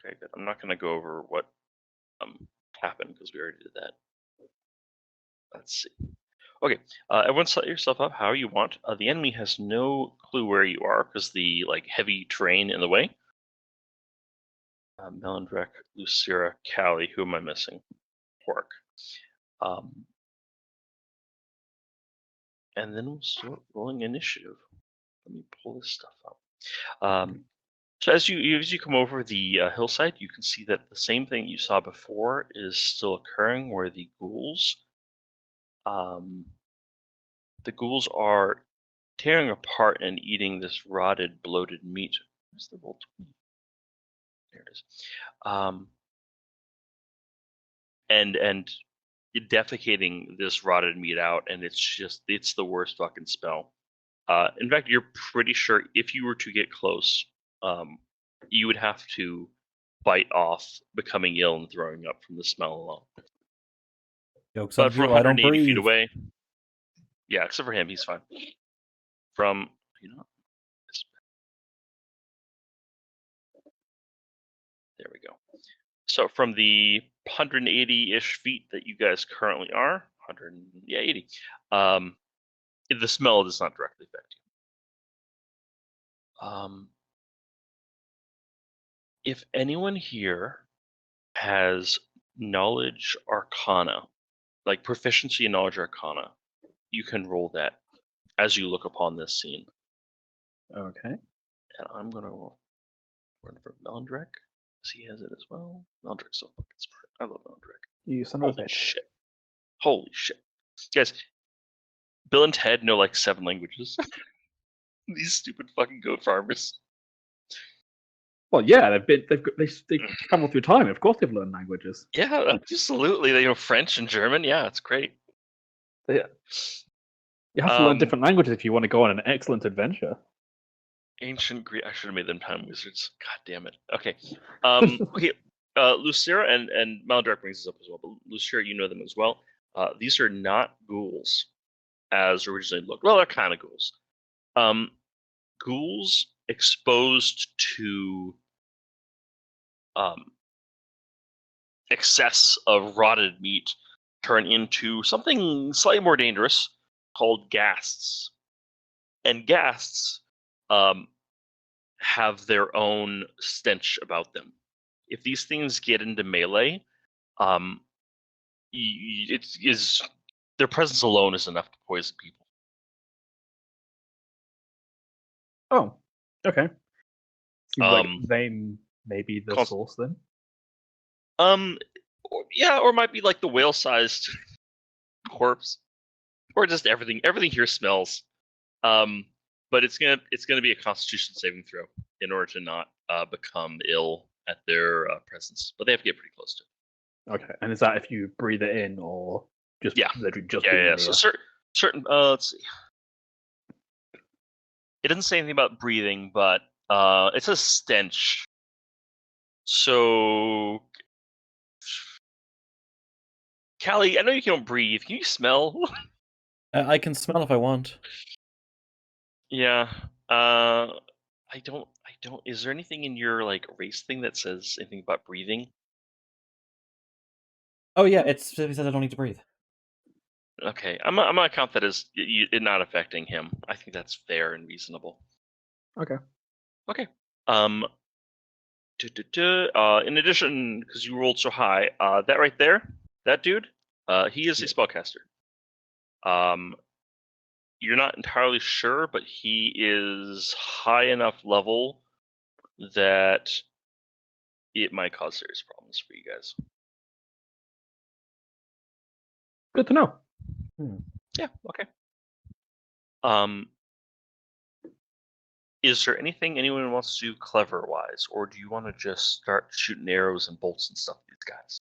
Okay, good. I'm not going to go over what um happened because we already did that. Let's see. Okay, everyone set yourself up how you want. The enemy has no clue where you are because the heavy terrain in the way. Melindrek, Lucira, Callie. Who am I missing? Pork. And then we'll start rolling initiative. Let me pull this stuff up. So as you come over the hillside, you can see that the same thing you saw before is still occurring, where the ghouls are tearing apart and eating this rotted, bloated meat. Where's the roll 20? There it is. And defecating this rotted meat out, and it's the worst fucking smell. In fact, you're pretty sure if you were to get close, you would have to bite off becoming ill and throwing up from the smell alone. Jokes But on from you, I don't 180 feet breathe. away, yeah, except for him, he's fine. From there we go. So from the 180-ish feet that you guys currently are, 80, the smell does not directly affect you. If anyone here has knowledge arcana, like proficiency in knowledge arcana, you can roll that as you look upon this scene. Okay. And I'm gonna roll for Melindrek, because he has it as well. Melindrek's so fucking smart. I love Melindrek. You son of a bitch. Shit. Holy shit. Guys, Bill and Ted know like 7 languages. These stupid fucking goat farmers. Well, yeah, they travel through time. Of course, they've learned languages. Yeah, absolutely. They know French and German. Yeah, it's great. Yeah. You have to learn different languages if you want to go on an excellent adventure. Ancient Greek. I should have made them time wizards. God damn it. Okay. Okay. Lucira and Maldrake brings this up as well, but Lucira, you know them as well. These are not ghouls as originally looked. Well, they're kind of ghouls. Ghouls exposed to excess of rotted meat turn into something slightly more dangerous called ghasts. And ghasts have their own stench about them. If these things get into melee, their presence alone is enough to poison people. Oh, okay. Seems like they may be the source then. Or it might be like the whale-sized corpse, or just everything. Everything here smells. But it's gonna be a Constitution saving throw in order to not become ill at their presence. But they have to get pretty close to it. Okay, and is that if you breathe it in or just literally just yeah? So certain let's see. It doesn't say anything about breathing, but it says stench. So, Callie, I know you can't breathe. Can you smell? I can smell if I want. Yeah. I don't. Is there anything in your race thing that says anything about breathing? Oh yeah, it says I don't need to breathe. Okay, I'm gonna count that as it not affecting him. I think that's fair and reasonable. Okay. Okay. In addition, because you rolled so high, that right there, that dude, he is a spellcaster. You're not entirely sure, but he is high enough level that it might cause serious problems for you guys. Good to know. Yeah, okay. Is there anything anyone wants to do clever-wise, or do you want to just start shooting arrows and bolts and stuff at these guys?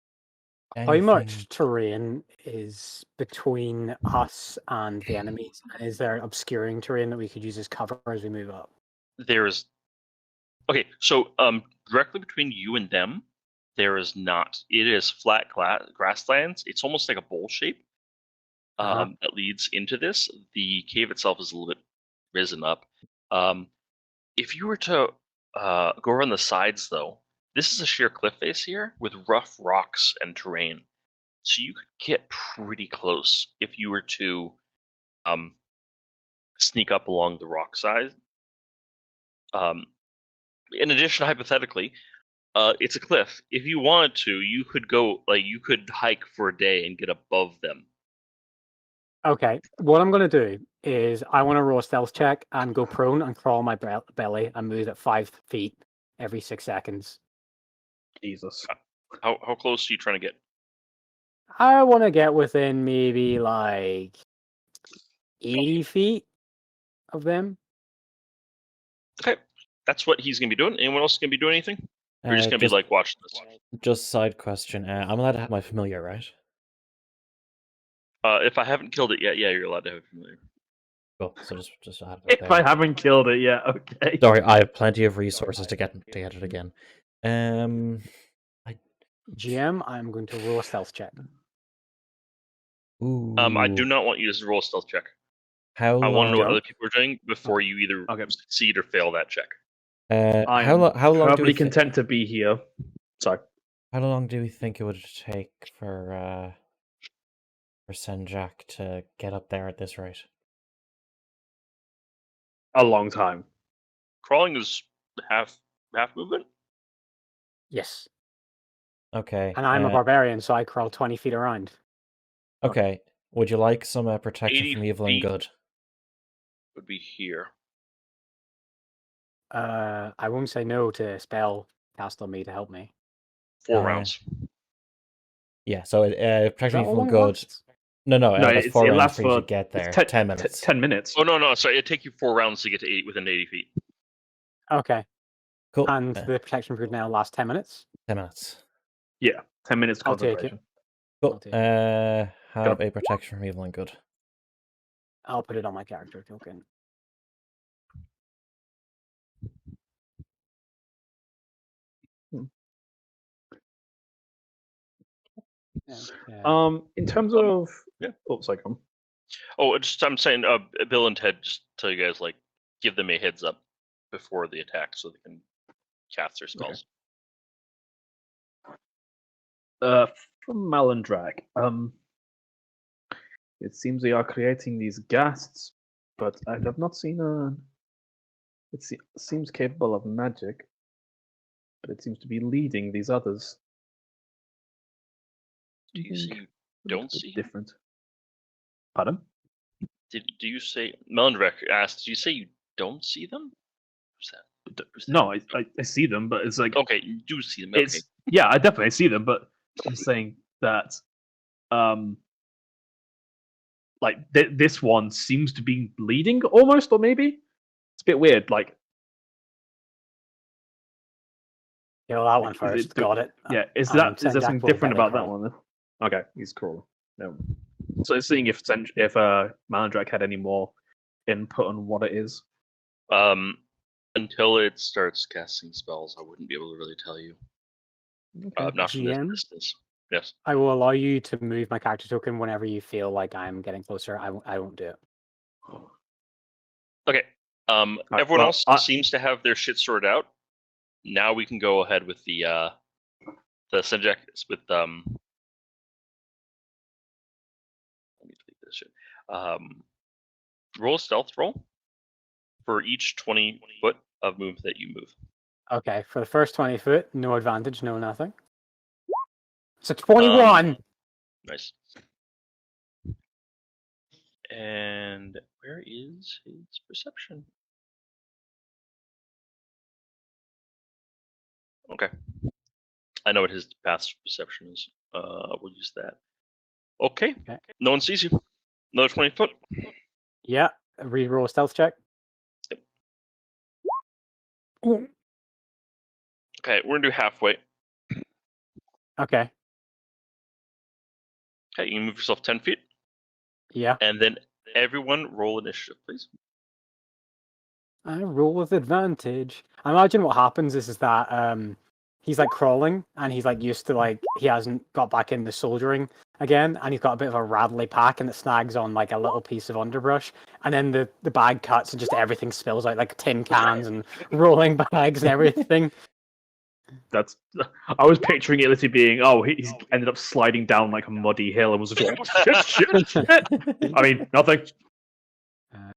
How much terrain is between us and the enemies? Is there obscuring terrain that we could use as cover as we move up? There's... Okay, so directly between you and them, there is not. It is flat grasslands. It's almost like a bowl shape that leads into this. The cave itself is a little bit risen up. If you were to go around the sides, though, this is a sheer cliff face here with rough rocks and terrain. So you could get pretty close if you were to sneak up along the rock side. In addition, hypothetically, it's a cliff. If you wanted to, you could you could hike for a day and get above them. Okay, what I'm going to do is I want to roll a stealth check and go prone and crawl on my belly and move at 5 feet every 6 seconds. Jesus. How close are you trying to get? I want to get within maybe like 80 feet of them. Okay, that's what he's gonna be doing. Anyone else gonna be doing anything? You're just gonna be like watching this. Just side question. I'm allowed to have my familiar, right? If I haven't killed it yet, yeah, you're allowed to have it familiar. Cool. So just have it If there. I haven't killed it yet, okay. Sorry, I have plenty of resources to get it again. GM, I'm going to roll a stealth check. Ooh. I do not want you to roll a stealth check. How I want to know what long- other people are doing before you either succeed or fail that check. how long do probably we content to be here. Sorry. How long do we think it would take for Senjak to get up there at this rate? A long time. Crawling is half movement. Yes. Okay. And I'm a barbarian, so I crawl 20 feet around. Okay. Would you like some protection 80 from evil and feet. good? Would be here. I won't say no to spell cast on me to help me. 4 rounds. Yeah, so protection Is that from how evil long and it good. lasts? No, that's it's- 4 it rounds lasts for you to for- get there. It's 10 minutes. 10 minutes. Oh no, sorry. It'd take you 4 rounds to get to within 80 feet. Okay. Cool. And the protection period now lasts 10 minutes? 10 minutes. Yeah, 10 minutes I'll take it. concentration. Cool. I'll take it. Have a protection from evil and good. I'll put it on my character token. In terms of oh, sorry, come. Oh, I'm saying, Bill and Ted, just tell you guys give them a heads up before the attack so they can cast their spells. From Malandrak, it seems they are creating these ghasts, but I have not seen a. It seems capable of magic, but it seems to be leading these others. Do you see? You don't see different. Pardon? Do you say Melandrek asked? Do you say you don't see them? No, I see them, but it's like okay, you do see them. Okay. It's yeah, I definitely see them, but I'm saying that like this one seems to be leading almost, or maybe it's a bit weird. Like, kill that one first. Got it. Yeah, is there something different about that one? Then? Okay, he's crawling. No. So it's seeing if Malandrak had any more input on what it is. Until it starts casting spells, I wouldn't be able to really tell you. Okay. Not from this GM? distance. Yes. I will allow you to move my character token whenever you feel like I'm getting closer. I won't do it. Okay. Everyone else seems to have their shit sorted out. Now we can go ahead with the Senjak with Let me delete this shit. Roll a stealth roll for each 20 foot of move that you move. Okay, for the first 20 foot, no advantage, no nothing. So 21. Nice. And where is his perception? Okay. I know what his past perception is. We'll use that. Okay. No one sees you. Another 20 foot. Yeah. Reroll a stealth check. Yep. Okay, we're gonna do halfway. Okay. Okay, you can move yourself 10 feet. Yeah. And then everyone roll initiative, please. I roll with advantage. I imagine what happens is that he's like crawling and he's like used to he hasn't got back into soldiering again, and he's got a bit of a rattly pack and it snags on like a little piece of underbrush, and then the bag cuts and just everything spills out like tin cans and rolling bags and everything. That's. I was picturing it literally being, he's ended up sliding down like a muddy hill and was like, oh, shit. I mean, nothing.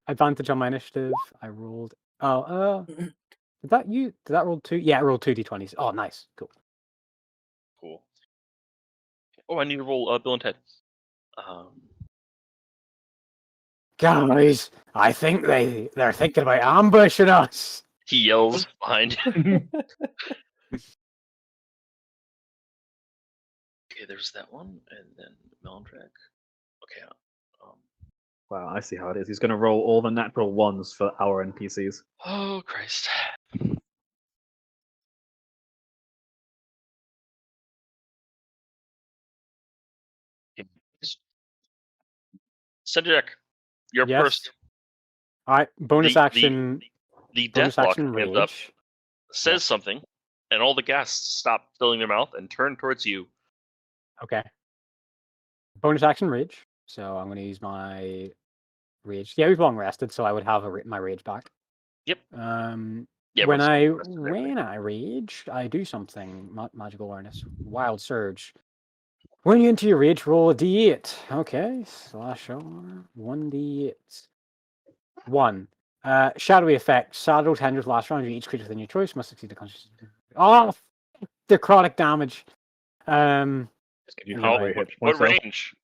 Advantage on my initiative. I rolled. Did that roll 2? Yeah, I rolled 2d20s. Oh, nice. Cool. Cool. Oh, I need to roll Bill and Ted. Guys, I think they're thinking about ambushing us. He yells behind you. Okay, there's that one, and then Melandrach. Okay. Wow, I see how it is. He's going to roll all the natural ones for our NPCs. Oh, Christ. Cedric, you're Yes. first. All right, bonus The- action. The bonus Deathlock action comes up, rage. says Yeah. something, and all the ghasts stop filling their mouth and turn towards you. Okay. Bonus action rage. So I'm going to use my rage. Yeah, we've long rested, so I would have my rage back. Yep. Yeah, when I rage, I do something. Magical awareness. Wild surge. When you enter your rage, roll a d8. Okay, /R 1d8. 1. Shadowy effect. Shadow tendrils last round. Each creature within your choice must succeed the conscious. Oh, necrotic damage. Just give you half Anyway, hit What points. Though. range?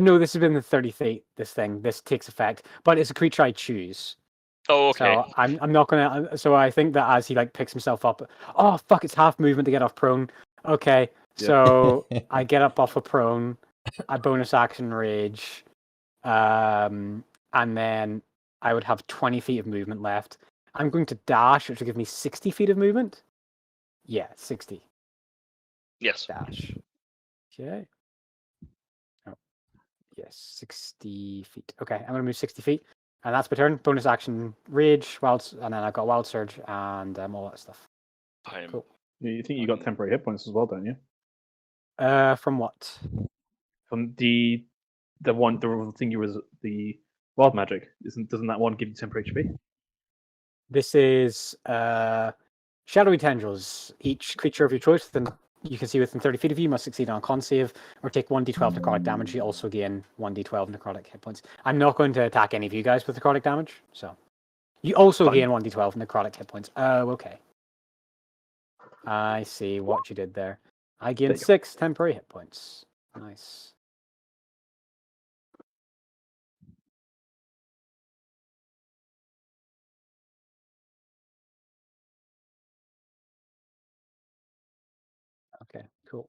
No, this has been the 30 feet. This takes effect, but it's a creature I choose. Oh, okay. So I'm not gonna. So I think that as he like picks himself up, oh fuck, it's half movement to get off prone. Okay, Yeah. so I get up off a prone. I bonus action rage, and then I would have 20 feet of movement left. I'm going to dash, which will give me 60 feet of movement. Yeah, 60 Yes. dash. Okay. Oh, yes, 60 feet. Okay, I'm gonna move 60 feet. And that's my turn. Bonus action, rage, and then I've got wild surge and all that stuff. Cool. You think you got temporary hit points as well, don't you? From what? From the thing you was the wild magic. Doesn't that one give you temporary HP? This is shadowy tendrils. Each creature of your choice you can see within 30 feet of you must succeed on a con save or take 1d12 necrotic damage. You also gain 1d12 necrotic hit points. I'm not going to attack any of you guys with necrotic damage, so you also gain 1d12 necrotic hit points. Oh, okay. I see what you did there. I gained 6 temporary hit points. Nice. Okay, cool.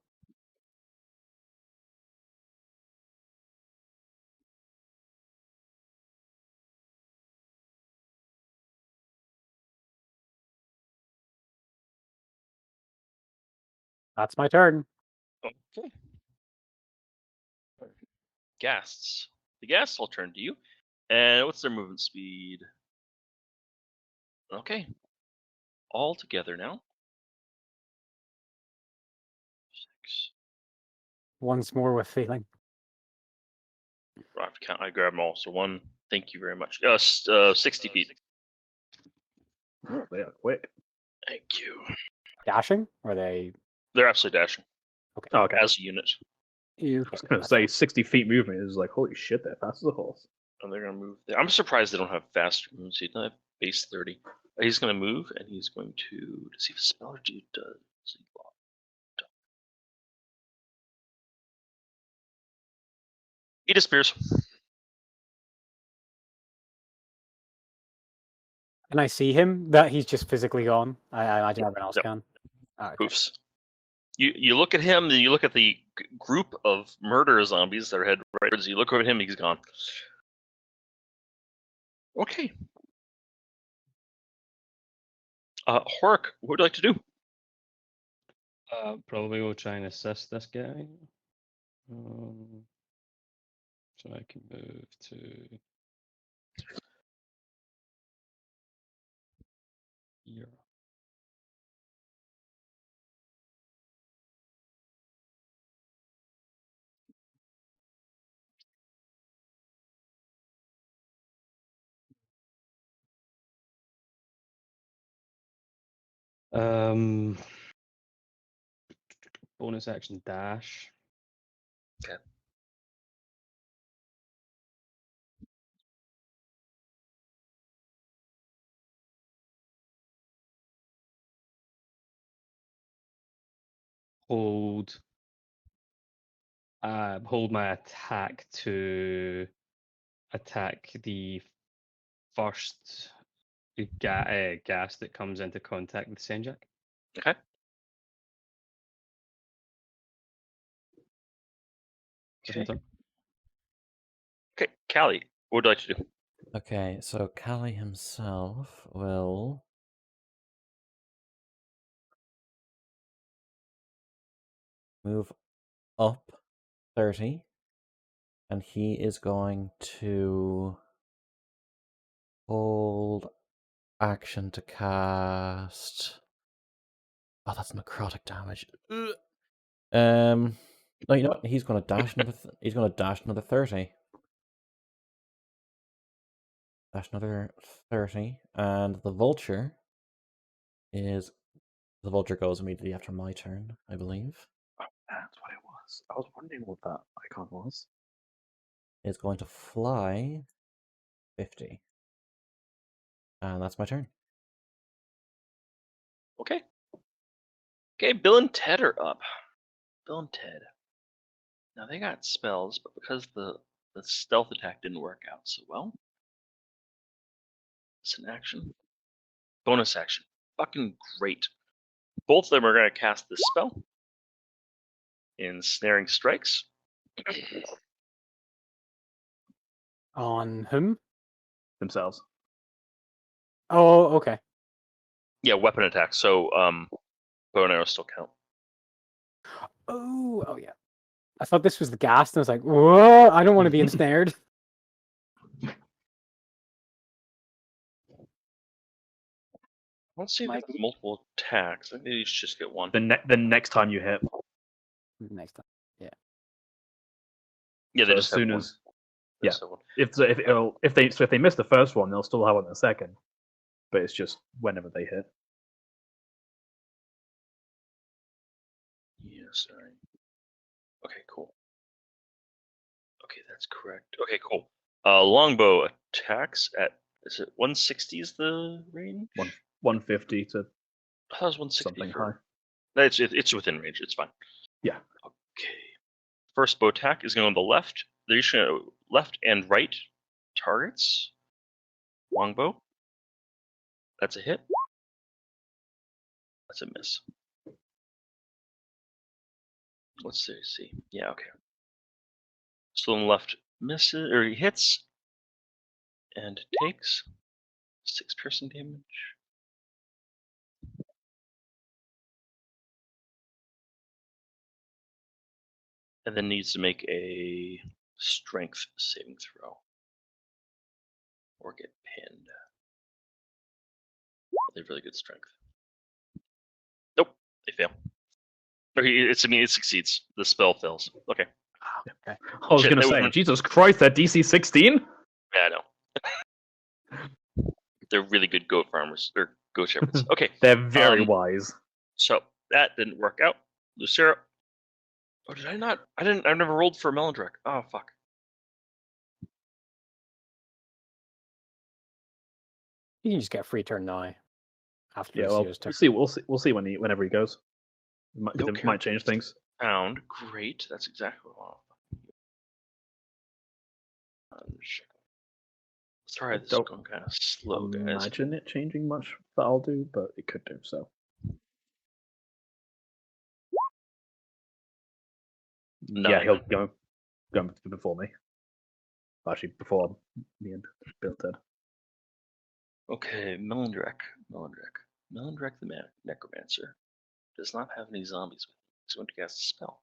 That's my turn. Okay. Ghasts. The ghasts will turn to you. And what's their movement speed? Okay. All together now. 6. Once more with feeling. I have to count. I grab them all. So 1. Thank you very much. 60 feet. Oh, they are quick. Thank you. Dashing? Or are they? They're absolutely dashing. Okay. Oh, okay. As a unit. I was going to say 60 feet movement is like, holy shit, they're fast as a horse. And they're going to move there. I'm surprised they don't have faster move speed. They have base 30. He's going to move, and he's going to see if a spell or two does. He disappears. Can I see him? That he's just physically gone. I imagine everyone else Yep. can. Okay. Poofs. You look at him, then you look at the group of murder zombies that are headed right towards you. You look over at him, he's gone. Okay. Horik, what would you like to do? Probably go try and assist this guy. So I can move to here. bonus action dash. Okay. Hold my attack to attack the first gas that comes into contact with Senjak. Okay. That's my turn. Okay, Callie, what would you like to do? Okay, so Callie himself will move up 30, and he is going to hold action to cast. Oh, that's necrotic damage. No, you know what? He's going to dash another. He's going to dash another 30. Dash another 30, and the vulture is. The vulture goes immediately after my turn, I believe. Oh, that's what it was. I was wondering what that icon was. Is going to fly 50. And that's my turn. Okay. Okay, Bill and Ted are up. Bill and Ted. Now they got spells, but because the stealth attack didn't work out so well, it's an action. Bonus action. Fucking great. Both of them are going to cast this spell. Ensnaring Strikes. On whom? Themselves. Oh, okay. Yeah, weapon attack. So bow and arrow still count. Oh, yeah. I thought this was the ghast, and I was like, whoa, I don't want to be ensnared. Let's see if Mike? it's multiple attacks. I think you should just get one. The next time you hit. Next time. Yeah, they So just as soon have one. as They yeah. just have one. if they miss the first one, they'll still have one in the second. But it's just whenever they hit. Yeah, sorry. Okay, cool. Okay, that's correct. Okay, cool. Longbow attacks at, is it 160 is the range? 150 to I thought it was 160 something for... high. It's within range. It's fine. Yeah. Okay. First bow attack is going on the left. They're each going to left and right targets. Longbow. That's a hit. That's a miss. Let's see. Yeah, okay. So on the left misses, or he hits, and takes 6 piercing damage. And then needs to make a strength saving throw. Or get pinned. They have really good strength. Nope, they fail. Okay, it succeeds. The spell fails. Okay. Okay. I was Shit, going to that say, would've- Jesus Christ, that DC 16? Yeah, I know. They're really good goat farmers, or goat shepherds. Okay, They're very wise. so that didn't work out. Lucera. Oh, did I not? I never rolled for Melandrek. Oh, fuck. You can just get a free turn now. After Yeah, well, Lucio's turn. we'll see whenever he goes. It might change things. Found. Great. That's exactly what I want. Sorry, this is don't going kind of slow, guys. Imagine it changing much that I'll do, but it could do so. Yeah, 9. he'll go before me. Actually, before me and Bill did. Okay, Melandrek the Necromancer does not have any zombies with him. He's going to cast a spell.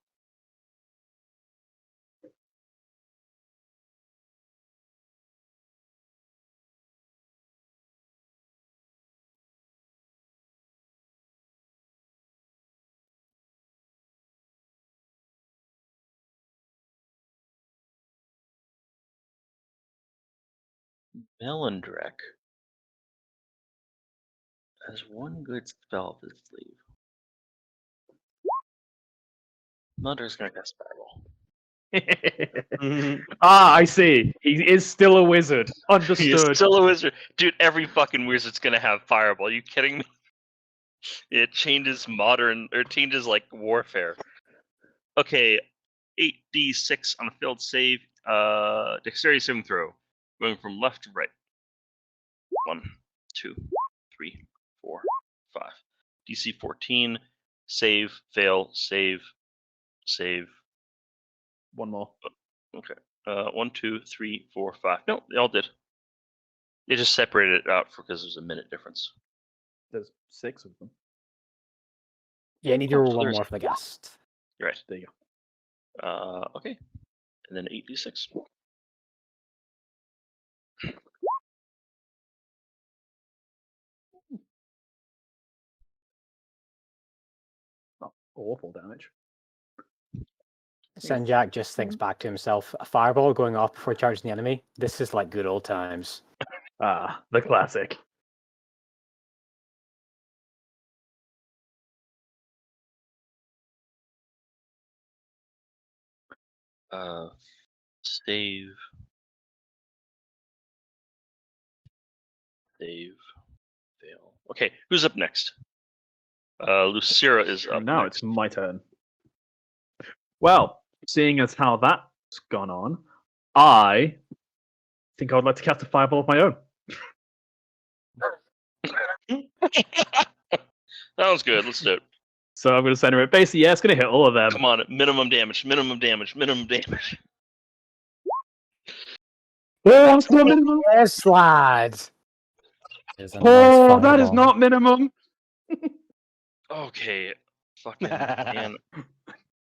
Melandrek has one good spell up his sleeve. Mother's gonna cast Fireball. I see. He is still a wizard. He Understood. is still a wizard. Dude, every fucking wizard's gonna have Fireball. Are you kidding me? It changes changes like warfare. Okay, 8d6 on a failed save. Dexterity saving throw. Going from left to right. 1, 2, 3, 4, 5. DC 14. Save, fail, save, save. One more. Okay. 1, 2, 3, 4, 5. No, they all did. They just separated it out because there's a minute difference. There's 6 of them. Yeah, you need to Oh, roll so one there's- more for the guest. You're right. There you Okay. And then 8d6. go. Awful damage. Senjak just thinks back to himself, a fireball going off before charging the enemy. This is like good old times. Ah, the classic. Save. Save. Fail. Okay, who's up next? Lucira is up Now next. it's my turn. Well, seeing as how that's gone on, I think I would like to cast a fireball of my own. Sounds good. Let's do it. So I'm going to center it. Basically, yeah, it's going to hit all of them. Come on, minimum damage, minimum damage, minimum damage. Oh, it's not minimum. Yes, lad. Is a Oh, nice that is fireball. not minimum. Okay, fucking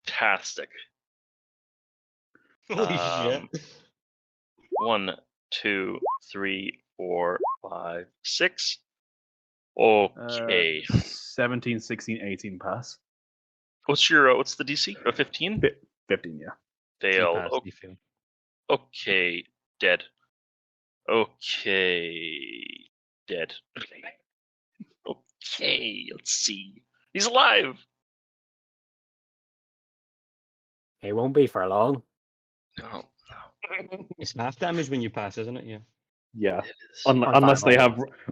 fantastic. Holy Um, shit. 1, 2, 3, 4, 5, 6. Okay. 17, 16, 18 pass. What's the DC? 15? 15, yeah. Fail. Pass, you fail. Okay, dead. Okay, dead. Okay, let's see. He's alive. It won't be for long. No, It's half damage when you pass, isn't it? Yeah. Yeah. it is.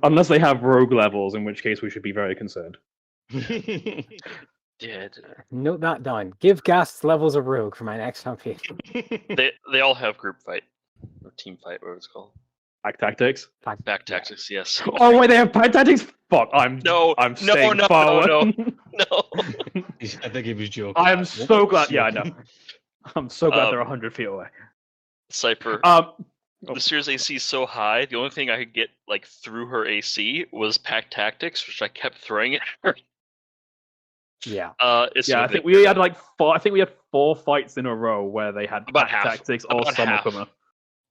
Unless they have rogue levels, in which case we should be very concerned. Dead. Note that down. Give Ghasts levels of rogue for my next campaign. They all have group fight or team fight, whatever it's called. Pack tactics. Back tactics, yes. Oh wait, they have pack tactics. Fuck, I'm No, staying no, forward. no. No. I think he was joking. I am What? so glad. Yeah, I know. I'm so glad they're Um, 100 feet away. Cypher. Oh. The Sears AC is so high. The only thing I could get like through her AC was pack tactics, which I kept throwing at her. Yeah. It's Yeah, no I think big we deal. had like 4. I think we had 4 fights in a row where they had About pack half. tactics or About summer half. cover.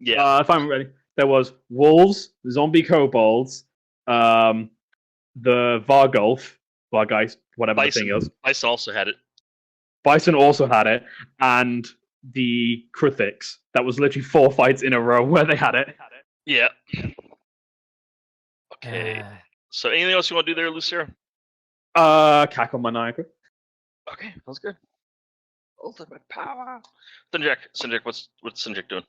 Yeah. If I'm ready, there was wolves, zombie kobolds, the Vargulf, Vargeist, whatever Bison. the thing is. Bison also had it. Bison also had it, and the Krithix. That was literally 4 fights in a row where they had it. Yeah. Okay. So anything else you want to do there, Lucira? Cackle Maniacal. Okay, that's good. Ultimate power. Sinjak, what's Sinjak doing?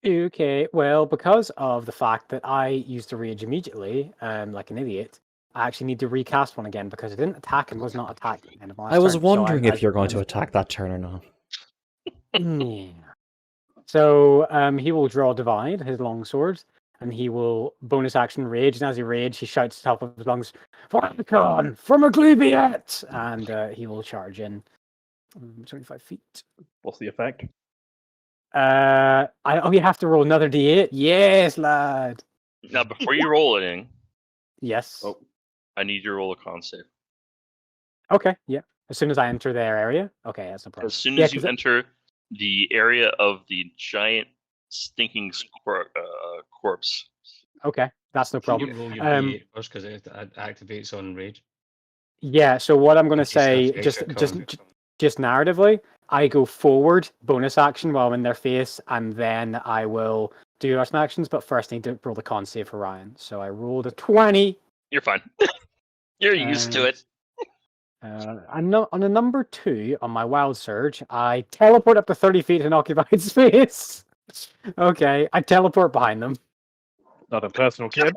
Okay, well, because of the fact that I used to rage immediately, like an idiot, I actually need to recast one again because I didn't attack and was not attacked at the end of my last I was turn, so wondering if I- you're going to attack that turn or not. Yeah. So he will draw Divide, his longsword, and he will bonus action rage. And as he rage, he shouts at the top of his lungs, "Farrakhan from Aglebiat!" And he will charge in 25 feet. What's the effect? You have to roll another d8. Yes, lad. Now, before you roll it in, Yes. Oh. I need you to roll a con save. Okay. Yeah. As soon as I enter their area. Okay, that's no problem. As soon Yeah, as you 'cause enter the area of the giant stinking corpse. Okay, that's no Can you problem. roll your Um, D8 first because it activates on rage? Yeah. So what I'm going to If you start say, to just extra just con. just narratively, I go forward, bonus action while I'm in their face, and then I will do the rest of my actions. But first, I need to roll the con save for Ryan. So I rolled a 20. You're fine. You're used to it. On a number 2 on my wild surge, I teleport up to 30 feet in occupied space. Okay, I teleport behind them. Not a personal kid.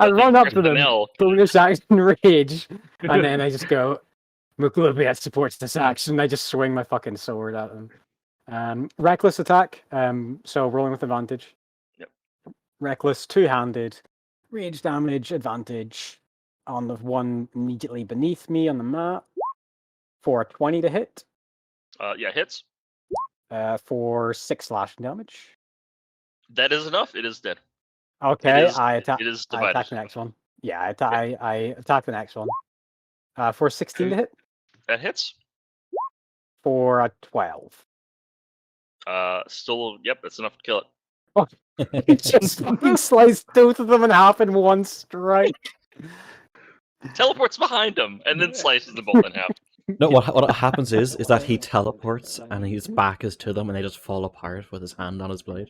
I run up to them, Personnel. bonus action rage, and then I just go, Muklubiat supports this action. I just swing my fucking sword at them. Reckless attack, so rolling with advantage. Yep. Reckless, two-handed, rage damage, advantage on the one immediately beneath me on the map for a 20 to hit, Yeah, hits. for 6 slashing damage. That is enough. It is dead. Okay, is- I attack. it is I attack divided. the next one. Yeah, I attack the next one. For 16 to hit, That hits. for a 12. Still, yep, that's enough to kill it. It just fucking sliced both of them in half in one strike. Teleports behind him and then slices them both in half. No, what happens is that he teleports and his back is to them and they just fall apart with his hand on his blade.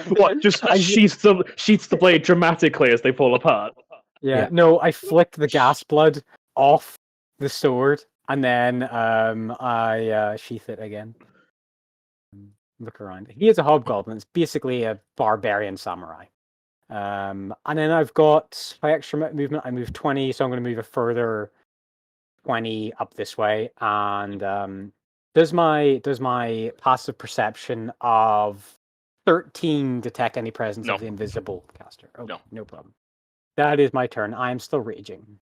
What? Just sheaths the blade dramatically as they fall apart. Yeah, Yeah. no, I flicked the gas blood off the sword and then I sheath it again. Look around. He is a hobgoblin. It's basically a barbarian samurai. And then I've got my extra movement. I move 20, so I'm going to move a further 20 up this way. And does my passive perception of 13 detect any presence No. of the invisible caster? Okay, No. no problem. That is my turn. I am still raging.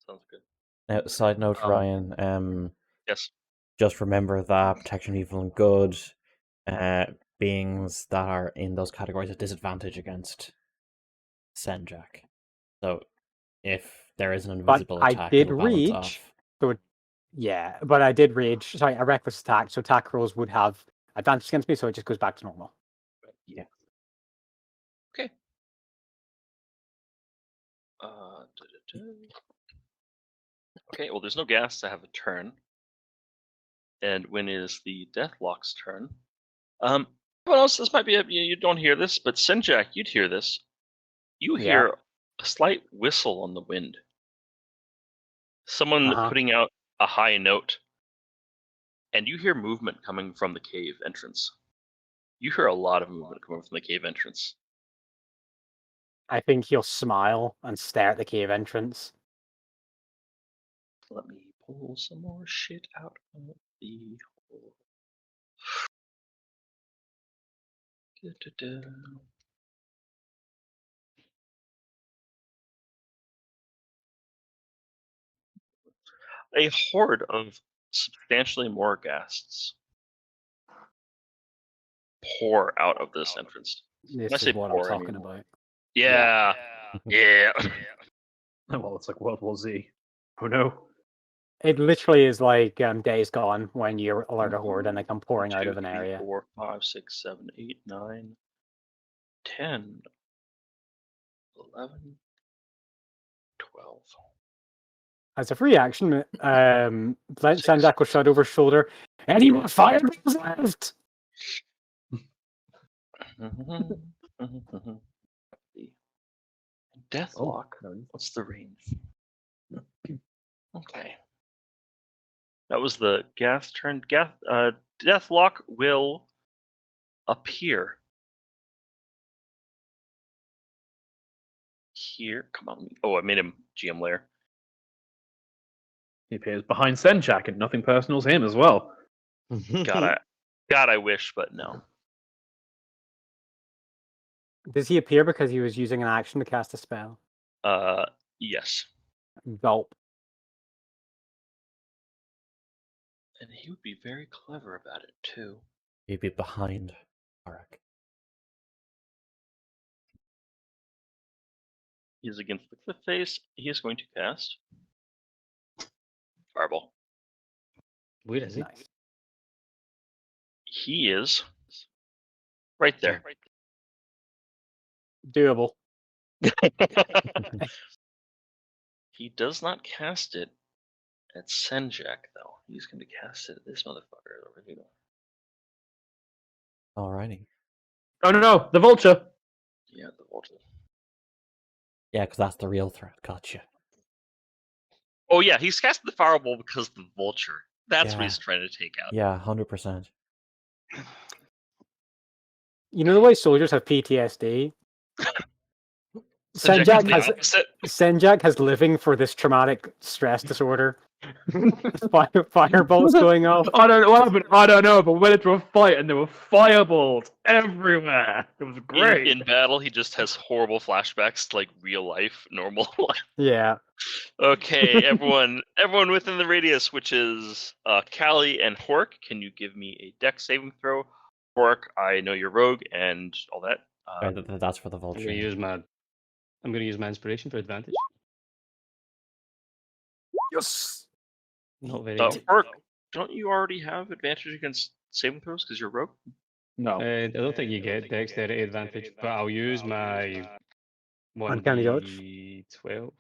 Sounds good. Now, side note, Ryan, Yes. just remember that protection, evil, and good beings that are in those categories have disadvantage against Senjak. So if there is an But invisible I attack, did it'll balance rage. off. Yeah, but I did rage. Sorry, a reckless attack. So attack rolls would have advantage against me, so it just goes back to normal. Yeah. Okay. Da-da-da. Okay, well, there's no gas to have a turn. And when is the Deathlock's turn? Everyone else, this might be you don't hear this, but Senjak, you'd hear this. You Yeah. hear a slight whistle on the wind. Someone Uh-huh. putting out a high note. And you hear movement coming from the cave entrance. You hear a lot of movement coming from the cave entrance. I think he'll smile and stare at the cave entrance. Let me pull some more shit out of the hole. Da-da-da. A horde of substantially more ghasts pour out of this entrance. This I say is what I'm pour, I talking mean- about. Yeah. Yeah. Well, it's like World War Z. Oh no. It literally is like Days Gone when you alert a horde and they come pouring out 2, of an 3, area. 4, 5, 6, 7, 8, 9, 10, 11, 12. As a free action, Senjak will shout over his shoulder, "Any more fireballs left?" Deathlock. What's the range? Okay. That was the gas turn. Deathlock will appear here. Come on. Oh, I made him GM layer. He appears behind Senjak, and nothing personal's him as well. God, I wish, but no. Does he appear because he was using an action to cast a spell? Yes. Gulp. And he would be very clever about it too. He'd be behind Arak. He's against the cliff face. He is going to cast Fireball. Where is he? Nice. He is right there. Doable. He does not cast it at Senjak, though. He's going to cast it at this motherfucker over here. Alrighty. Oh no, the vulture! Yeah, the Vulture. Yeah, because that's the real threat. Gotcha. Oh yeah, he's casting the fireball because of the vulture. That's what Yeah. he's trying to take out. Yeah, 100%. You know the way soldiers have PTSD? Senjak is Senjak the has opposite. Senjak has living for this traumatic stress disorder. Fireballs going off. I don't know what happened. I don't know, but we went into a fight and there were fireballs everywhere. It was great. In battle, he just has horrible flashbacks to like real life, normal life. Yeah. Okay, everyone within the radius, which is Callie and Hork, can you give me a dex saving throw? Hork, I know you're rogue and all that. Right, that's for the I'm vulture. gonna use my inspiration for advantage. Yes. Not very good. Hork, don't you already have advantage against saving throws because you're rogue? No. I don't think you get dexterity advantage, but I'll use my Uncanny dodge? 1d12.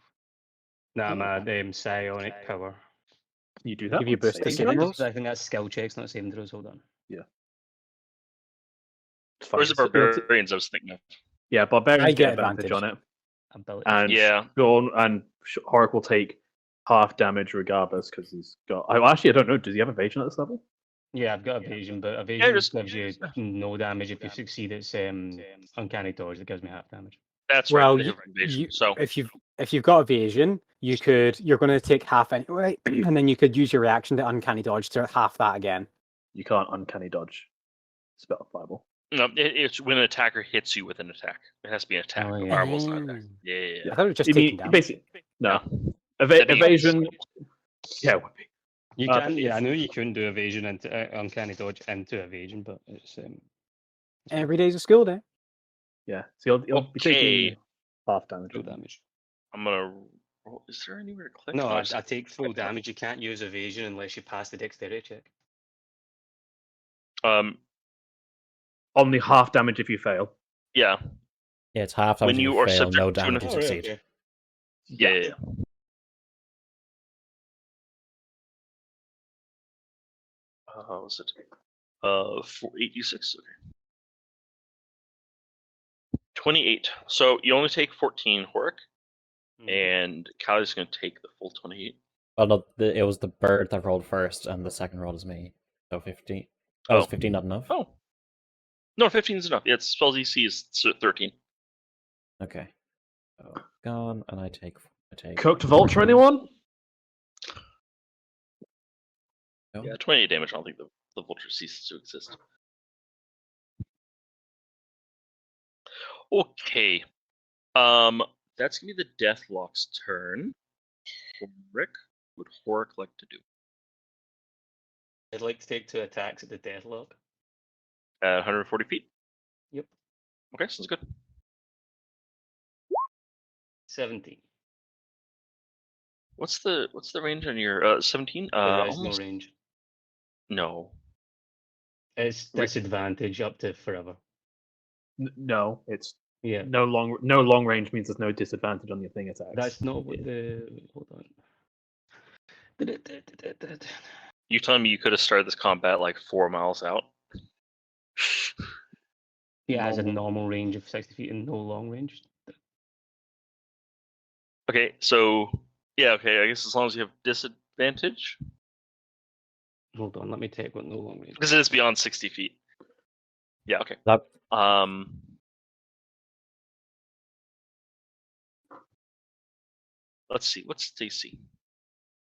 Nah, my psionic power. Can you do that? Give you on boost to saving saving throws? throws? I think that's skill checks, not saving throws. Hold on. It's fine. Where's the barbarians I was thinking of? Yeah, barbarians I get get advantage on advantage. it, Ability. and Yeah. Sean and Hork will take half damage regardless because he's got. Actually, I don't know. Does he have evasion at this level? Yeah, I've got evasion, but evasion just- gives you no damage if you succeed. It's uncanny dodge that gives me half damage. That's Well, right. They have evasion. So if you've got evasion, you're going to take half anyway, and then you could use your reaction to uncanny dodge to half that again. You can't uncanny dodge spell fireball. no, it's when an attacker hits you with an attack. It has to be an attack. Oh, A yeah. fireball's not an attack. Yeah. I thought it was just You mean- taking damage. basically, no. That'd be Evasion. Yeah, it would be. You Uh, can, yeah, I know you couldn't do evasion into uncanny dodge into evasion, but it's Every day's a school day. Yeah. So he'll be Okay. taking half damage. full damage. I'm gonna. Is there anywhere to click? No, I just- take full damage. You can't use evasion unless you pass the dexterity check. Only half damage if you fail. Yeah. Yeah, it's half damage When if you you are fail, subject no to an damage if you attack. succeed. Yeah. What was it? 8d6. Okay. 28. So you only take 14, Hork, and Callie's going to take the full 28. Well, no, it was the bird that rolled first, and the second roll is me. So 15. Oh, is 15 not enough? Oh. No, 15 is enough. Yeah, its spell DC is 13. Okay. So, gone, and I take. Cooked vulture, anyone? No? Yeah, 28 damage. I don't think the vulture ceases to exist. Okay. That's gonna be the Deathlock's turn. Rick, what would Hork like to do? I'd like to take 2 attacks at the deathlock. At 140 feet? Yep. Okay, sounds good. 17. What's the range on your 17? There is no Almost range. no. It's disadvantage up to forever. No, it's Yeah. no long range means there's no disadvantage on your thing attacks. That's not what the. Wait, hold on. You telling me you could have started this combat like 4 miles out? Yeah, it has a normal range of 60 feet and no long range. Okay, so yeah, okay, I guess as long as you have disadvantage, Hold on, let me take what no long range. because it is beyond 60 feet. Yeah, okay. That Let's see, what's DC?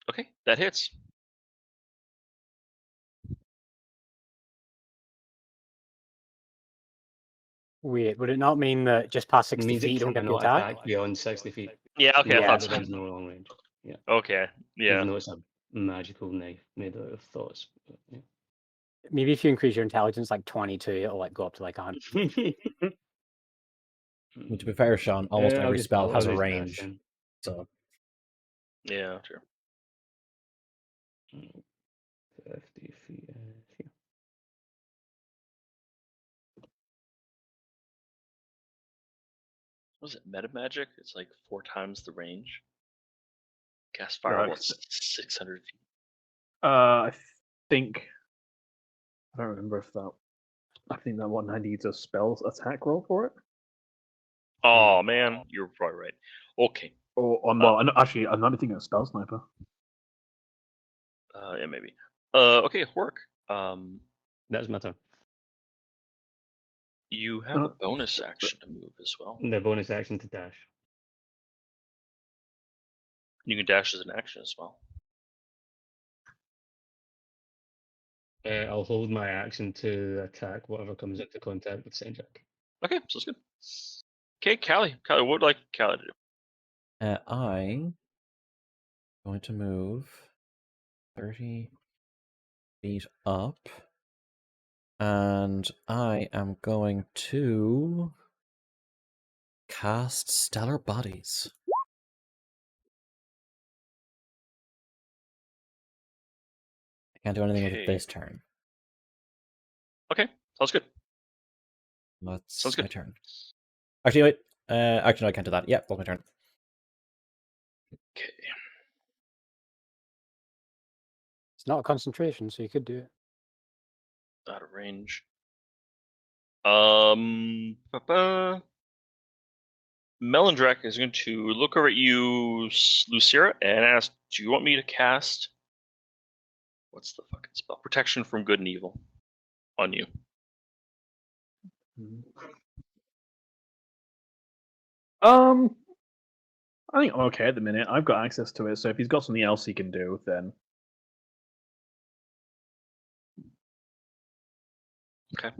Okay, that hits. Wait, would it not mean that just past It 60 means feet you it don't get an cannot attack? attack beyond 60 feet. Yeah, okay, Yeah, I thought But so. there's no long range. Okay, yeah. Even though it's a magical knife made out of thoughts. But, yeah. Maybe if you increase your intelligence like 22, it'll like go up to like 100. I mean, to be fair, Sean, almost Yeah, I'll every just- spell I'll has a just pass range. then. So Yeah, true. 50 feet. Here. What was it, meta magic? It's like 4 times the range. Cast fireball at 600 feet. I think. I don't remember if that. I think that one needs a spells attack roll for it. Oh man, you're probably right. Okay. Actually, I'm not thinking of Spell Sniper. Yeah, maybe. Okay, Hork. That's my turn. You have a bonus action to move as well. The bonus action to dash. You can dash as an action as well. I'll hold my action to attack whatever comes into contact with Senjak. Okay, sounds good. Okay, Callie. Callie, what would like Callie to do? I'm going to move 30 feet up. And I am going to cast Stellar Bodies. I can't do anything with it Okay. this turn. Okay, sounds good. That's Sounds my good. turn. Actually, wait. Actually, no, I can't do that. Yep, that's my turn. Okay. It's not a concentration, so you could do it. Out of range. Melindrak is going to look over at you, Lucira, and ask, do you want me to cast... What's the fucking spell? Protection from Good and Evil on you. I think I'm okay at the minute. I've got access to it, so if he's got something else he can do, then Okay.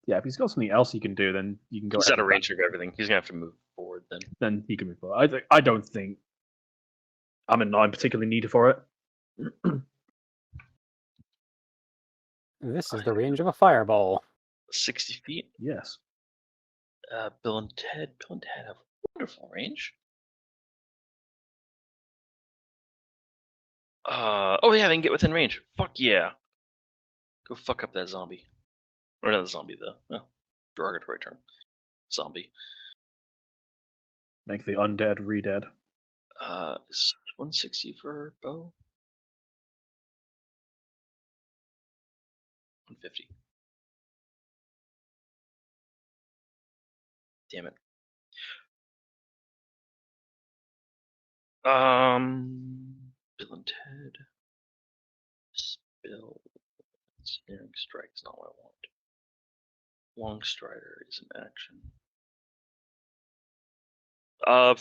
yeah, if he's got something else he can do, then you can go. He's ahead out of and range of everything. He's going to have to move forward then. Then he can move forward. I don't think I'm particularly needed for it. This is the range of a fireball. 60 feet. Yes. Bill and Ted have wonderful range. Oh yeah, they can get within range. Fuck yeah. Go fuck up that zombie. Or not the zombie, the derogatory term. Zombie. Make the undead re-dead. Is 160 for bow? 150. Damn it. Bill and Ted. Spill. Snaring Strike is not what I want. Long Strider is an action.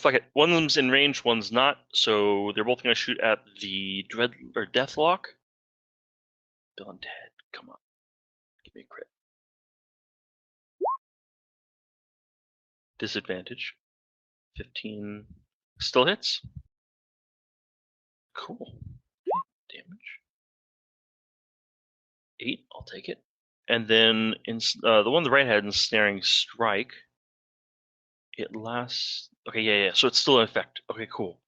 Fuck it. One of them's in range, one's not, so they're both gonna shoot at the Deathlock. Bill and Ted, come on. Give me a crit. Disadvantage. 15 still hits. Cool. Damage. 8, I'll take it. And then in the one on the right had Ensnaring Strike. It lasts. Okay, yeah. So it's still in effect. Okay, cool.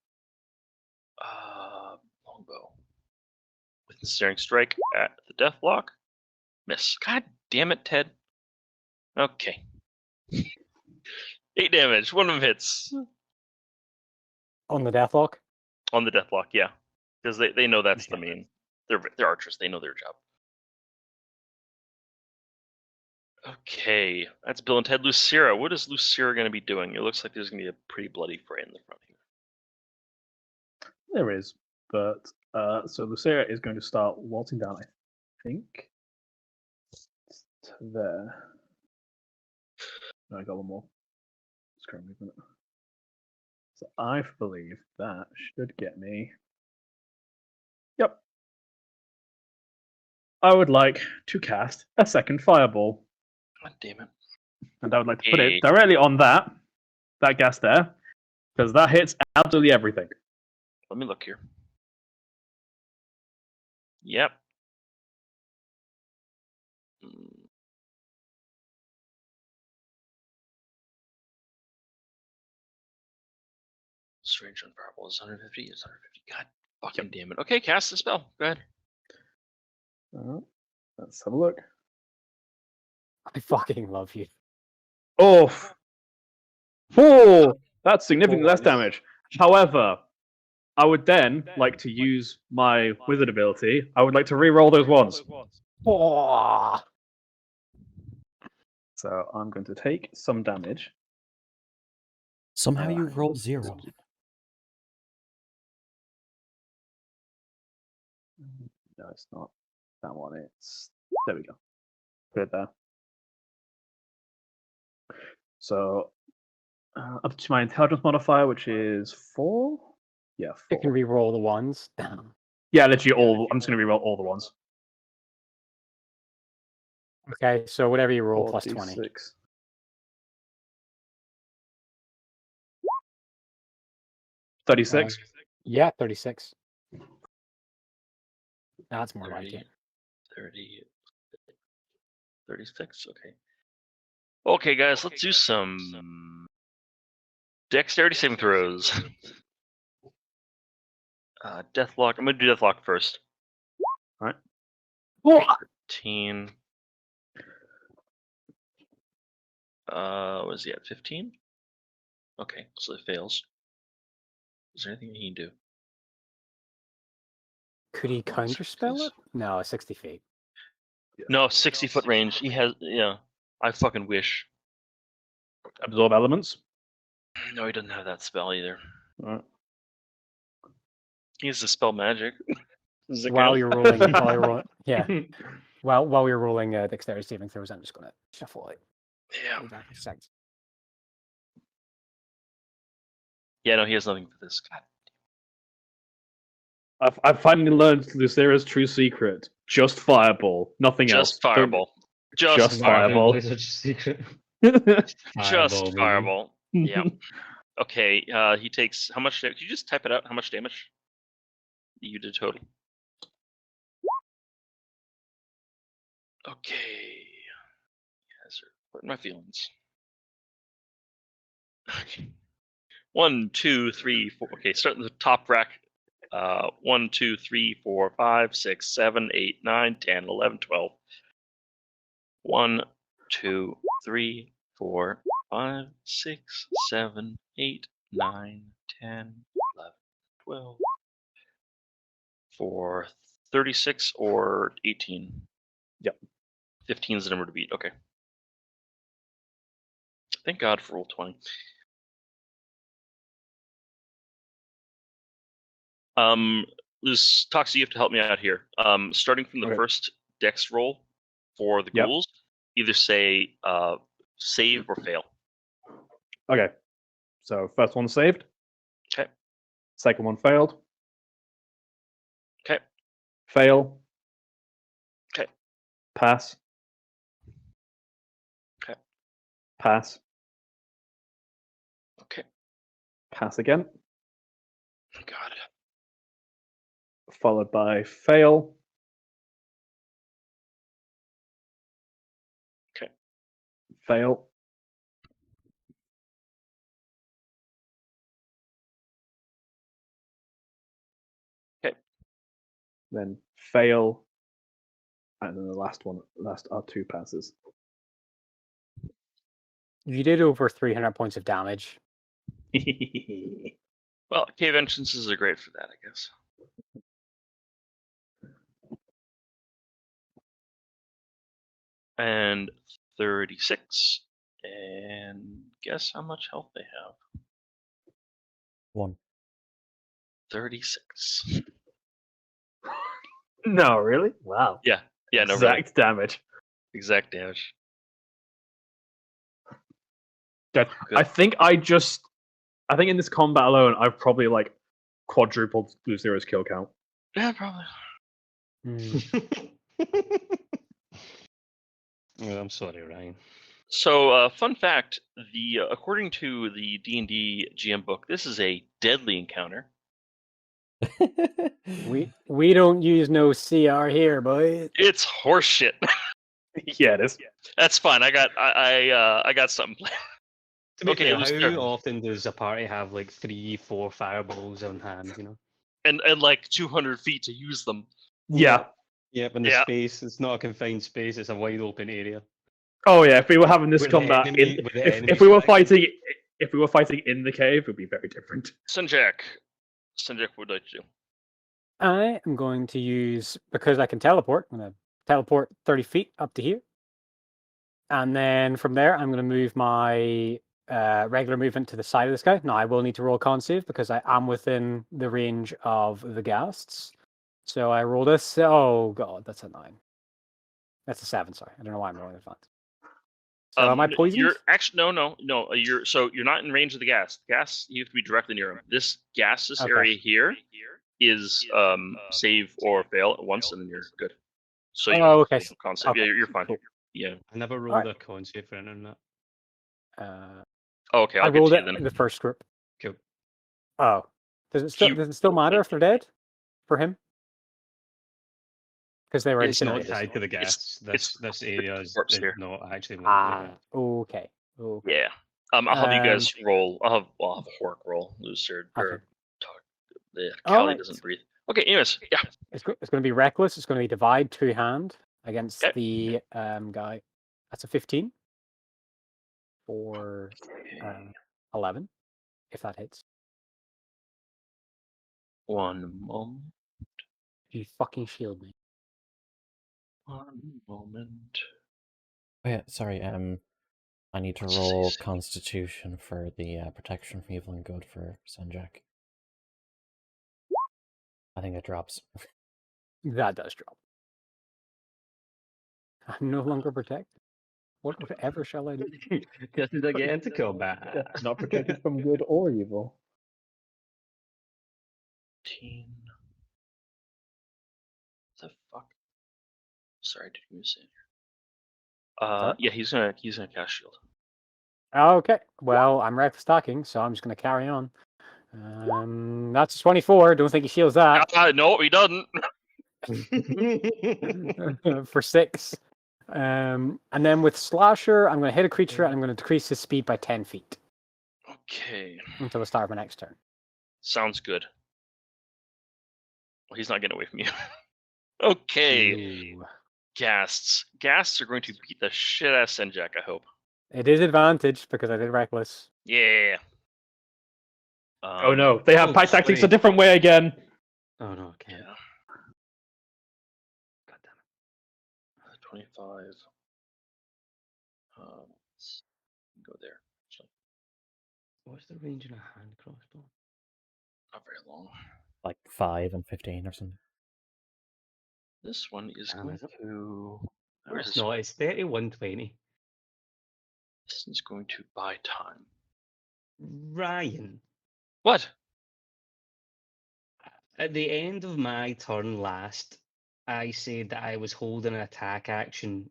Longbow with Ensnaring Strike at the Deathlock. Miss. God damn it, Ted. Okay. 8 damage. One of them hits. On the Deathlock? On the Deathlock, yeah. Because they know that's the main. They're archers. They know their job. Okay, that's Bill and Ted. Lucira, what is Lucira going to be doing? It looks like there's going to be a pretty bloody fray in the front here. There is, but so Lucira is going to start waltzing down. I think to there. No, I got one more. Screen movement. So I believe that should get me. Yep. I would like to cast a second fireball. God damn it. And I would like to put it directly on that gas there, because that hits absolutely everything. Let me look here. Yep. Strange on Fireball is 150. It's 150. God fucking damn it. Okay, cast the spell. Go ahead. Let's have a look. I fucking love you. Oh, that's significantly less damage. However, I would then like to use my wizard ability. I would like to re-roll those ones. Oh. So I'm going to take some damage. Somehow you roll 0. No, it's not that one. It's there. We go. Put it there. So up to my intelligence modifier, which is 4. Yeah, You 4. can re-roll the ones. Yeah, literally all. I'm just gonna reroll all the ones. Okay, so whatever you roll 4 plus 20. D6. $36. Yeah, 36. That's more like 30, it. 30, 36. Okay. Okay, guys, let's do some dexterity saving throws. Deathlock. I'm gonna do Deathlock first. Oh! 13. Was he at 15? Okay, so it fails. Is there anything he can do? Could he counterspell it? No, 60 feet. No, 60-foot range. He has. Yeah, I fucking wish. Absorb elements. No, he doesn't have that spell either. Alright. He has to spell magic. Does it While count? you're rolling, yeah. While you're rolling dexterity saving throws, I'm just gonna shuffle it. Yeah. Be back in a sec. Yeah, no, he has nothing for this. God. I've finally learned Lucera's true secret. Just fireball, nothing else. Just fireball. Just fireball. It's such a secret. Just baby. fireball. Yeah. Okay. He takes how much? Could you just type it out? How much damage you did total? Okay. Yes, hurting my feelings. Okay. 1, 2, 3, 4. Okay, starting the top rack. 1, 2, 3, 4, 5, 6, 7, 8, 9, 10, 11, 12. 1, 2, 3, 4, 5, 6, 7, 8, 9, 10, 11, 12. For 36 or 18? Yep. 15 is the number to beat. Okay. Thank God for roll 20. This Toxie, you have to help me out here. Starting from the Okay. first dex roll for the Yep. ghouls, either say save or fail. Okay. So first one saved. Okay. Second one failed. Okay. Fail. Okay. Pass. Okay. Pass. Okay. Pass again. God. Followed by fail. Okay. Fail. Okay. Then fail. And then the last are 2 passes. You did over 300 points of damage. Well, cave entrances are great for that, I guess. And 36. And guess how much health they have? 1. 36. No, really? Wow. Yeah. Yeah, no, really. Exact damage. Exact damage. Good. I think in this combat alone, I've probably like quadrupled Lucero's kill count. Yeah, probably. Oh, I'm sorry, Ryan. So, fun fact: according to the D&D GM book, this is a deadly encounter. We don't use no CR here, boy. It's horseshit. Yeah, it is. That's fine. I got something planned. To be Okay, fair, Lucifer. how often does a party have like 3, 4 fireballs on hand? You know. And like 200 feet to use them. Yeah. Yep, in the Yeah. space, it's not a confined space; it's a wide open area. Oh yeah. If we were having this With the combat, enemy- with the enemy if we were flag. fighting in the cave, it would be very different. Sanjak, what would you like to do? I am going to use, because I can teleport, I'm going to teleport 30 feet up to here. And then from there, I'm going to move my regular movement to the side of this guy. Now I will need to roll con save because I am within the range of the ghasts. So I rolled a oh god, that's a 9. That's a 7. Sorry, I don't know why I'm rolling advanced. So am I poisoned? You're actually no. You're not in range of the gas. Gas, you have to be directly near him. This gaseous Okay. area here is save or fail at once, and then you're good. So Oh, okay. Concept. Okay, Yeah, you're fine. cool. Yeah. I never rolled Alright. a con save for anything that. Oh, okay, I I'll get rolled to it you then. in the first group. Cool. Oh, does it still matter if they're dead for him? Because they were It's not incinerated. tied to the gas. This area is corpse here. not actually. Okay. Yeah. I'll have you guys And- roll. I'll have Hork roll. Lucid Okay. or talk. The All Callie right. doesn't breathe. Okay. Anyways, yeah. It's going to be reckless. It's going to be divide 2-hand against Okay. the guy. That's a 15 for 11, if that hits. One moment. You fucking shield me. One moment. Oh, yeah, sorry. I need to What's roll CC? Constitution for the protection from evil and good for Senjak. I think it drops. That does drop. I'm no longer protected. Whatever shall I do? Just as I get into combat. Yeah, not protected from good or evil. 15. The fuck? Sorry, did you say here? Sorry? Yeah, he's gonna cast shield. Okay. Well, I'm reckless talking, so I'm just going to carry on. That's a 24. Don't think he shields that. No, he doesn't. For 6. And then with Slasher, I'm going to hit a creature and I'm going to decrease his speed by 10 feet Okay, until the start of my next turn. sounds good. Well, he's not getting away from you. Okay, Ooh. Ghasts. Ghasts are going to beat the shit out of Senjak, I hope. It is advantage because I did reckless. Yeah. Oh no, they have oh, pie tactics a sorry. different way again. Oh no, I can't. Yeah. God damn it. 25. Let's go there. Actually, What's the range in a hand crossbow? not very long. Like 5 and 15 or something. This one is Damn, going is it? to. No, Where is it's this? not. It's 3120. This is going to buy time. Ryan, What? at the end of my turn last, I said that I was holding an attack action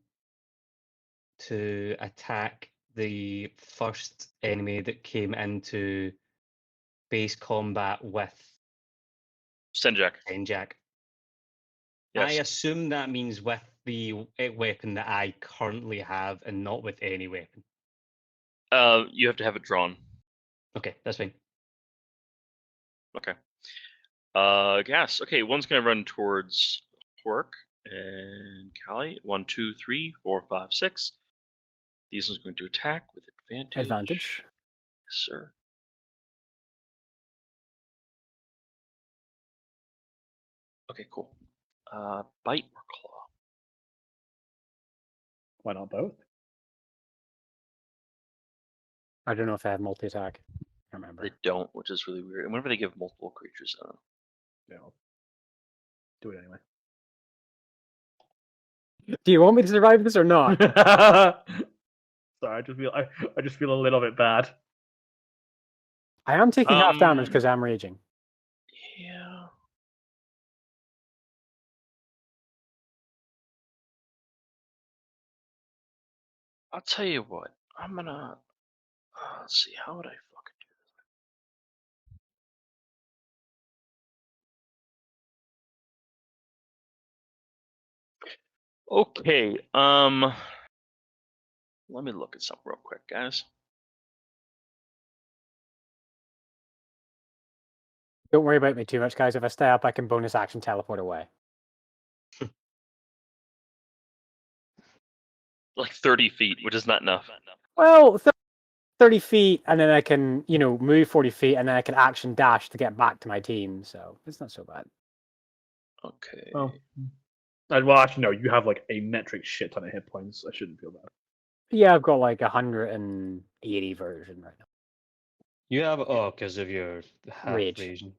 to attack the first enemy that came into base combat with Senjak. Senjak. Yes. I assume that means with the weapon that I currently have and not with any weapon. You have to have it drawn. Okay, that's fine. Okay. Gas. Okay, one's gonna run towards Hork and Callie. 1, 2, 3, 4, 5, 6. These one's going to attack with advantage. Advantage. Yes, sir. Okay, cool. Bite or claw? Why not both? I don't know if I have multi-attack. I can't remember. They don't, which is really weird. And whenever they give multiple creatures, I don't know. Yeah, I'll do it anyway. Do you want me to survive this or not? Sorry, I just feel a little bit bad. I am taking half damage Um, because I'm raging. Yeah. I'll tell you what. I'm gonna. Let's see. How would I fucking do this? Okay. Let me look at something real quick, guys. Don't worry about me too much, guys. If I stay up, I can bonus action teleport away. Like 30 feet, which is not enough. Well, 30 feet, and then I can, move 40 feet, and then I can action dash to get back to my team. So it's not so bad. Okay. Well, well, actually, no. You have like a metric shit ton of hit points. I shouldn't feel bad. Yeah, I've got like 180 version right now. You have because of your half Rage. raging.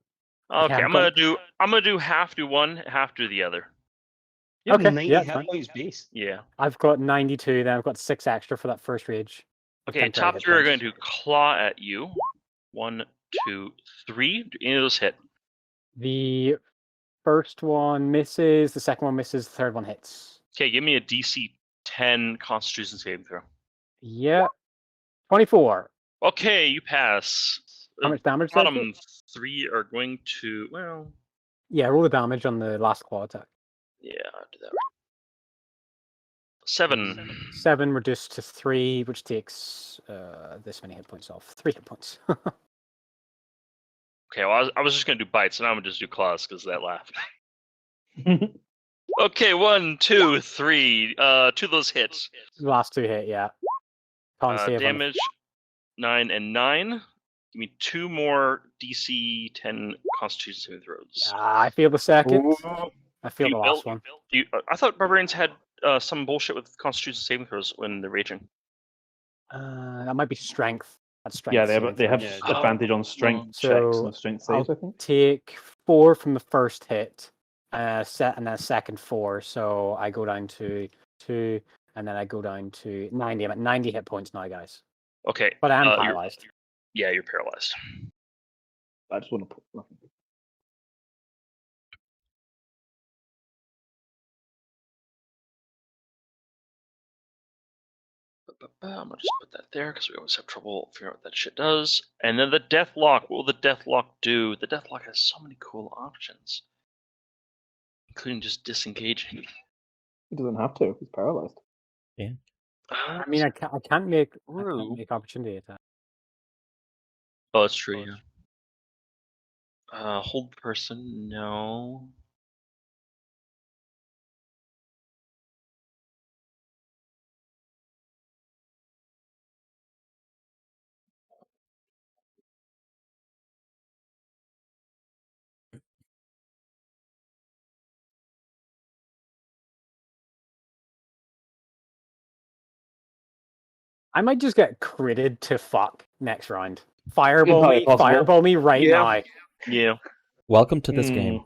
Okay, Yeah, I'm gonna do half do one, half do the other. You have Okay, 90 yeah, it's hit fine. points base. Yeah. I've got 92, then I've got 6 extra for that first rage. with Okay, temporary top hit three are points. going to claw at you. 1, 2, 3. Do any of those hit? The first one misses, the second one misses, the third one hits. Okay, give me a DC 10 Constitution saving throw. Yeah. 24. Okay, you pass. How The much damage did I bottom take? 3 are going to, well, Yeah, roll the damage on the last claw attack. yeah, I'll do that right. 7. 7 reduced to 3, which takes this many hit points off. 3 hit points. Okay, well, I was just gonna do bites, and I'm gonna just do claws because that laugh. Okay, 1, 2, 3. 2 of those hits. The last 2 hit, yeah. Can't save on the- Damage 9 and 9. Give me 2 more DC 10 Constitution saving throws. I feel the second. Ooh. I feel You the last built- one. I thought barbarians had some bullshit with Constitution saving throws when they're raging. That might be strength. That's strength. Yeah, saving they have throws. Yeah, advantage on strength So, checks and strength saves, I think. Take 4 from the first hit, and then a second 4. So I go down to 2, and then I go down to 90. I'm at 90 hit points now, guys. Okay, But I am you're- paralyzed. yeah, you're paralyzed. I just want to put. I'm gonna just put that there because we always have trouble figuring out what that shit does. And then the Deathlock. What will the Deathlock do? The Deathlock has so many cool options, including just disengaging. He doesn't have to. He's paralyzed. I mean, I can't make True. opportunity attack. Oh, it's true. Yeah. Hold person. No. I might just get critted to fuck next round. Fireball Entirely me, possible. fireball me right Yeah. now. Yeah. Welcome to this game.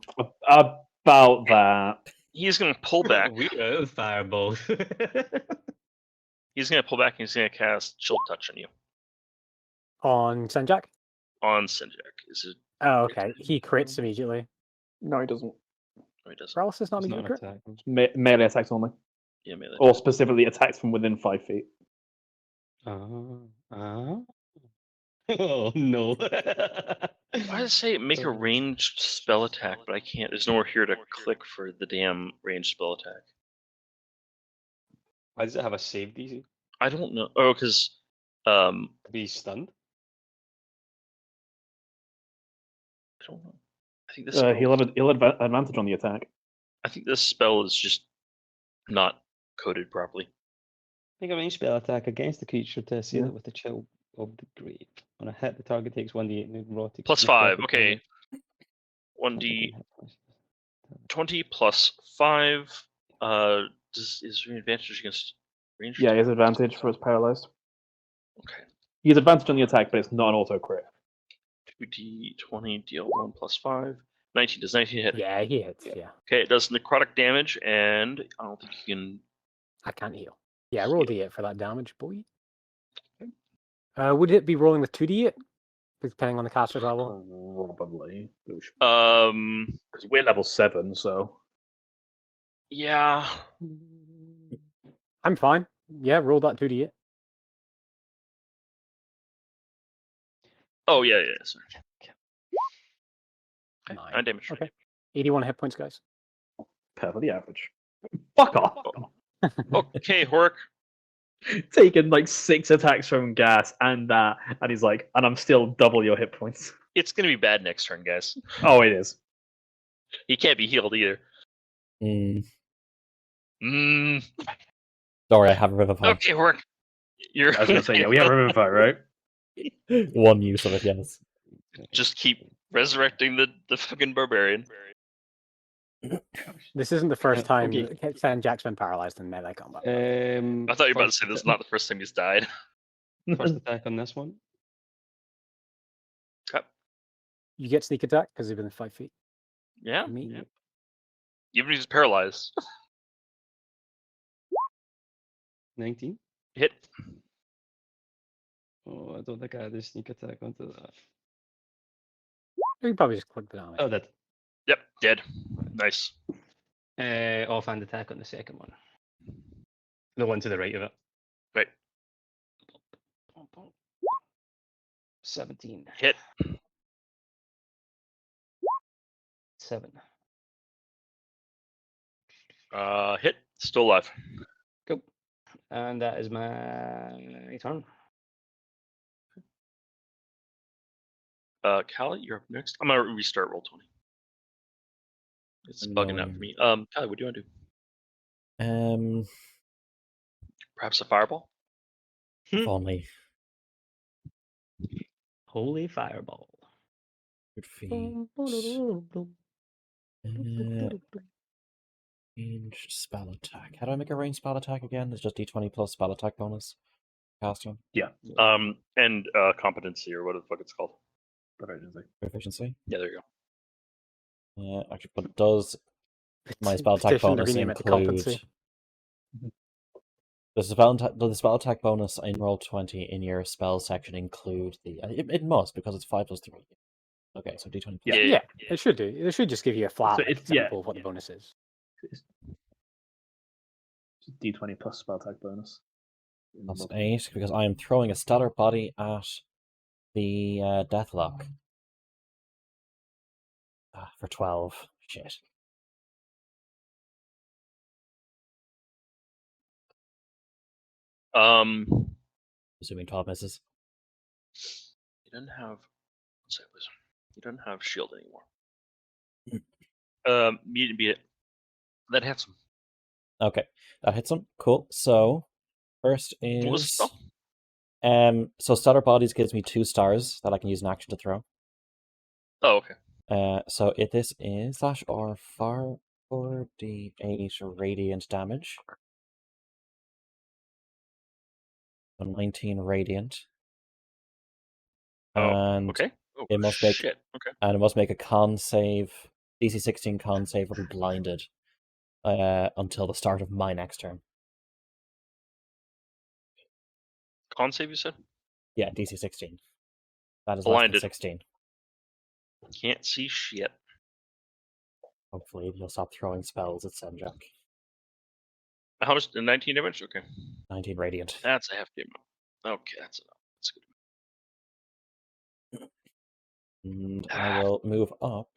About that. He's gonna pull back. We're out of fireballs. He's gonna pull back and he's gonna cast Chill Touch on you. On Senjak? On Sinjak. Is it? Oh, okay. He crits immediately. No, he doesn't. Oh, he doesn't. Paralysis not It's immediate not crit? an attack. Melee attacks only. Yeah, melee. Or specifically attacks from within 5 feet. Oh no. Why does it say make a ranged spell attack, but I can't? There's nowhere here to click for the damn ranged spell attack. Why does it have a save DC? I don't know. Oh, because To be stunned? I don't know. I think this. He'll have advantage on the attack. I think this spell is just not coded properly. Make a ranged spell attack against the creature to assail Yeah. it with the chill of the grave. On a hit, the target takes 1d8 necrotic. Plus 5. Okay. 1d 20 plus 5. Is there an advantage against ranged? Yeah, he has advantage for his paralyzed. Okay. He has advantage on the attack, but it's not an auto crit. 2d20 deal 1 plus 5. 19. Does 19 hit? Yeah, he hits. Yeah. Okay, it does necrotic damage, and I don't think you can. I can't heal. Yeah, roll d8 for that damage, boy. Would it be rolling with 2d8? Depending on the caster's level? Probably. Because we're level 7, so. Yeah. I'm fine. Yeah, roll that 2d8. Oh, yeah. Sorry. Okay, 9. 9 damage. Okay. 81 hit points, guys. Perfectly average. Fuck off! Okay, Hork. Taking like 6 attacks from gas and that, and he's like, and I'm still double your hit points. It's going to be bad next turn, guys. Oh, it is. He can't be healed either. Sorry, I have a Revivify. Okay, Hork. You're I was gonna say, yeah, we have a Revivify, right? One use of it, yes. just keep resurrecting the fucking barbarian. This isn't the first time okay. that Sanjak's been paralyzed in melee combat. I thought you were about to say this is not the first time he's died. First attack on this one. Okay. You get sneak attack because you've been 5 feet. Yeah. Me. yeah. Even if he's paralyzed. 19. Hit. Oh, I don't think I had a sneak attack onto that. You can probably just click the damage. Oh, that. Yep. Dead. Nice. Offhand attack on the second one. The one to the right of it. Right. 17. Hit. 7. Hit. Still alive. Cool. And that is my turn. Callie, you're up next. I'm gonna restart roll 20. It's bugging out for me. Callie, what do you want to do? Perhaps a fireball? If only. Holy fireball. Good feet. Ranged spell attack. How do I make a ranged spell attack again? It's just d20 plus spell attack bonus. Casting. And competency or what the fuck it's called. Proficiency. Yeah, there you go. Actually, but does my spell attack Petition to bonus rename it to include... competency. Does the spell attack bonus in roll 20 in your spell section include the... It must, because it's 5 plus 3. Okay, so d20 plus... Yeah, it should do. It should just give you a flat example of what the yeah. bonus is. D20 plus spell attack bonus. Plus 8, because I am throwing a stellar body at the Deathlock. For 12. Shit. Assuming 12 misses. You don't have. Let's say this. You don't have shield anymore. Beat it. That hits him. Okay, that hits him. Cool. So, first What was the is... spell? So Stellar Bodies gives me 2 stars that I can use an action to throw. Oh, okay. So if this is /R 4d8 radiant damage. So 19 radiant. And okay. Oh, it must make shit. Okay. and it must make a con save, DC 16 con save, or be blinded until the start of my next turn. Con save, you said? Yeah, DC 16. That is Blinded. less than 16. Can't see shit. Hopefully you'll stop throwing spells at Senjak. How much? 19 damage? Okay. 19 radiant. That's a hefty amount. Okay, that's enough. That's good. And I will move up.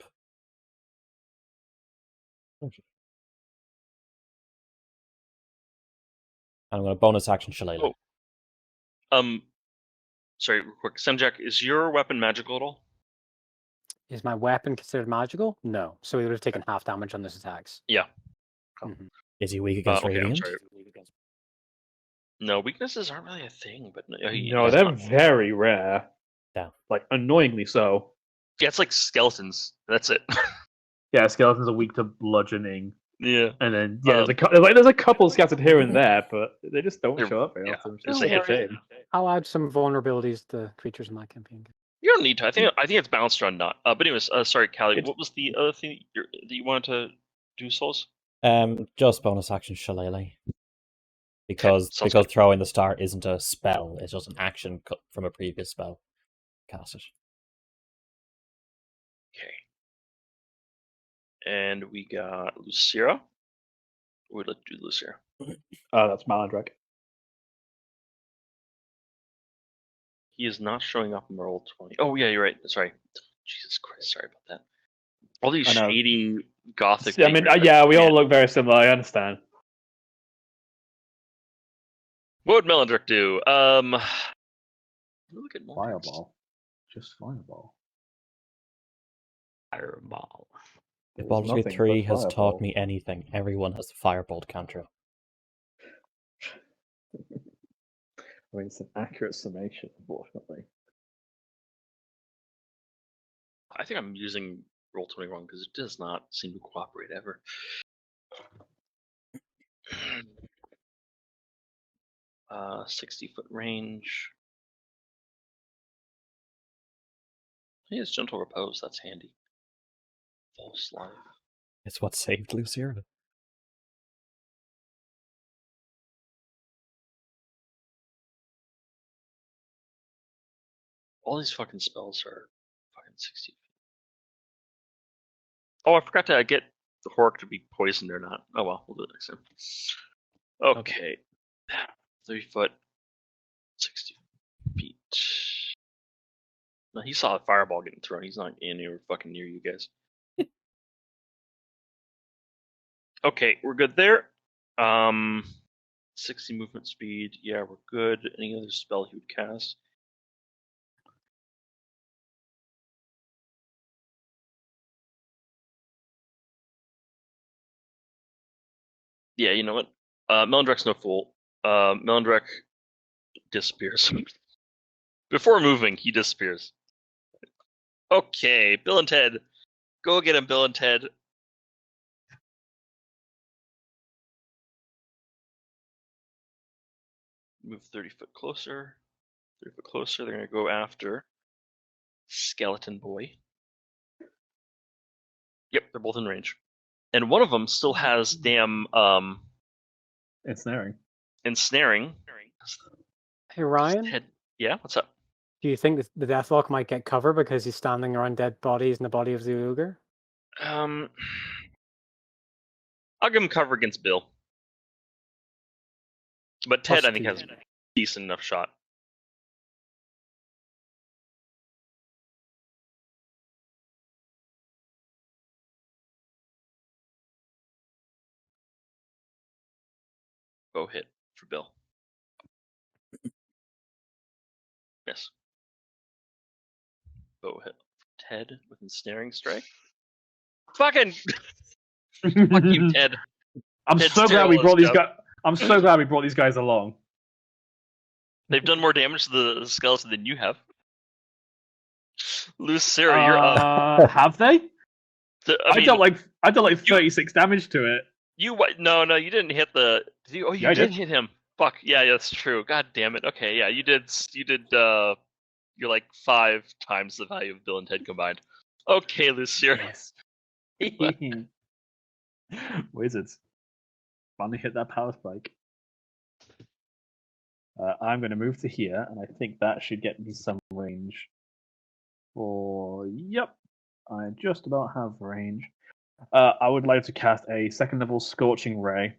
I'm going to bonus action Shillelagh. Oh. Sorry, real quick. Semjak, is your weapon magical at all? Is my weapon considered magical? No. So he would have taken half damage on those attacks. Yeah. Mhm. Is he weak against Okay, I'm radiant? sorry. No, weaknesses aren't really a thing, but No, they're very rare. Yeah. Like, annoyingly so. Yeah, it's like skeletons. That's it. Yeah, skeletons are weak to bludgeoning. Yeah. And then, there's a couple scattered here and there, but they just don't show up very often. It's It's a a shame. I'll add some vulnerabilities to creatures in my campaign. You don't need to. I think it's balanced around not. But anyways, sorry, Callie. What was the other thing that you wanted to do, Souls? Just bonus action Shillelagh. Because good. throwing the star isn't a spell, it's just an action cut from a previous spell. Cast it. Okay. And we got Lucira. Let's do Lucira. That's Malandrak. He is not showing up in roll 20. Oh, yeah, you're right. Sorry. Jesus Christ, sorry about that. All these I know. shady gothic. I mean, we all look very similar. I understand. What would Melandrick do? Look at Fireball. Just fireball. Fireball. If There's Baldur's Gate nothing 3 but has fireball. taught me anything, everyone has the Firebolt cantrip. I mean, it's an accurate summation, unfortunately. I think I'm using roll 20 wrong because it does not seem to cooperate ever. 60-foot range. He has gentle repose. That's handy. False life. It's what saved Luciana. All these fucking spells are fucking 60 feet. Oh, I forgot to get the Hork to be poisoned or not. Oh well, we'll do it next time. Okay. 3 foot, 60 feet. No, he saw a fireball getting thrown. He's not anywhere fucking near you guys. Okay, we're good there. 60 movement speed. Yeah, we're good. Any other spell he would cast? Yeah, you know what? Melindrek's no fool. Melindrek disappears. Before moving, he disappears. Okay, Bill and Ted. Go get him, Bill and Ted. Move 30 foot closer. 30 foot closer. They're going to go after Skeleton Boy. Yep, they're both in range. And one of them still has damn Ensnaring. ensnaring. Hey Ryan, Yeah, what's up? do you think the Deathlock might get cover because he's standing around dead bodies in the body of the ogre? I'll give him cover against Bill. But Ted, I think, has a decent enough shot. Bow hit for Bill. Miss. Bow hit for Ted with ensnaring strike. Fucking fuck you, Ted. I'm Ted's so glad we terrible brought at these stuff. guys. I'm so glad we brought these guys along. They've done more damage to the skeleton than you have. Lucera, you're up. Have they? I mean, I did like 36 damage to it. No, you didn't hit the. You Yeah, I did did. hit him. Fuck yeah, that's true. God damn it. Okay, yeah, you did. You're like 5 times the value of Bill and Ted combined. Okay, Lucera. Yes. Wizards. Finally hit that power spike. I'm going to move to here, and I think that should get me some range. Yep, I just about have range. I would like to cast a second level Scorching Ray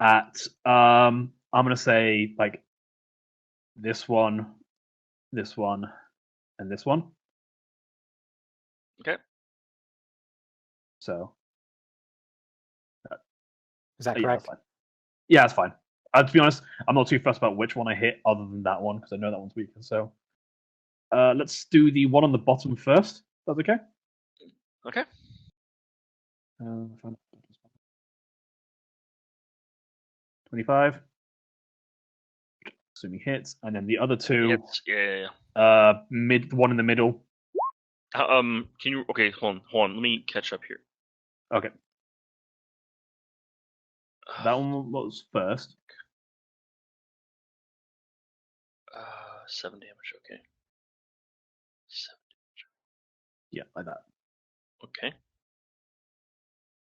at, I'm going to say, like, this one, and this one. Okay. So. Is that Yeah, correct? that's fine. Yeah, that's fine. To be honest, I'm not too fussed about which one I hit other than that one, because I know that one's weaker. So let's do the one on the bottom first. That's okay? Okay. 25. Assuming hits. And then the other two, Hits. Yeah. one in the middle. Can you? Okay, hold on. Let me catch up here. Okay. That one was first. 7 damage. Okay. 7. Yeah, like that. Okay.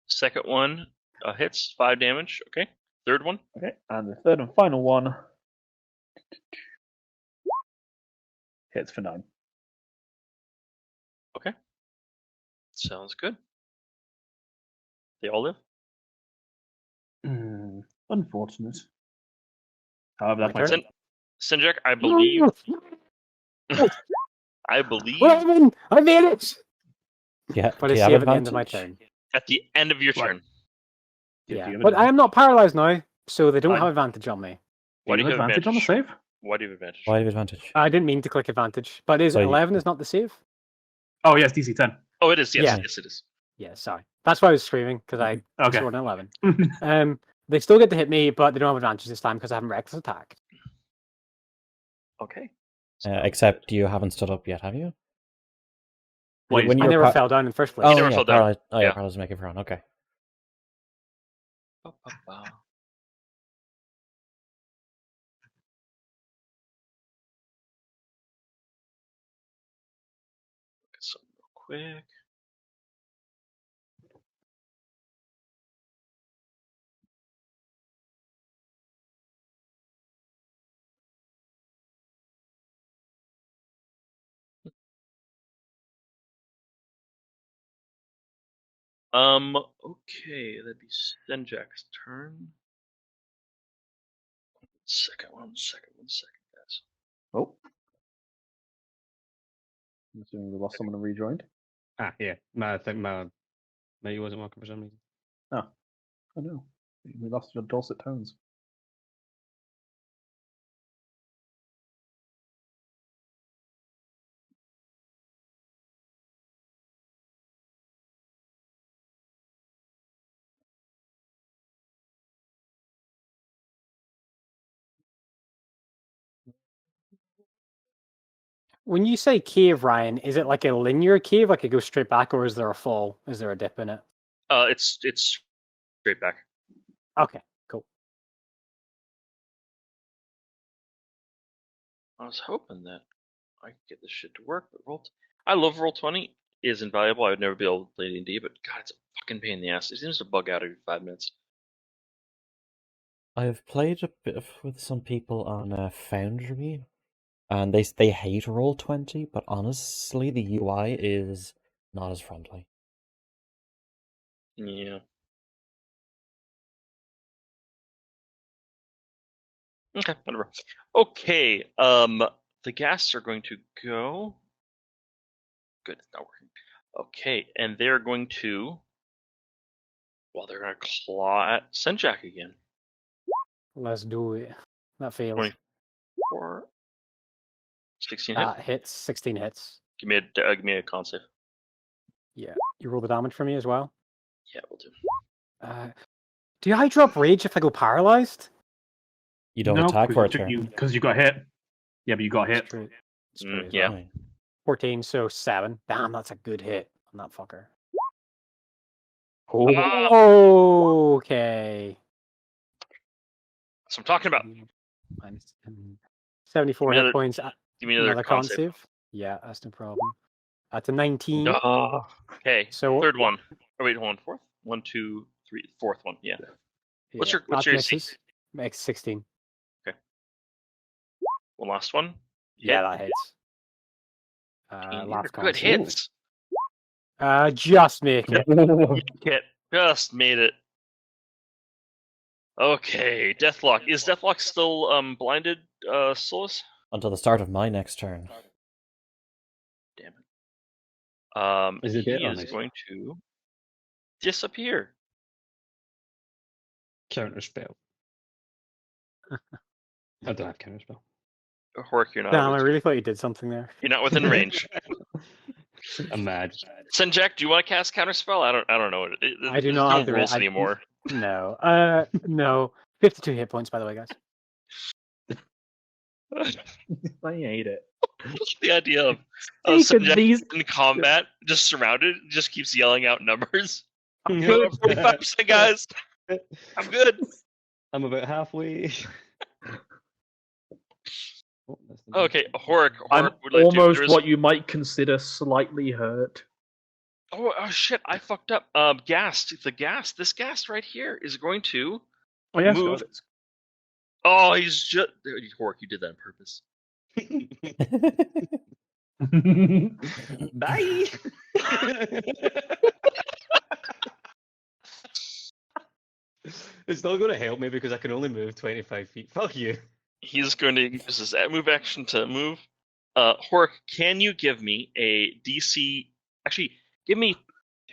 Second one hits 5 damage. Okay. Third one. Okay. And the third and final one hits for 9. Okay. Sounds good. They all live. Unfortunate. However, that's My my turn? Sinjak, I believe. I believe Well, I made it! Yeah, But do I you have save at the end of my advantage? turn. at the end of your Right. turn. Yeah, you have but I am not paralyzed now, so they don't Fine. have advantage on me. Why do you have advantage on the advantage? save? Why do you have advantage? Why do you have advantage? I didn't mean to click advantage, but is So you- 11 is not the save? Oh, yes, DC 10. Oh, it is. Yes, Yeah. yes, it is. Yeah, sorry. That's why I was screaming, because I Okay. scored an 11. They still get to hit me, but they don't have advantage this time because I haven't reckless attack. Okay. Except you haven't stood up yet, have you? What, when I you're never pa- fell down in the first place. Oh, never yeah, fell down. paralyzed. Oh, yeah, Yeah. paralyzed make it for okay. So real quick. Okay, that'd be Senjak's turn. One second, guys. Oh. I'm assuming we lost someone and rejoined. Ah, yeah. I think my mate wasn't working for some reason. Oh. Oh no. We lost your dulcet tones. When you say cave, Ryan, is it like a linear cave, like it goes straight back, or is there a fall? Is there a dip in it? It's straight back. Okay, cool. I was hoping that I could get this shit to work, but I love Roll20. It is invaluable. I would never be able to play D&D, but God, it's a fucking pain in the ass. It seems to bug out every 5 minutes. I've played a bit with some people on Foundry, and they hate Roll20, but honestly, the UI is not as friendly. Yeah. Okay, whatever. Okay, the ghasts are going to go. Good, it's not working. Okay, and they're going to. Well, they're going to claw at Senjak again. Let's do it. That fails. 24. 16 hit. That hits. 16 hits. Give me a con save. Yeah. You roll the damage for me as well. Yeah, we'll do. Do I drop rage if I go paralyzed? You don't attack for a turn. Because you got hit. Yeah, but you got hit. It's true. It's true as yeah. well. 14, so 7. Damn, that's a good hit on that fucker. Oh. Okay. That's what I'm talking about. Minus 74 hit points. Give me another con save. save. Yeah, that's no problem. That's a 19. Okay, So third one. Oh, wait, hold on. Fourth? 1, 2, 3. Fourth one, yeah. What's your AC? misses. Makes 16. One last one. Yeah, that hits. Last good hits. Just make it. Hit. Just made it. Okay, Deathlock. Is Deathlock still blinded, Solus? Until the start of my next turn. Damn it. Is it he dead? is going to disappear. Counter spell. I don't have counter spell. Hork, you're not. Damn, I really thought you did something there. You're not within range. I'm mad. Senjak, do you want to cast Counterspell? I don't know. I do not have the rules anymore. No. No. 52 hit points, by the way, guys. I hate it. The idea of Senjak in combat, just surrounded, just keeps yelling out numbers. I'm good. 45%, guys. I'm good. I'm about halfway. Okay, Hork I'm would like almost to. what you might consider slightly hurt. Oh shit! I fucked up. Ghast. This ghast right here is going to move. Oh, he's just Hork. You did that on purpose. Bye. It's not going to help me because I can only move 25 feet. Fuck you. He's going to use his move action to move. Hork, can you give me a DC? Actually, give me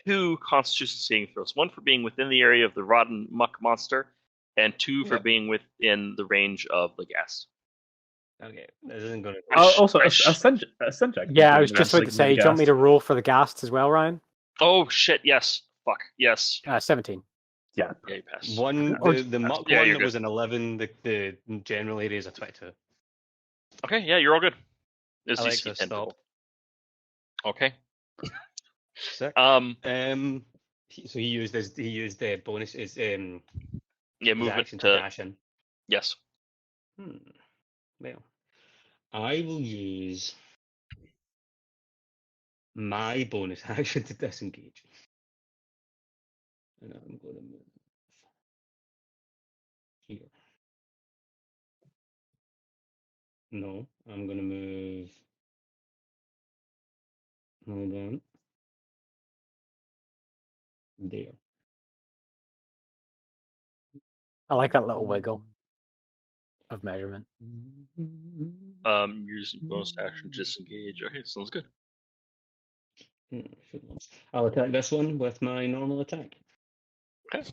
2 Constitution saving throws. 1 for being within the area of the rotten muck monster, and 2 for being within the range of the ghast. Okay, this isn't going to. Also, a Senjak. Yeah, I was just about to say, do you want me to roll for the ghasts as well, Ryan? Oh shit! Yes. Fuck. Yes. 17. Yeah. Yeah, you pass. The muck one that was an 11. The general area is a 22. Okay. Yeah, you're all good. It's Alexa, DC 10 stop. total. Okay. Sick. So he used the bonus his yeah, his movement action to to dash in. yes. Well, I will use my bonus action to disengage. And I'm going to move here. No, I'm going to move. Hold on. There. I like that little wiggle of measurement. Using bonus action to disengage. Okay, sounds good. I'll attack this one with my normal attack. Okay.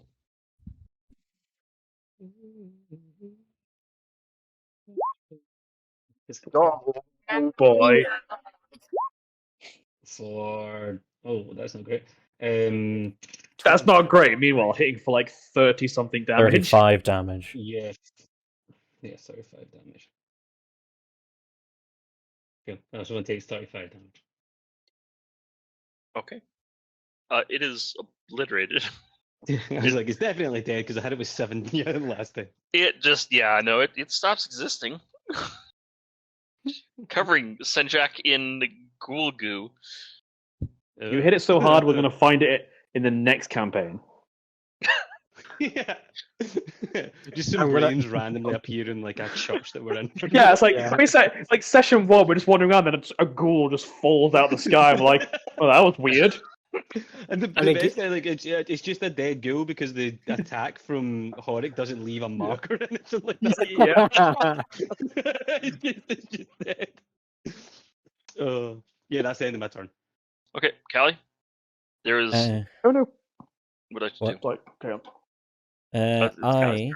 Oh boy. Oh, that's not great. That's not great. Meanwhile, hitting for like 30 something damage. 35 damage. Yeah, 35 damage. Okay, this one takes 35 damage. Okay. It is obliterated. I was like, it's definitely dead because I had it with 7 last time. It just it stops existing. Covering Senjak in the ghoul goo. You hit it so hard, we're going to find it in the next campaign. Yeah. Just some I'm gonna- brains randomly appear in like a church that we're in. Yeah, it's like Yeah. it's like session 1. We're just wandering around, and a ghoul just falls out the sky. And we're like, "Oh, that was weird." And the And best thing, like it's just a dead ghoul because the attack from Horik doesn't leave a marker or anything like that. Yeah. It's just dead. Yeah, that's the end of my turn. Okay, Callie. There is Oh no! what I what? do. Like, okay. It's I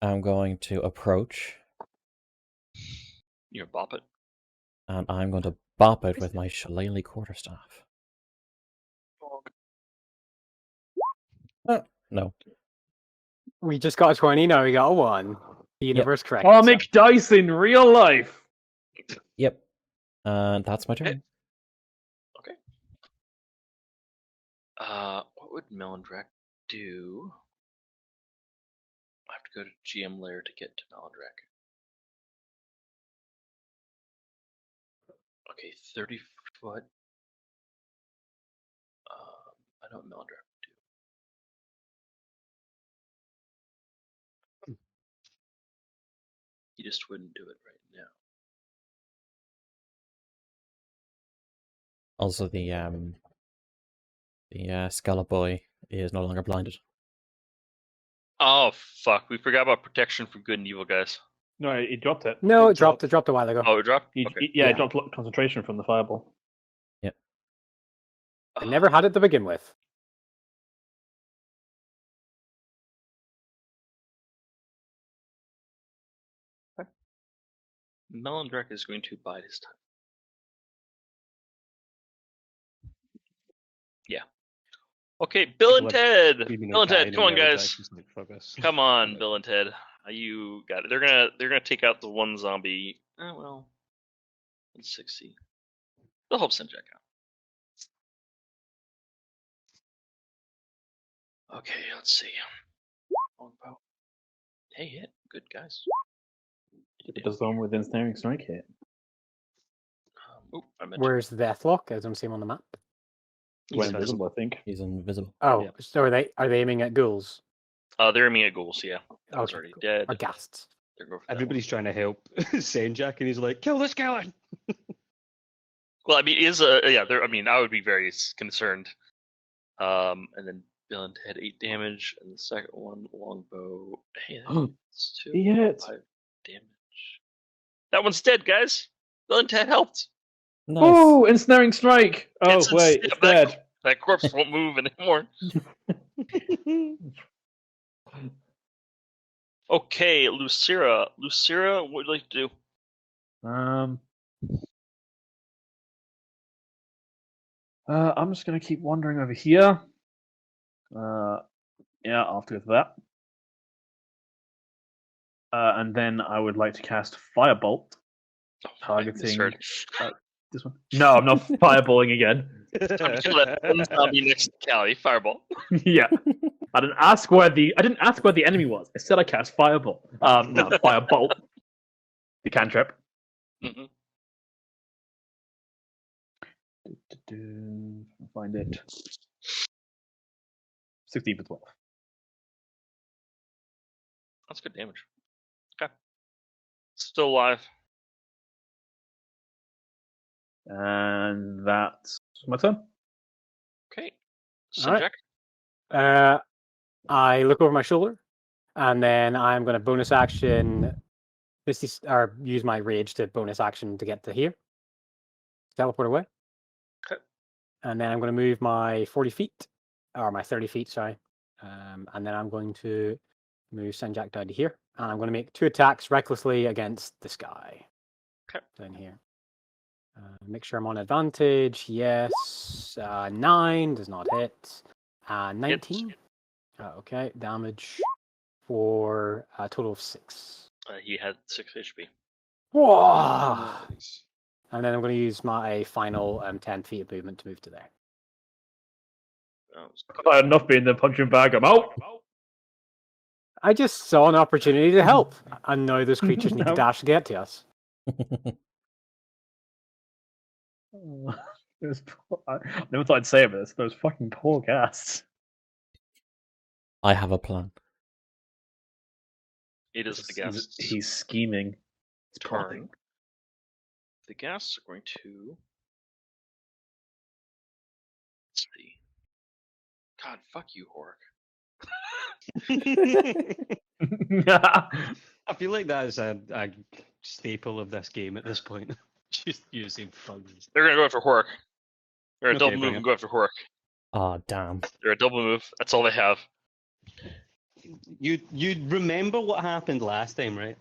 am going to approach, You bop it. and I'm going to bop it with my shillelagh quarterstaff. No. We just got a 20, now we got a 1. The universe correct. Comic dice in real life. Yep. And that's my turn. What would Melindrak do? I have to go to GM layer to get to Melindrak. Okay, 30 foot. I know what Melindrak would do. He just wouldn't do it right now. Also, the Scallop Boy is no longer blinded. Oh fuck! We forgot about protection for good and evil guys. No, he dropped it. No, it dropped. It dropped a while ago. Oh, it dropped. He, Okay. yeah, Yeah. it dropped concentration from the fireball. I never had it to begin with. Melindrak is going to bide his time. Yeah. Okay, Bill and Ted. Bill and Ted, come on, guys. Come on, Bill and Ted. You got it. They're gonna take out the one zombie. Oh well. 160. They'll help Senjak out. Okay, let's see. Longbow. Hey, hit. Good guys. It does the one with ensnaring strike hit. I meant Where's the Deathlock? I don't see him on the map. Went invisible, I think. He's invisible. Oh, Yeah. so are they aiming at ghouls? they're aiming at ghouls. Yeah, that was Okay, already cool. dead. Or ghasts? They're going for that Everybody's trying to help Senjak, and he's like, "Kill this skeleton." one. Well, I mean, I would be very concerned. And then Bill and Ted 8 damage, and the second one longbow. Hey, that's 2. He hit. 5 damage. That one's dead, guys. Bill and Ted helped. Nice. Oh, ensnaring strike! Oh It's wait, ensnared. it's dead. That corpse won't move anymore. Okay, Lucira. Lucira, what would you like to do? I'm just gonna keep wandering over here. Yeah, I'll have to go for that. And then I would like to cast Firebolt, Oh, targeting misheard. this one. No, I'm not fireballing again. Time to kill that one zombie next to Callie. Fireball. Yeah. I didn't ask where the enemy was. I said I cast Fireball. No, Firebolt. The cantrip. Mm-hmm. Find it. 16 for 12. That's good damage. Okay. Still alive. And that's my turn. Okay. Alright. Sinjak. I look over my shoulder, and then I'm going to bonus action, or use my rage to bonus action to get to here. Teleport away. Okay. And then I'm going to move my 40 feet, or my 30 feet, sorry. And then I'm going to move Sinjak down to here, and I'm going to make 2 attacks recklessly against this guy. Okay. Down here. Make sure I'm on advantage. Yes. 9 does not hit. 19. Okay. Damage for a total of 6. He had 6 HP. Whoa! And then I'm going to use my final 10 feet of movement to move to there. I had enough being the punching bag. I'm out. I just saw an opportunity to help, and now those creatures need to No. dash to get to us. I never thought I'd say this. Those fucking poor casts. I have a plan. It is the guest's He's scheming. He's turn. plotting. The guests are going to. Let's see. God, fuck you, Hork. I feel like that is a staple of this game at this point. Just using funds. They're gonna go after Hork. They're a Okay, double bring move it. and go after Hork. Ah, damn. They're a double move. That's all they have. You remember what happened last time, right?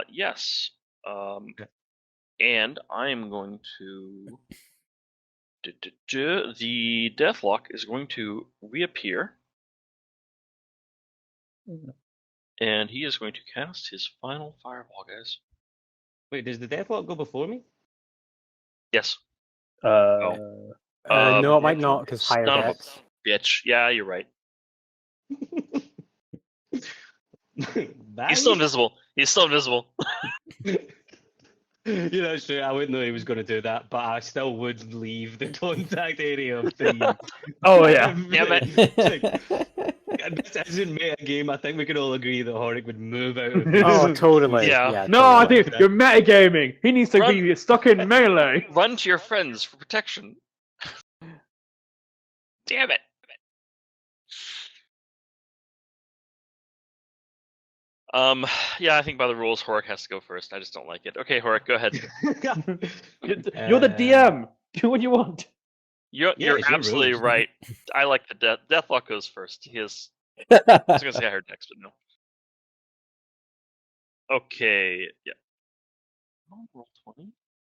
Yes. Okay. And I am going to. The Deathlock is going to reappear. And he is going to cast his final fireball, guys. Wait, does the Deathlock go before me? Yes. No, it might not, because higher Son of a dex. bitch. Yeah, you're right. Bye. He's still invisible. He's still invisible. Yeah, that's true. I wouldn't know he was going to do that, but I still would leave the contact area of the. Oh yeah. Yeah, but This isn't meta game. I think we can all agree that Horik would move out of Oh, totally. Yeah. No, I totally. think you're metagaming. He needs to be stuck in melee. run to your friends for protection. Damn it. Yeah, I think by the rules, Horik has to go first. I just don't like it. Okay, Horik, go ahead. You're the DM. Do what you want. You're it's your absolutely rules. right. I like the Deathlock goes first. He is. I was gonna say I heard next, but no. Okay, yeah. Oh, roll 20.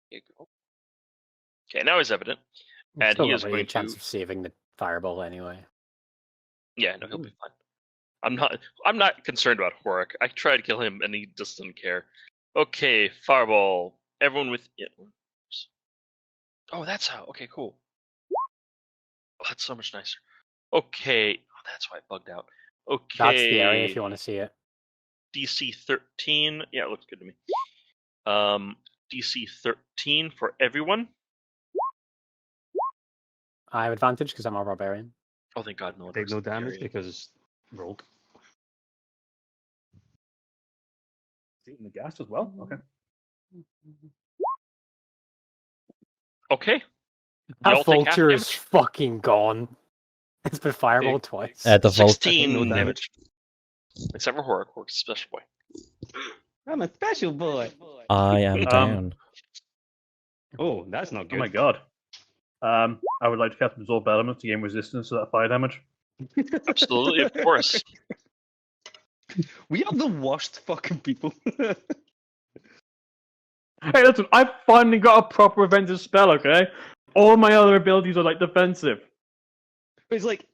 Here you go. Okay, now he's evident. And Still he not is really a going chance to. of saving the fireball anyway. Yeah, no, he'll be fine. I'm not concerned about Horik. I tried to kill him and he just doesn't care. Okay, fireball. Everyone with it. Oh, that's how. Okay, cool. Oh, that's so much nicer. Okay, oh, that's why it bugged out. Okay. That's the area if you want to see it. DC 13. Yeah, it looks good to me. DC 13 for everyone. I have advantage because I'm a barbarian. Oh, thank God, no. it Take works no in the damage area. because it's rogue. Eating the gas as well. Okay. Okay. That Y'all take half vulture is damage? fucking gone. It's been fireballed twice. The vault. 16 no damage. Except for Horik. Horik's a special boy. I'm a special boy. I am down. Oh, that's not Oh good. my god. I would like to cast Absorb Elements to gain resistance to that fire damage. Absolutely, of course. We are the worst fucking people. Hey, listen, I've finally got a proper offensive spell, okay? All my other abilities are like defensive. It's like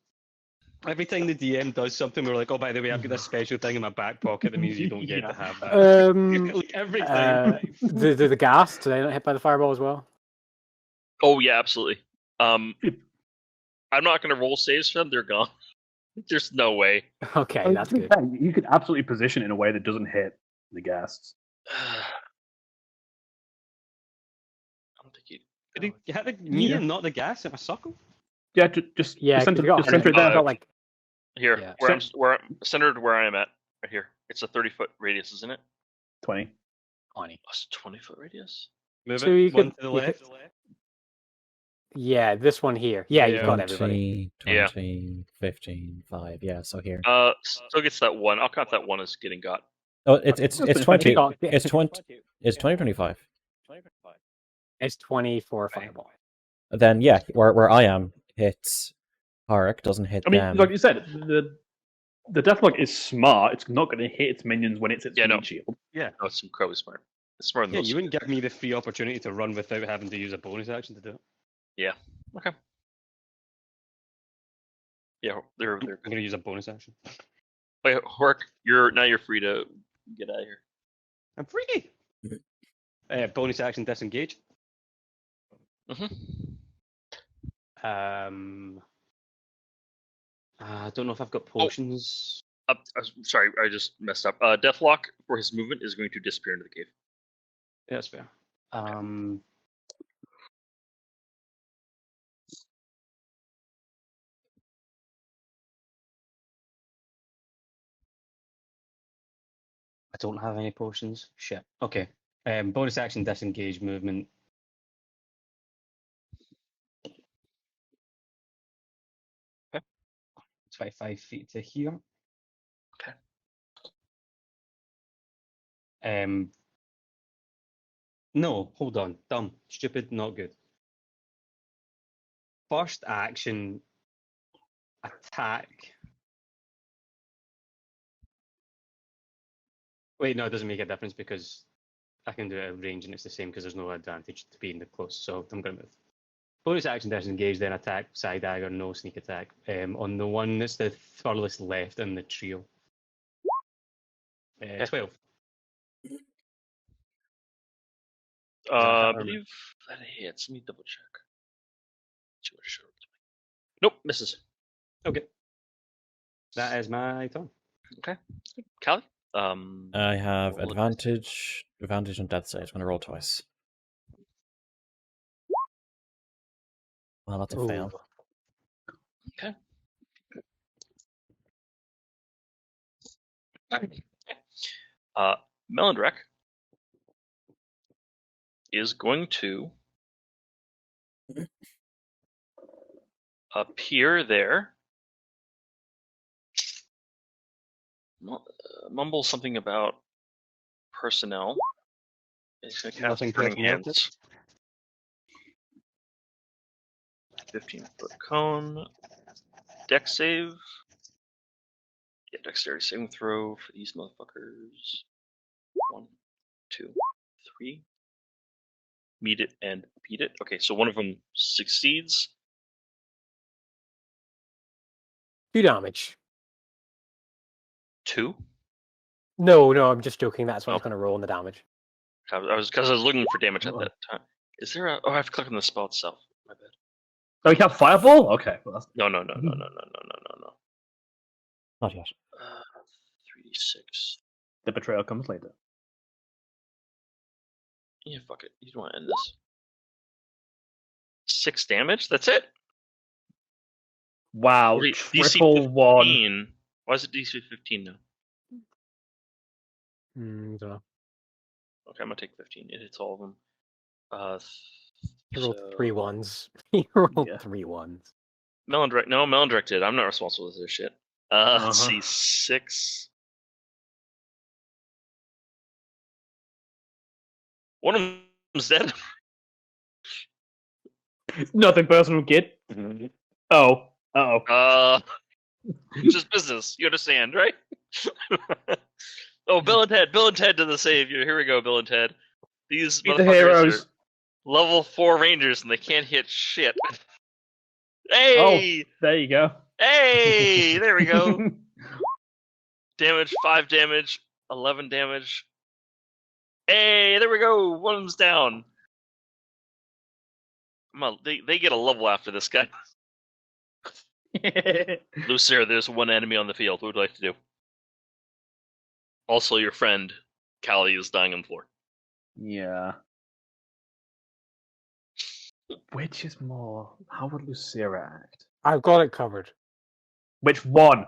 every time the DM does something, we're like, oh, by the way, I've got this special thing in my back pocket that means you don't get to have that. Like, every time. The ghast, did I not hit by the fireball as well? Oh yeah, absolutely. I'm not going to roll saves for them. They're gone. There's no way. Okay, that's good. You could absolutely position it in a way that doesn't hit the ghasts. I don't think you. Did he hit me Yeah. and not the gas in a circle? Yeah, just Yeah, 'cause center, you got just center it Harry, there. got, like Here, Yeah. where I'm centered, where I am at, right here. It's a 30-foot radius, isn't it? 20. 20. Oh, it's a 20-foot radius. Move So it you one could- to the you could- left. Yeah, this one here. Yeah, you've Yeah. got everybody. 20, Yeah. 20, 15, 5. Yeah, so here. Still gets that one. I'll count that one as getting got. Oh, it's That's 20. got- It's 20. It's 2025. It's 20 for fireball. Then yeah, where I am hits Harik, doesn't hit I mean, them. like you said, the Deathlock is smart. It's not going to hit its minions when it's its Yeah, no. meat shield. Yeah. Oh, it's incredibly smart. It's smarter than Yeah, most. you wouldn't give me the free opportunity to run without having to use a bonus action to do it. Okay. Yeah, they're. I'm going to use a bonus action. Wait, Hork, you're free to get out of here. I'm free. Bonus action disengage. Mm-hmm. I don't know if I've got potions. Sorry, I just messed up. Deathlock for his movement is going to disappear into the cave. Yeah, that's fair. I don't have any potions. Shit. Okay. Bonus action disengage movement. Okay. 25 feet to here. Okay. No, hold on. Dumb. Stupid, not good. First action, attack. Wait, no, it doesn't make a difference because I can do it at range and it's the same because there's no advantage to being the close. So I'm going to move. Bonus action disengage, then attack, side dagger, no sneak attack. On the one that's the furthest left in the trio. 12. I believe that hits. Let me double check. See what it showed. Nope, misses. Okay. That is my turn. Okay. Callie? I have roll it. advantage on death saves. I'm gonna roll twice. Well, that's a fail. Okay. Melindrek is going to appear there. Mumble something about personnel. He's going to cast Nothing Burning personal. Hands. 15-foot cone. Dex save. Yeah, dexterity saving throw for these motherfuckers. 1, 2, 3. Meet it and beat it. Okay, so one of them succeeds. 2 damage. 2. No, I'm just joking. That's what I was Oh. going to roll in the damage. I was looking for damage at that time. Is there a? Oh, I have to click on the spell itself. My bad. Oh, you have Fireball? Okay. Well, that's... No. Not yet. 3d6. The betrayal comes later. Yeah, fuck it. You don't want to end this. 6 damage. That's it. Wow. DC Triple one. 15. Why is it DC 15 now? Don't know. Okay, I'm gonna take 15. It hits all of them. You rolled So- 3 ones. You rolled Yeah. 3 ones. Melindrek. No, Melindrek did. I'm not responsible for this shit. Let's Uh-huh. see. 6. One of them's dead. Nothing personal, kid. Oh. Uh-oh. It's just business. You understand, right? Oh, Bill and Ted. Bill and Ted did the save. Here we go, Bill and Ted. These Beat the motherfuckers heroes. are level 4 rangers and they can't hit shit. Hey! There you go. Hey! There we go. Damage, 5 damage, 11 damage. Hey, there we go. One of them's down. They get a level after this guy. Lucera, there's one enemy on the field. What would you like to do? Also, your friend Callie is dying on the floor. Yeah. Which is more? How would Lucera act? I've got it covered. Which one?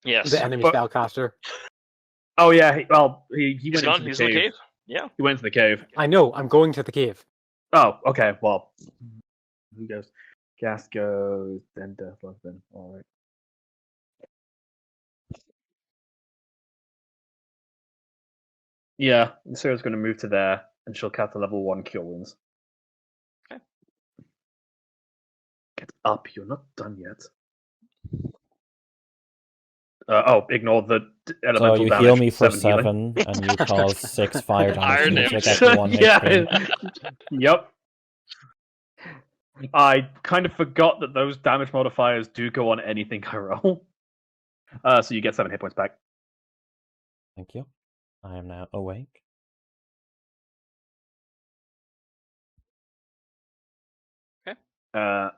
Yes, The enemy but- spellcaster. Oh yeah. He went he's gone. He's in the cave. Yeah. He went to the cave. I know. I'm going to the cave. Oh, okay. Well, Who goes? Gas goes, then Deathlock, then. Alright. Yeah, Lucera's going to move to there, and she'll cast a level 1 Cure Wounds. Okay. Get up, you're not done yet. Ignore the So elemental you damage. heal me for 7 healing. 7, and you cause 6 fire Iron damage. So you damage. get 1 HP. Yep. I kind of forgot that those damage modifiers do go on anything I roll. So you get 7 hit points back. Thank you. I am now awake.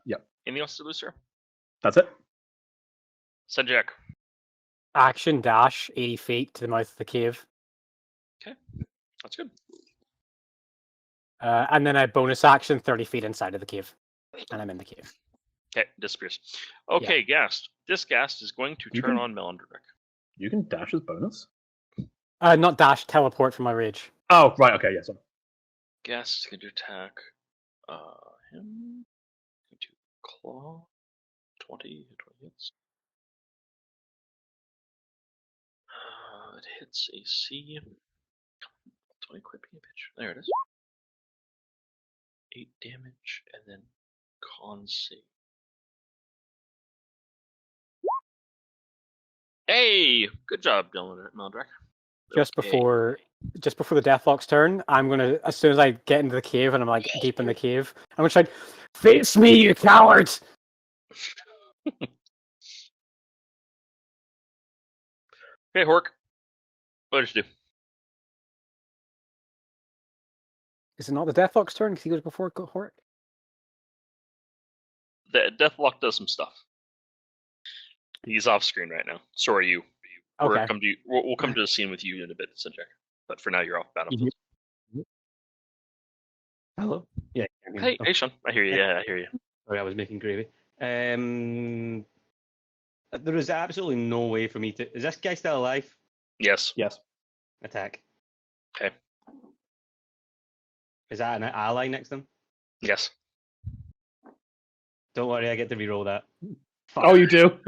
Yep. Anything else to Lucera? That's it. Senjak. Action dash 80 feet to the mouth of the cave. That's good. And then a bonus action 30 feet inside of the cave. And I'm in the cave. Okay, disappears. Okay, Gast. This Gast is going to You turn can- on Melandric. You can dash as bonus. Not dash, teleport from my rage. Oh, right. Okay. Yes. Gast is going to attack him. Going to claw. 20 hits. It hits AC. 20 quit being a bitch. There it is. 8 damage, and then con save. Hey! Good job, Melandric. Just before the Deathlock's turn, I'm gonna, as soon as I get into the cave and I'm like deep in the cave, I'm gonna try, face me, you coward! Okay, Hork. What did you do? Is it not the Deathlock's turn? Because he goes before Hort. The Deathlock does some stuff. He's off screen right now. So are you. Okay. We'll come to the scene with you in a bit, Senjak. But for now, you're off battlefield. Hello. Yeah. Hey, Sean. I hear you. Yeah, I hear you. Sorry, I was making gravy. There is absolutely no way for me to. Is this guy still alive? Yes. Yes. Attack. Okay. Is that an ally next to him? Yes. Don't worry, I get to reroll that. Fuck. Oh, you do.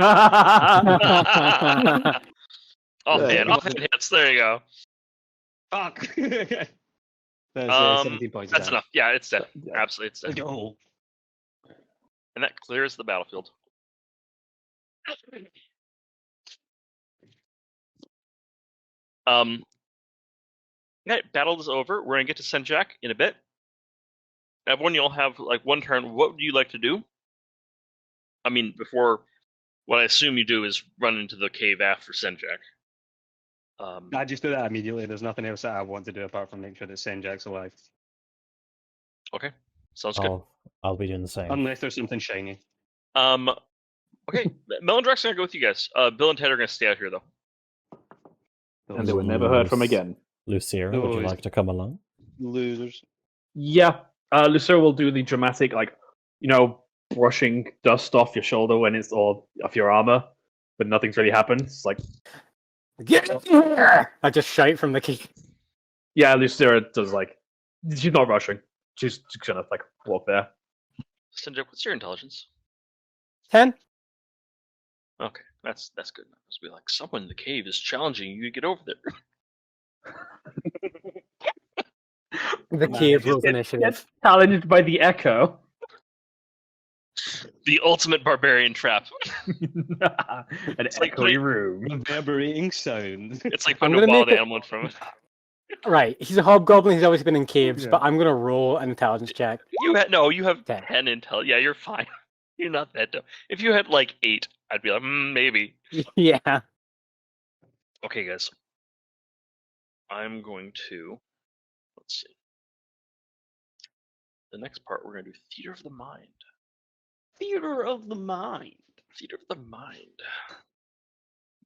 Oh man, all hits. There you go. Fuck. That's 17 points. That's enough. Yeah, it's dead. Yeah. Absolutely, it's dead. Oh. And that clears the battlefield. Okay, battle is over. We're gonna get to Senjak in a bit. Everyone, you'll have like one turn. What would you like to do? I mean, before what I assume you do is run into the cave after Senjak. I just do that immediately. There's nothing else that I want to do apart from make sure that Senjak's alive. Okay, sounds good. I'll be doing the same. Unless there's something shiny. Okay, Melandric's gonna go with you guys. Bill and Ted are gonna stay out here though. And they were never heard from again. Lucera, would you Those- like to come along? Losers. Yeah. Lucera will do the dramatic, brushing dust off your shoulder or off your armor, but nothing's really happened. It's like, Get here! I just shout from the cave. yeah, Lucera does she's not rushing. She's just gonna walk there. Senjak, what's your intelligence? 10? Okay, that's good. Must be like someone in the cave is challenging you to get over there. The cave rules initiative. Challenged by the echo. The ultimate barbarian trap. An like echoey putting- room. Reverberating sound. It's like I'm putting a gonna wild make it- animal in front of it. Right, he's a hobgoblin, he's always been in caves, Yeah. but I'm gonna roll an intelligence check. You have Okay. 10 intel. Yeah, you're fine. You're not that dumb. If you had 8, I'd be like, maybe. Yeah. Okay, guys. I'm going to. Let's see. the next part, we're going to do Theater of the Mind. Theater of the mind. Theater of the Mind.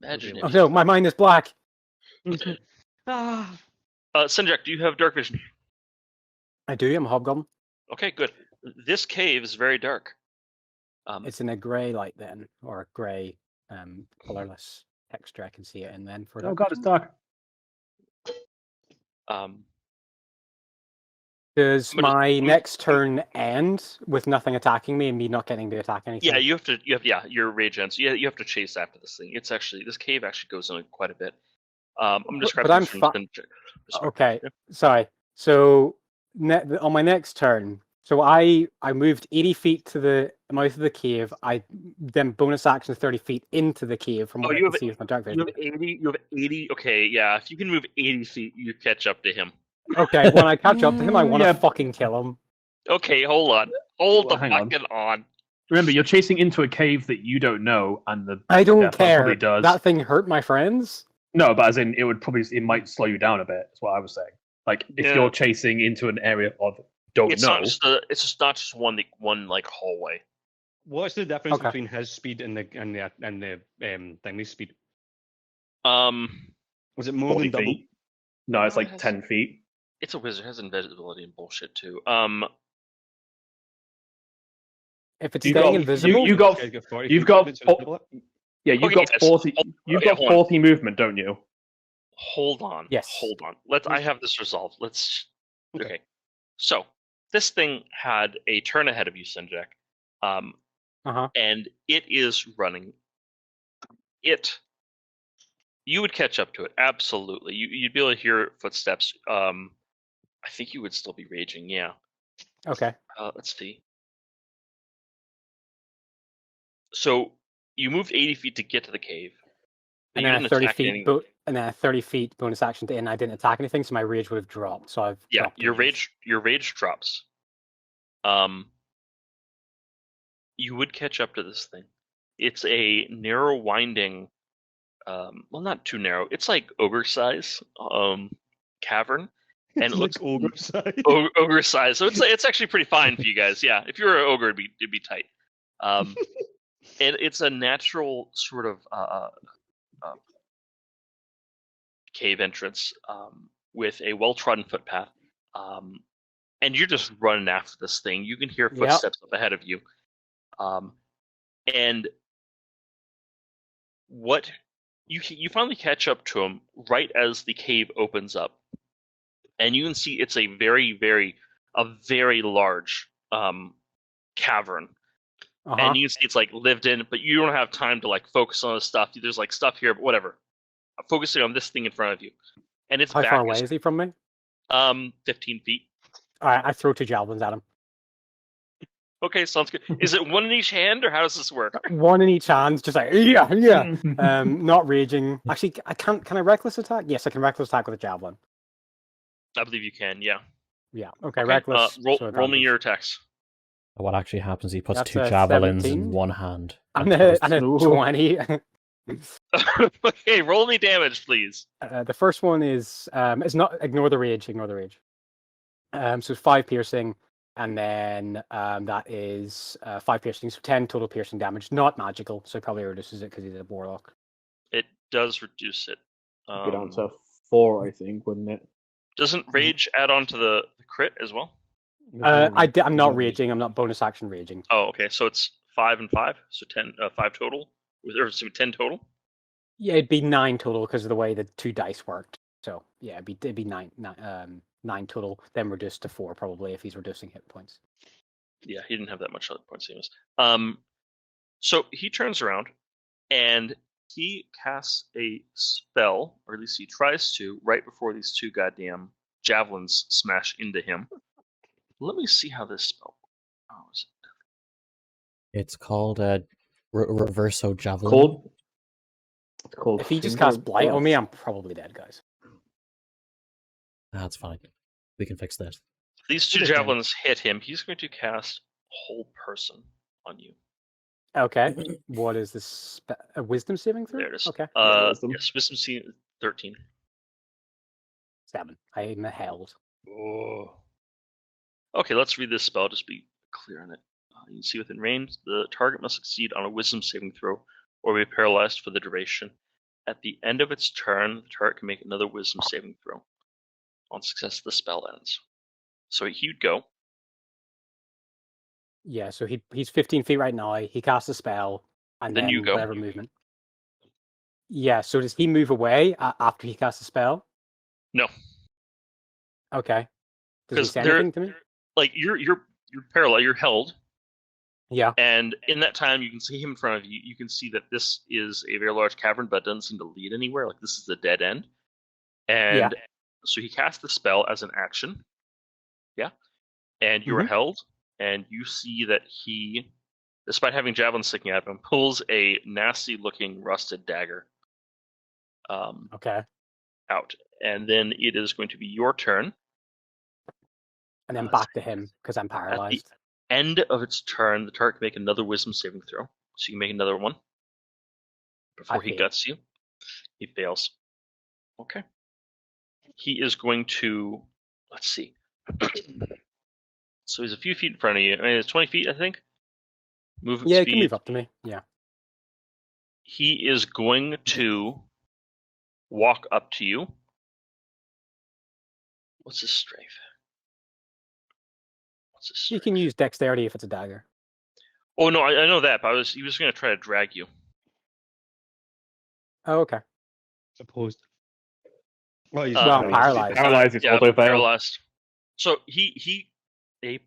Okay, Imagine Oh if. no, my mind is black. Ah. Senjak, do you have dark vision? I do. I'm a hobgoblin. Okay, good. This cave is very dark. It's in a grey light then, or a grey, colorless texture. I can see it in then for. Oh god, it's dark. Does I'm gonna- my next turn end with nothing attacking me and me not getting to attack anything? Yeah, you have to. Your rage ends. Yeah, you have to chase after this thing. It's actually this cave actually goes in quite a bit. I'm describing I'm this from fi- Senjak. Okay, Yeah. sorry. So on my next turn, so I moved 80 feet to the mouth of the cave. I then bonus action 30 feet into the cave from Oh, what I you can have- see with my dark You vision. have 80. You have 80. Okay, yeah. If you can move 80 feet, you catch up to him. Okay, when I catch up to him, I want to Yeah. fucking kill him. Okay, hold on. Hold Well, the hang on. fucking on. Remember, you're chasing into a cave that you don't know, and the I don't Death Knight care. probably does. That thing hurt my friends. No, but as in, it might slow you down a bit. That's what I was saying. Like if Yeah. you're chasing into an area of don't It's know. not just it's just not just one like hallway. What's the difference Okay. between his speed and the thingy's speed? Was it more 40 than double? feet. No, it's No, like it has- 10 feet. It's a wizard. It has invisibility and bullshit too. If it's You staying got- invisible, you got- This guy's got 40 you've feet got movement, so fo- double it. Yeah, you've Okay, got yes. 40. You've Okay, got hold on. 40 movement, don't you? Hold on. Yes. Hold on. I have this resolved. Let's. Okay. Okay. So this thing had a turn ahead of you, Senjak. Uh-huh. And it is running. You would catch up to it, absolutely. You'd be able to hear footsteps. I think you would still be raging, yeah. okay. Let's see. So you moved 80 feet to get to the cave. but And you then didn't a 30 attack feet, anything. and then a 30 feet bonus action to, and I didn't attack anything, so my rage would have dropped. So I've Yeah, dropped your range. rage drops. You would catch up to this thing. It's a narrow, winding, well, not too narrow. It's like ogre size cavern, and it looks ogre size. ogre size. So it's actually pretty fine for you guys. Yeah, if you're an ogre, it'd be tight. And it's a natural sort of cave entrance with a well-trodden footpath. And you're just running after this thing. You can hear Yep. footsteps up ahead of you. And what you finally catch up to him right as the cave opens up, and you can see it's a very large cavern. Uh-huh. And you can see it's like lived in, but you don't have time to like focus on the stuff. There's like stuff here, but whatever. I'm focusing on this thing in front of you, and it's How back far away is he from me? 15 feet. All right, I throw 2 javelins at him. Okay, sounds good. Is it one in each hand, or how does this work? One in each hand, just like yeah. Not raging. Actually, I can't. Can I reckless attack? Yes, I can reckless attack with a javelin. I believe you can. Yeah. Yeah. Okay. Reckless. Roll so me advantage. your attacks. What actually happens? He puts That's 2 a javelins 17. in one hand. And throws a Ooh. 20. Okay, roll me damage, please. The first one is it's not ignore the rage. Ignore the rage. So 5 piercing, and then that is 5 piercing, so 10 total piercing damage. Not magical, so it probably reduces it because he's a warlock. It does reduce it. Go down to 4, I think, wouldn't it? Doesn't rage add on to the crit as well? I'm not raging. I'm not bonus action raging. Oh, okay. So it's 5 and 5, so 5 total, or so 10 total. Yeah, it'd be 9 total because of the way the 2 dice worked. So yeah, it'd be 9 total, then reduced to 4 probably if he's reducing hit points. Yeah, he didn't have that much other points. So he turns around and he casts a spell, or at least he tries to, right before these 2 goddamn javelins smash into him. Let me see how this spell. Oh, is It's called Reverso Javelin. Called If he just Finger casts blight on me, Blast. I'm probably dead, guys. That's fine. We can fix that. These 2 It is fine. javelins hit him. He's going to cast Whole Person on you. Okay. What is this? A wisdom saving throw? There it is. Okay. Wisdom. Yes, Wisdom C 13. 7. I'm held. Oh. Okay, let's read this spell. Just be clear on it. You can see within range, the target must succeed on a Wisdom saving throw or be paralyzed for the duration. At the end of its turn, the target can make another Wisdom saving throw. On success, the spell ends. So he'd go. Yeah, so he's 15 feet right now. He casts a spell, and Then then you go. whatever movement. Yeah, so does he move away after he casts a spell? No, Okay. Does he 'Cause say they're- anything to me? like you're paralyzed. You're held, Yeah. and in that time, you can see him in front of you. You can see that this is a very large cavern, but it doesn't seem to lead anywhere. Like this is a dead end. And so he casts the spell as an action. Yeah, and you are Mhm. held, and you see that he, despite having javelins sticking out of him, pulls a nasty-looking rusted dagger Okay. out. And then it is going to be your turn. And then Uh, back to him because I'm paralyzed. End of its turn, the target can make another Wisdom saving throw. So you can make another one before he fail. guts you. He fails. Okay. He is going to, let's see. So he's a few feet in front of you. I mean, it's 20 feet, I think. Movement Yeah, he speed. can move up to me. Yeah. He is going to walk up to you. What's his strength? What's his He strength? can use dexterity if it's a dagger. Oh no, I know that, but he was going to try to drag you. Oh, okay. Opposed. Well, he's Well, paralyzed. paralyzed. Paralyzed is Yeah, auto fail. paralyzed. So he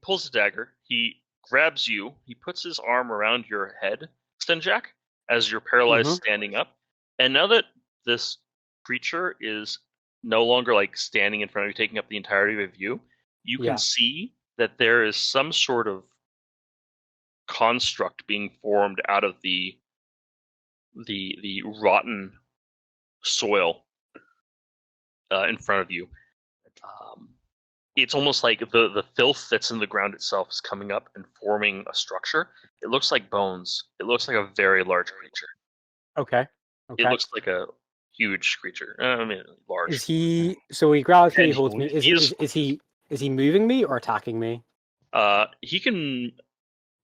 pulls a dagger. He grabs you. He puts his arm around your head, Stenjak, as you're paralyzed standing up. And now that this creature is no longer like standing in front of you, taking up the entirety of you, you Yeah. can see that there is some sort of construct being formed out of the rotten soil in front of you. It's almost like the filth that's in the ground itself is coming up and forming a structure. It looks like bones. It looks like a very large creature. Okay. It Okay. looks like a huge creature. I mean, large. Is he? So he grabs me, And holds me. he is- Is he moving me or attacking me? He can.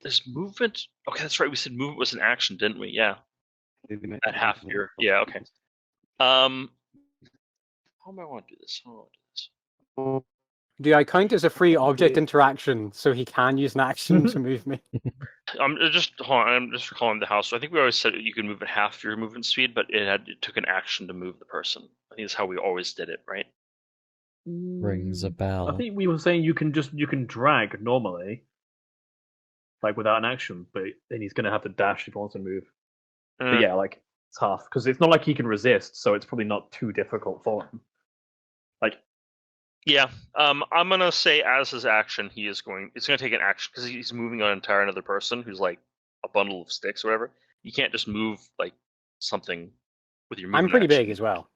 There's movement. Okay, that's right. We said movement was an action, didn't we? Yeah. At half your. Yeah. Okay. How am I want to do this? How do I want to do this? Do I count as a free object interaction so he can use an action to move me? I'm just recalling the house. So I think we always said you could move at half your movement speed, but it took an action to move the person. I think that's how we always did it, right? Rings a bell. I think we were saying you can drag normally, like without an action, but then he's going to have to dash if he wants to move. But yeah, like it's half because it's not like he can resist, so it's probably not too difficult for him. Like, yeah. I'm gonna say as his action, it's gonna take an action because he's moving on another person who's like a bundle of sticks or whatever. You can't just move like something with your movement. I'm pretty action. big as well.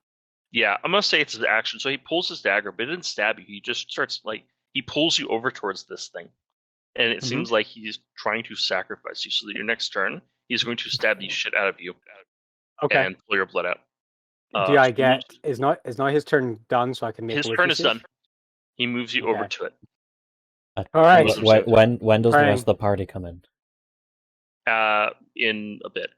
Yeah, I'm gonna say it's his action. So he pulls his dagger, but it didn't stab you. He just starts he pulls you over towards this thing, and it seems like he's trying to sacrifice you. So that your next turn, he's going to stab the shit out of you, Okay. and pull your blood out. Do I get? Is not his turn done? So I can make. His a turn wisdom is save? done. He moves you over Okay. to it. All right. Wisdom When, save. when does the Praying. rest of the party come in? In a bit.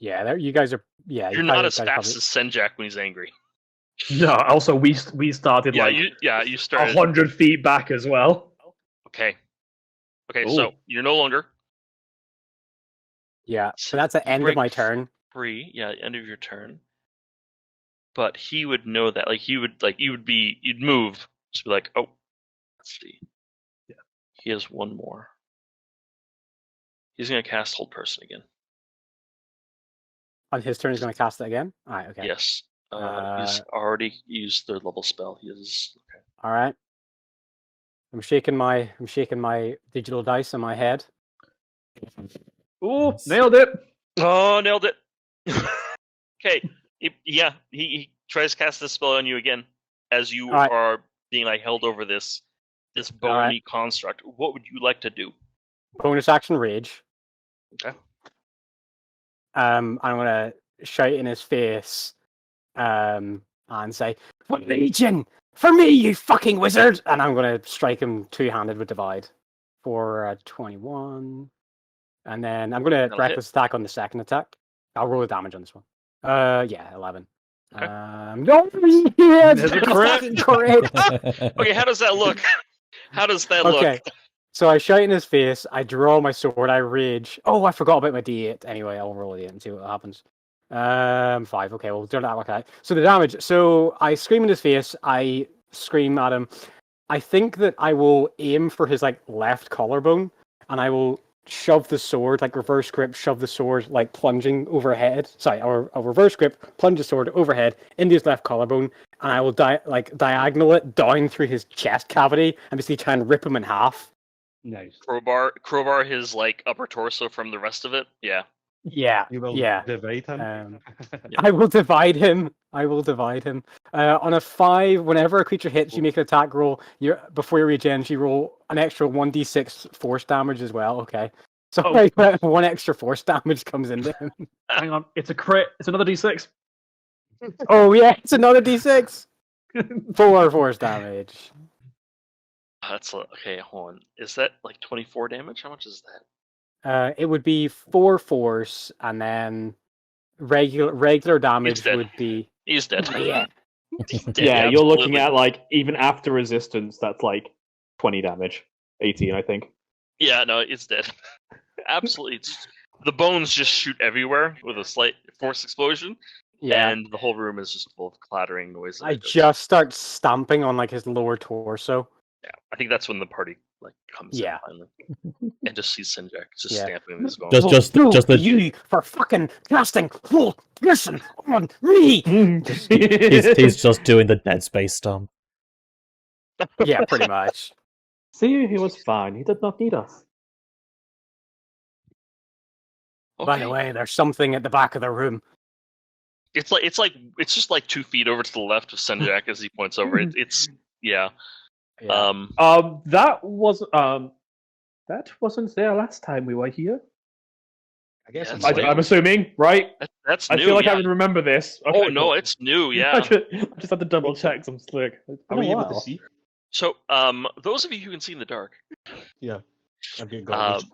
Yeah, there. You guys are. Yeah, You're you not guys as are fast as Senjak when he's angry. no. Also, we started Yeah, like you started. 100 feet back as well. Okay. Okay, Ooh. so you're no longer Yeah. So that's the end of break my turn. free. Yeah, end of your turn. But he would know that. You'd move. Just be like, oh, let's see. Yeah. He has one more. He's gonna cast Hold Person again. On his turn, he's going to cast it again. All right. Okay. Yes. He's already used third level spell. He is okay. All right. I'm shaking my digital dice in my head. Ooh, nailed it. Oh, nailed it. Okay. He tries to cast this spell on you again as you Alright. are being held over this bony Alright. construct. What would you like to do? Bonus action rage. Okay. I'm gonna shout in his face, and say, "For Legion, For me, you fucking wizard! And I'm going to strike him two-handed with Divide for 21. And then I'm going to That'll reckless attack on the second attack. I'll roll the damage on this one. Yeah, 11. Okay. No, yeah, There's a it's crit. fucking crit. Okay, how does that look? How does that Okay. look? So I shout in his face, I draw my sword, I rage. Oh, I forgot about my D8. Anyway, I'll roll a D8 and see what happens. 5. Okay, we'll do that. Okay. So the damage. So I scream in his face. I scream at him. I think that I will aim for his like left collarbone, and I will shove the sword, like reverse grip, shove the sword like plunging overhead. Sorry, or a reverse grip, plunge the sword overhead into his left collarbone, and I will diagonal it down through his chest cavity and basically try and rip him in half. Nice. Crowbar his like upper torso from the rest of it. Yeah. Yeah, You will yeah. divide him. I will divide him. On a 5, whenever a creature hits, you make an attack roll. Before you regen, you roll an extra 1d6 force damage as well. Okay. So one extra force damage comes into him. Hang on, it's a crit. It's another d6. Oh yeah, it's another d6. 4 force damage. That's okay. Hold on. Is that like 24 damage? How much is that? It would be 4 force, and then regular damage dead. would be. He's dead. Yeah. He's dead, Yeah, you're looking absolutely. at like even after resistance, that's like 20 damage, 18, I think. Yeah, no, it's dead. Absolutely. The bones just shoot everywhere with a slight force explosion, Yeah. and the whole room is just full of clattering noises. I just start stamping on like his lower torso. Yeah, I think that's when the party like comes Yeah. in finally, and just sees Sinjak just Yeah. stamping on his bones. Just the you for fucking casting full listen on me. he's just doing the Dead Space stomp. Yeah, pretty much. See, he was fine. He did not need us. By Okay. the way, there's something at the back of the room. It's just like 2 feet over to the left of Sinjak as he points over. It's yeah. Yeah. That wasn't there last time we were here. I guess Yeah, it's it's like- I'm assuming, right? That's I new. feel like yeah. I would remember this. Oh Okay, no, cool. it's new. I Yeah. just had to double check some slick. Are we able to see? So, those of you who can see in the dark, Yeah. Okay, got it.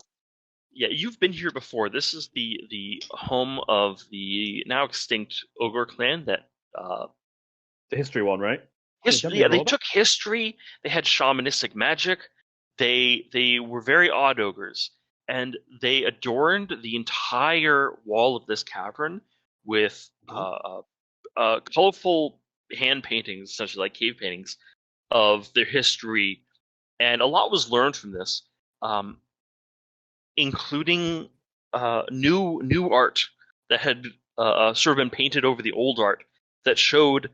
yeah, you've been here before. This is the home of the now extinct ogre clan that The history one, right? Jumping yeah, they robot? took history. They had shamanistic magic. They were very odd ogres, and they adorned the entire wall of this cavern with colorful hand paintings, essentially like cave paintings, of their history, and a lot was learned from this, including new art that had sort of been painted over the old art that showed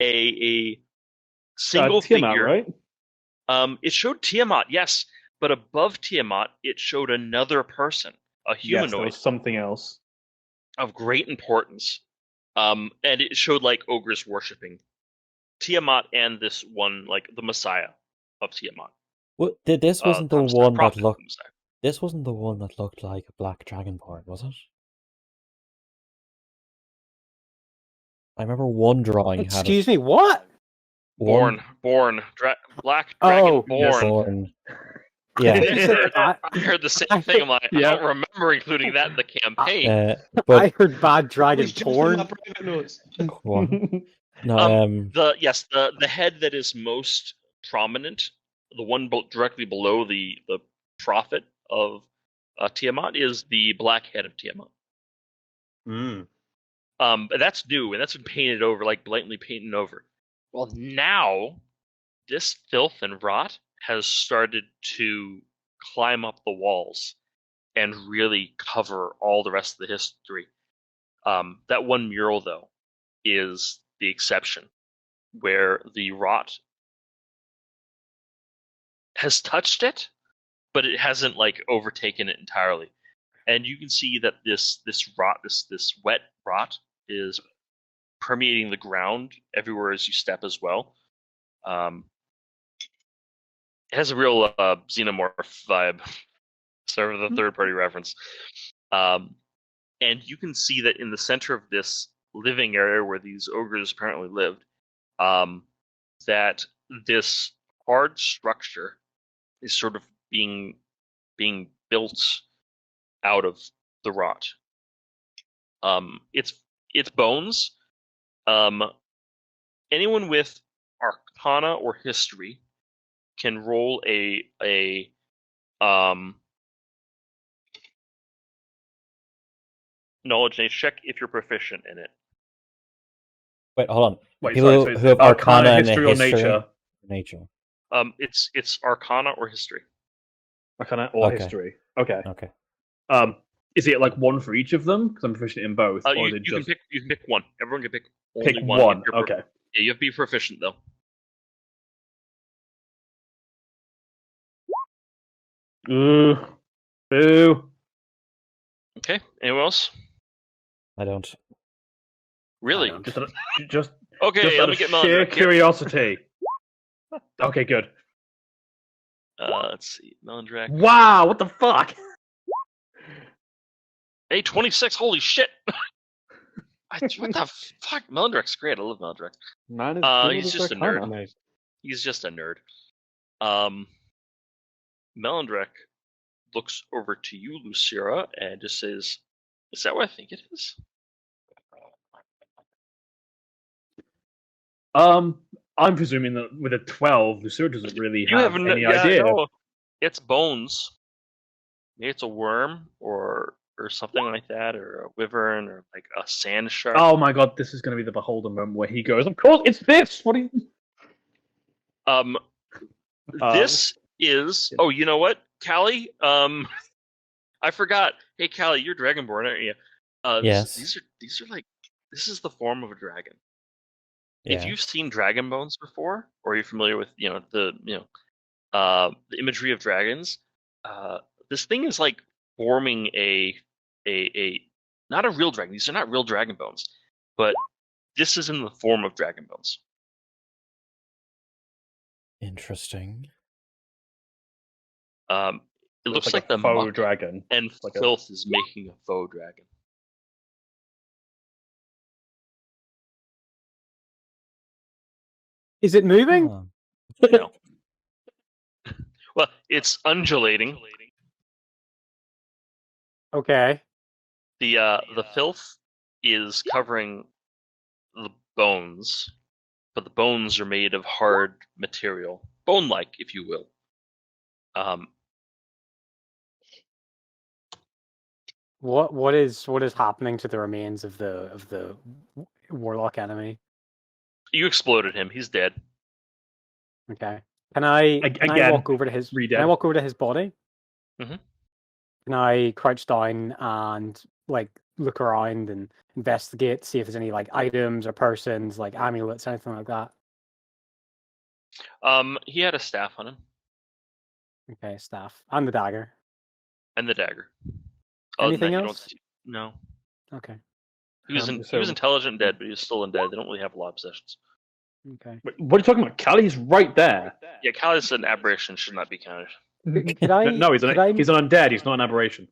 a single Tiamat, figure. right? It showed Tiamat, yes, but above Tiamat, it showed another person, a Yes, humanoid there was something else. of great importance. And it showed like ogres worshipping Tiamat and this one, like the Messiah of Tiamat. Well, this wasn't the Messiah, one that prophet of looked. the Messiah. This wasn't the one that looked like a black dragonborn, was it? I remember one drawing had Excuse me, what? Black Oh, Dragon born. born. Yeah, I heard the same thing. I'm like, I Yeah. don't remember including that in the campaign. I but heard bad dragon Please jump in porn. my private notes. what? No, The head that is most prominent, the one directly below the prophet of Tiamat, is the black head of Tiamat. Mm. And that's new, and that's been painted over, like blatantly painted over. Well, now this filth and rot has started to climb up the walls and really cover all the rest of the history. That one mural, though, is the exception, where the rot has touched it, but it hasn't like overtaken it entirely. And you can see that this rot, this wet rot, is permeating the ground everywhere as you step as well. It has a real xenomorph vibe, sort of the third-party reference. And you can see that in the center of this living area where these ogres apparently lived, that this hard structure is sort of being built out of the rot. It's bones. Anyone with Arcana or History can roll a knowledge nature check if you're proficient in it. Wait, hold on. Wait, People sorry, so who have Arcana and history or History. nature? Nature. It's Arcana or History. Arcana or Okay. history. Okay. Okay. Is it like one for each of them? Because I'm proficient in both. Or You is it just can pick one. Everyone can pick only pick one. one? if you're Okay. Yeah, you have to be proficient though. Ooh. Boo. Okay. Anyone else? I don't. Really? don't. Just Okay. just Let out me of get sheer Melindrak here. curiosity. Okay, good. Let's see. Melindrak. Wow, what the fuck? Hey, 26. Holy shit. What the fuck? Melindrak's great. I love Melindrak. Man is good he's with just a Arcana. nerd. Nice. He's just a nerd. Melindrak looks over to you, Lucira, and just says, "Is that what I think it is?" I'm presuming that with a 12, Lucille doesn't really You have have any idea. No, it's bones. Maybe it's a worm or something like that, or a wyvern, or like a sand shark. Oh my god, this is going to be the Beholder moment where he goes, "Of course, it's this." What do you? This is. Oh, you know what, Callie? I forgot. Hey, Callie, you're Dragonborn, aren't you? Yes. These are like. This is the form of a dragon. Yeah. If you've seen dragon bones before, or you're familiar with the imagery of dragons, this thing is like forming a not a real dragon. These are not real dragon bones, but this is in the form of dragon bones. Interesting. It looks like a the faux muck dragon. and like a- filth is making a faux dragon. Is it moving? Oh. No. Well, it's undulating. Okay. The filth is covering the bones, but the bones are made of hard material, bone-like, if you will. What is happening to the remains of the warlock enemy? You exploded him. He's dead. Okay. Can I Again, walk over to his? Can I re-dead. walk over to his body? Mhm. Can I crouch down and like look around and investigate, see if there's any like items or persons, like amulets, anything like that? He had a staff on him Okay, staff and the dagger. and the dagger. Other than Anything that, you don't else? see- No. Okay. He was he was intelligent and dead, but he was still undead. They don't really have a lot of possessions. Okay. Wait, what are you talking about? Callie's right there. Yeah, Callie's an aberration, should not be counted. Could I? No, he's could I- an undead. He's not an aberration.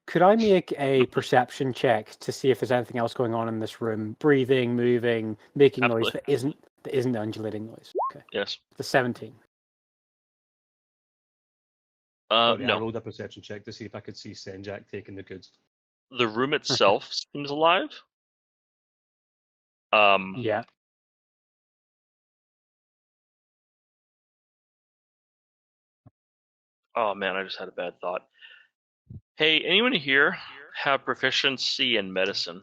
Could I make a perception check to see if there's anything else going on in this room? Breathing, moving, making noise Absolutely. that isn't undulating noise. Okay. Yes. The 17. I No. rolled a perception check to see if I could see Senjak taking the goods. The room itself seems alive. Yeah. Oh man, I just had a bad thought. Hey, anyone here have proficiency in medicine?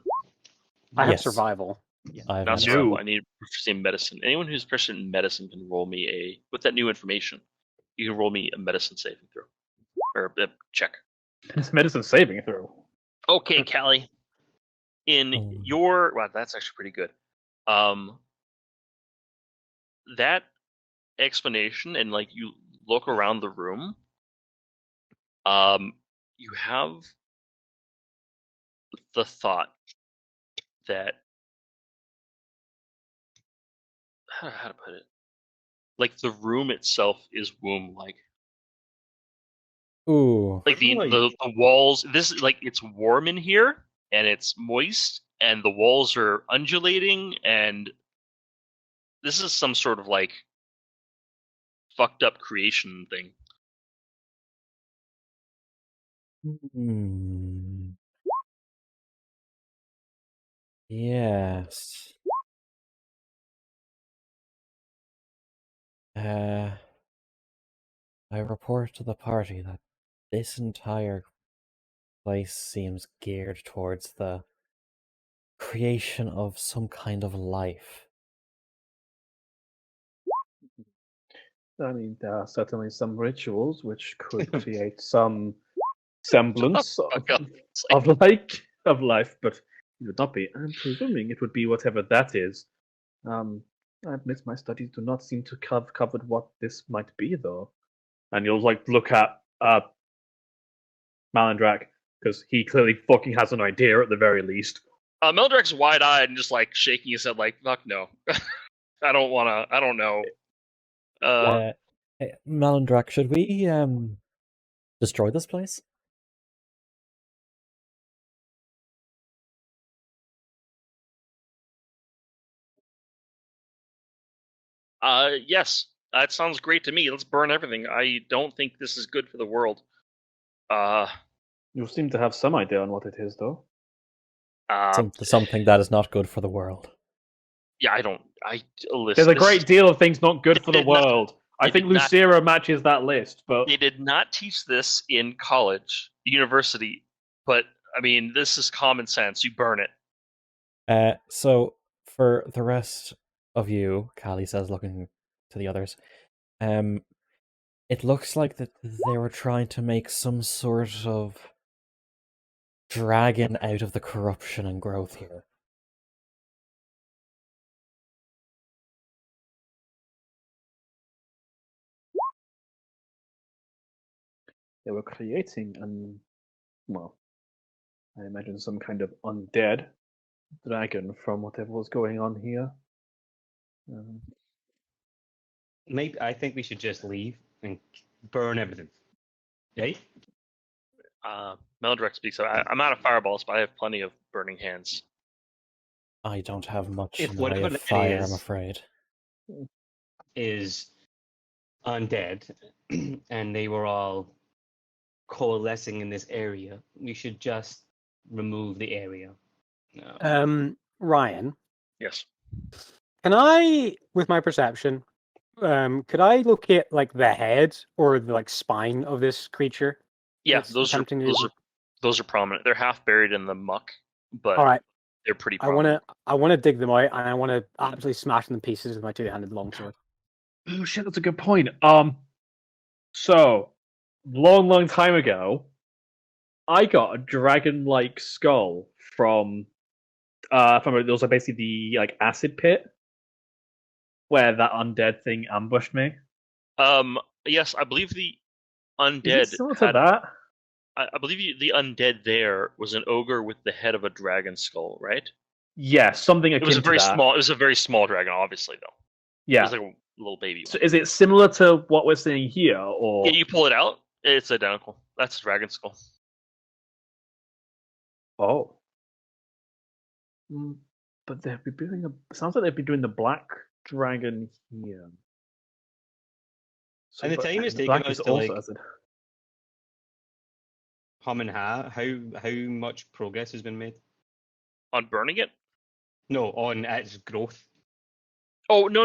I have Yes. survival. I have Not no- survival. I need proficiency in medicine. Anyone who's proficient in medicine can roll me with that new information. You can roll me a medicine saving throw or a check. It's medicine saving throw. Okay, Callie. In Oh. your that's actually pretty good. That explanation and like you look around the room, you have the thought that how to put it, like the room itself is womb-like. Ooh. Like the Really? the walls. This is like it's warm in here and it's moist and the walls are undulating and this is some sort of like fucked up creation thing. Hmm. Yes. I report to the party that this entire place seems geared towards the creation of some kind of life. I mean, there are certainly some rituals which could create some semblance Fuck up. It's like, of life, but it would not be. I'm presuming it would be whatever that is. I admit my studies do not seem to have covered what this might be, though. And you'll like look at Malandrak because he clearly fucking has an idea at the very least. Meldrek's wide-eyed and just like shaking his head, like "Fuck no, I don't wanna. I don't know." Hey, Malandrak, should we destroy this place? Yes, that sounds great to me. Let's burn everything. I don't think this is good for the world. You seem to have some idea on what it is, though. Something that is not good for the world. Yeah, I don't. Listen, There's a great deal of things not good for the did not- world. I they think did not- Lucera matches that list, but They did not teach this in college, university, but I mean, this is common sense. You burn it. So for the rest of you, Callie says, looking to the others, it looks like that they were trying to make some sort of dragon out of the corruption and growth here. they were creating well, I imagine some kind of undead dragon from whatever was going on here. Maybe I think we should just leave and burn everything. Right? Meldrek speaks. I'm out of fireballs, but I have plenty of burning hands. I don't have much If in the way whatever of it fire, I'm is- afraid. Is undead, and they were all coalescing in this area. We should just remove the area. No. Ryan, Yes. can I, with my perception, could I locate like the head or the like spine of this creature? Yeah, That's those are attempting to- those are prominent. They're half buried in the muck, but All right, they're pretty I prominent. want to dig them out and I want to absolutely smash them to pieces with my two-handed longsword. Oh shit, that's a good point. So long time ago, I got a dragon-like skull from it was basically the like acid pit where that undead thing ambushed me. Yes, I believe the Is undead it similar to had. that? I believe the undead there was an ogre with the head of a dragon skull, right? Yeah, something akin It was a very to that. small. It was a very small dragon, obviously, though. It Yeah. was like a little baby So one. is it similar to what we're seeing here, or Yeah, you pull it out, it's identical. That's a dragon skull. oh? But they've been doing sounds like they've been doing the black dragon here. So, And the but time it's the taken black us is to, also like, acid. Hum and ha. How much progress has been made? On burning it? No, on its growth. Oh no.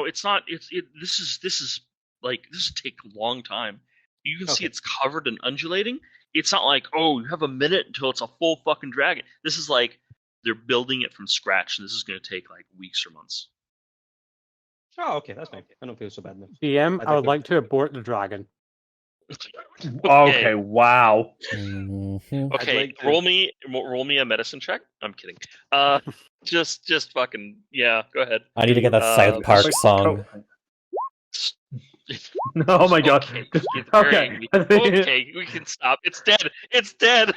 It's not. This is like this will take a long time. You can see Okay. it's covered and undulating. It's not like, oh, you have a minute until it's a full fucking dragon. This is like they're building it from scratch, and this is going to take like weeks or months. Oh, okay, that's fine. I don't feel so bad now. GM, I I would think like to abort the dragon. Okay, wow. Mhm. Okay, like to- roll me a medicine check. I'm kidding. Just fucking yeah. Go ahead. I need to get that South Park song. Oh my god. Okay, Okay. okay, we can stop. It's dead. It's dead.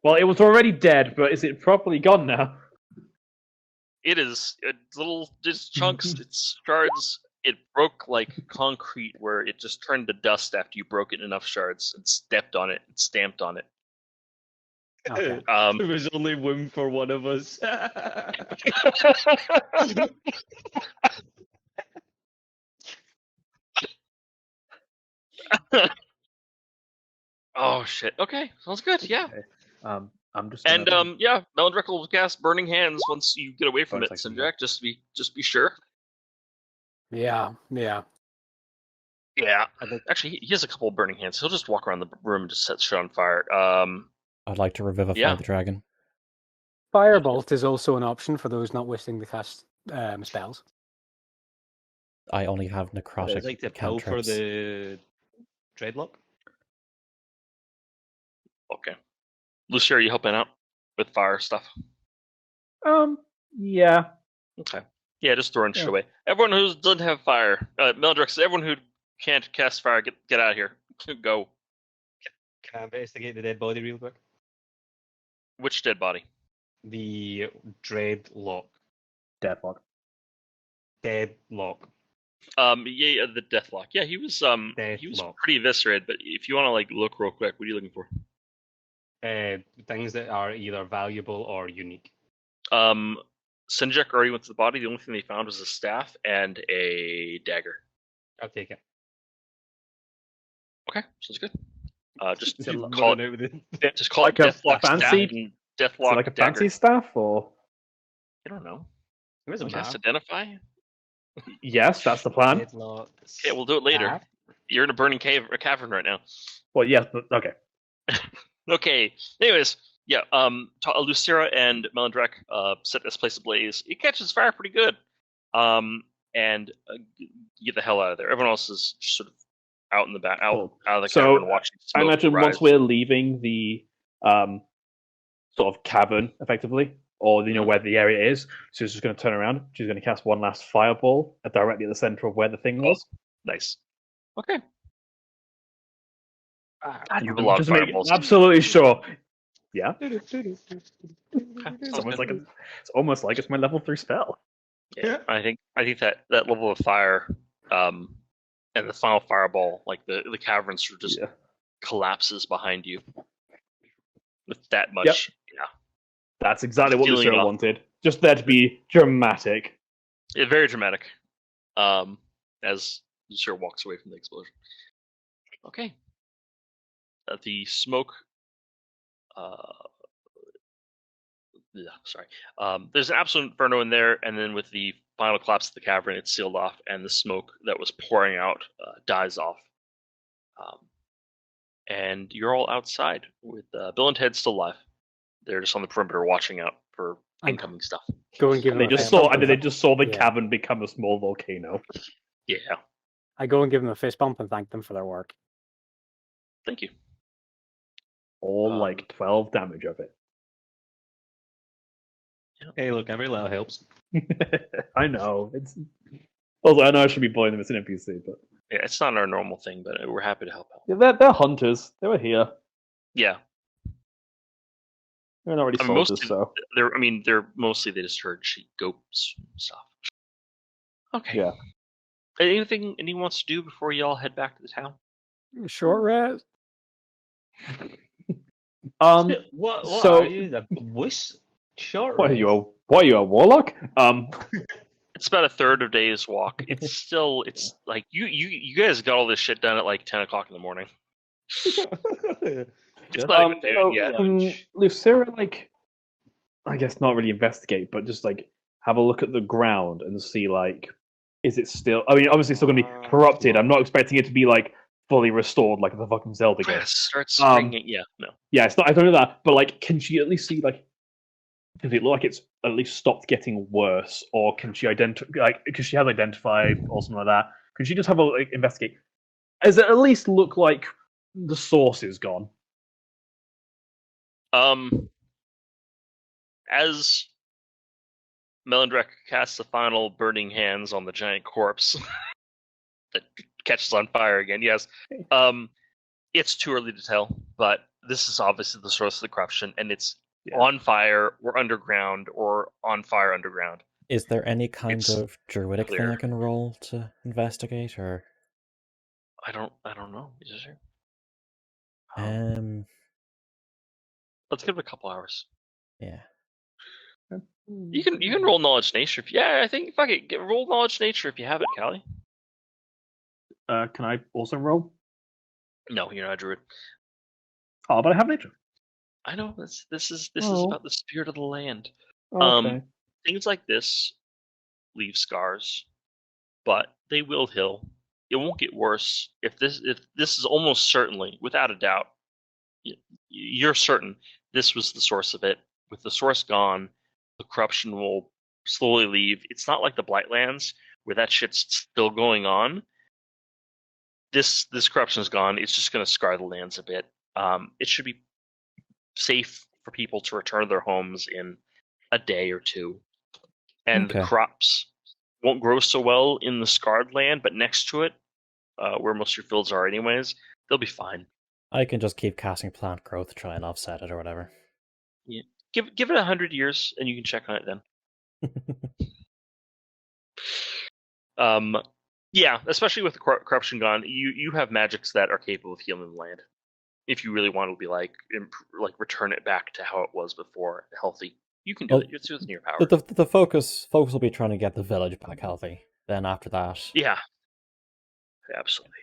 Well, it was already dead, but is it properly gone now? It is little just chunks. It's shards. It broke like concrete, where it just turned to dust after you broke it in enough shards and stepped on it and stamped on it. Okay. There was only room for one of us. Oh shit. Okay, sounds good. Yeah. Okay. I'm just And gonna yeah, Melandrek will cast Burning Hands once you get away from One it, second, Sinjak. Just be sure. Yeah. Yeah. I'd like- Actually, he has a couple of Burning Hands. He'll just walk around the room and just set shit on fire. I'd like to revivify Yeah. the dragon. Firebolt is also an option for those not wishing to cast spells. I only have I'd necrotic like to pull for cantrips. the dreadlock. Okay. Lucia, are you helping out with fire stuff? yeah. Okay. Yeah, just throwing shit Yeah. away. Everyone who doesn't have fire, Melandrek says, everyone who can't cast fire, get out of here. Go. Can I investigate the dead body real quick? Which dead body? The dreadlock. Deadlock. Deadlock. Yeah, the Deathlock. Yeah, he was Deathlock. pretty eviscerated. But if you want to like look real quick, what are you looking for? Things that are either valuable or unique. Sinjak already went to the body. The only thing they found was a staff and a dagger. I'll take it. Okay, sounds good. Just Is it call it. Just call it like a Deathlock fancy- staff and Is Deathlock it like a dagger. fancy staff or? I don't know. It doesn't Cast matter. identify. Yes, that's the plan. Deadlock. Okay, we'll do it later. staff. You're in a burning cavern right now. Well, yes, but okay. Okay. Anyways, yeah. Lucira and Melandrek set this place ablaze. It catches fire pretty good. And get the hell out of there. Everyone else is just sort of out in the back, out of the So, cavern watching I smoke imagine rise. once we're leaving the sort of cavern, effectively, or where the area is, she's just going to turn around. She's going to cast one last fireball directly at the center of where the thing was. Nice. Okay. And you have a lot of just make fireballs. absolutely sure. Yeah, Okay, it's sounds almost good. like it's almost like it's my level 3 spell. Yeah, I think that level of fire, and the final fireball, like the cavern sort of just Yeah. collapses behind you. With that much, yeah, That's exactly what Stealing Lucille off. wanted. Just there to be dramatic. Very dramatic. As Lucille walks away from the explosion. Okay. The smoke. Yeah, sorry. There's an absolute inferno in there, and then with the final collapse of the cavern, it's sealed off, and the smoke that was pouring out dies off. And you're all outside with Bill and Ted still alive. They're just on the perimeter watching out for incoming stuff. Go and give They them. just saw. and They just saw the Yeah. cavern become a small volcano. Yeah, I go and give them a fist bump and thank them for their work. thank you. All like 12 damage of it. Hey, look, every little helps. I know. It's. Also, I know I should be bullying them as an NPC, but Yeah, it's not our normal thing, but we're happy to help out. yeah, they're hunters. They were here. Yeah, They're not really I mean, soldiers, so they're mostly they just herd sheep, goats, and stuff. Okay. yeah. Anything anyone wants to do before y'all head back to the town? Short rest. What so- are you? The wuss? Short What are rest? you? What are you, a warlock? It's about a third of a day's walk. It's still, it's like you guys got all this shit done at like 10 o'clock in the morning. It's not even noon yet. Lucera, like, I guess not really investigate, but just like have a look at the ground and see like, is it still? I mean, obviously it's still gonna be corrupted. I'm not expecting it to be like fully restored like the fucking Zelda game. Start springing. Yeah, no. Yeah, it's not. I don't know that, but like, can she at least see like? Does it look like it's at least stopped getting worse, or can she identify? Like, because she has identified or something like that. Can she just have a investigate? Does it at least look like the source is gone? As Melandrek casts the final burning hands on the giant corpse that catches on fire again, yes. It's too early to tell, but this is obviously the source of the corruption, and it's on fire or underground or on fire underground. Is there any kind It's of druidic thing clear. I can roll to investigate, or I don't know. Is there? Let's give it a couple hours. Yeah. You can roll knowledge nature if I think fuck it. Roll knowledge nature if you have it, Callie. Can I also roll? No, you're not a druid. Oh, but I have nature. I know this is Oh. about the spirit of the land. Okay. Things like this leave scars, but they will heal. It won't get worse. If this is almost certainly, without a doubt, you're certain this was the source of it. With the source gone, the corruption will slowly leave. It's not like the Blightlands where that shit's still going on. This corruption is gone. It's just going to scar the lands a bit. It should be safe for people to return to their homes in a day or two. And the Okay. crops won't grow so well in the scarred land, but next to it, where most of your fields are anyways, they'll be fine. I can just keep casting plant growth to try and offset it or whatever. Give it 100 years, and you can check on it then. Yeah, especially with the corruption gone, you have magics that are capable of healing the land. If you really want to be like return it back to how it was before, healthy, you can do it. It's within your power. The focus will be trying to get the village back healthy. Then after that, Yeah, absolutely.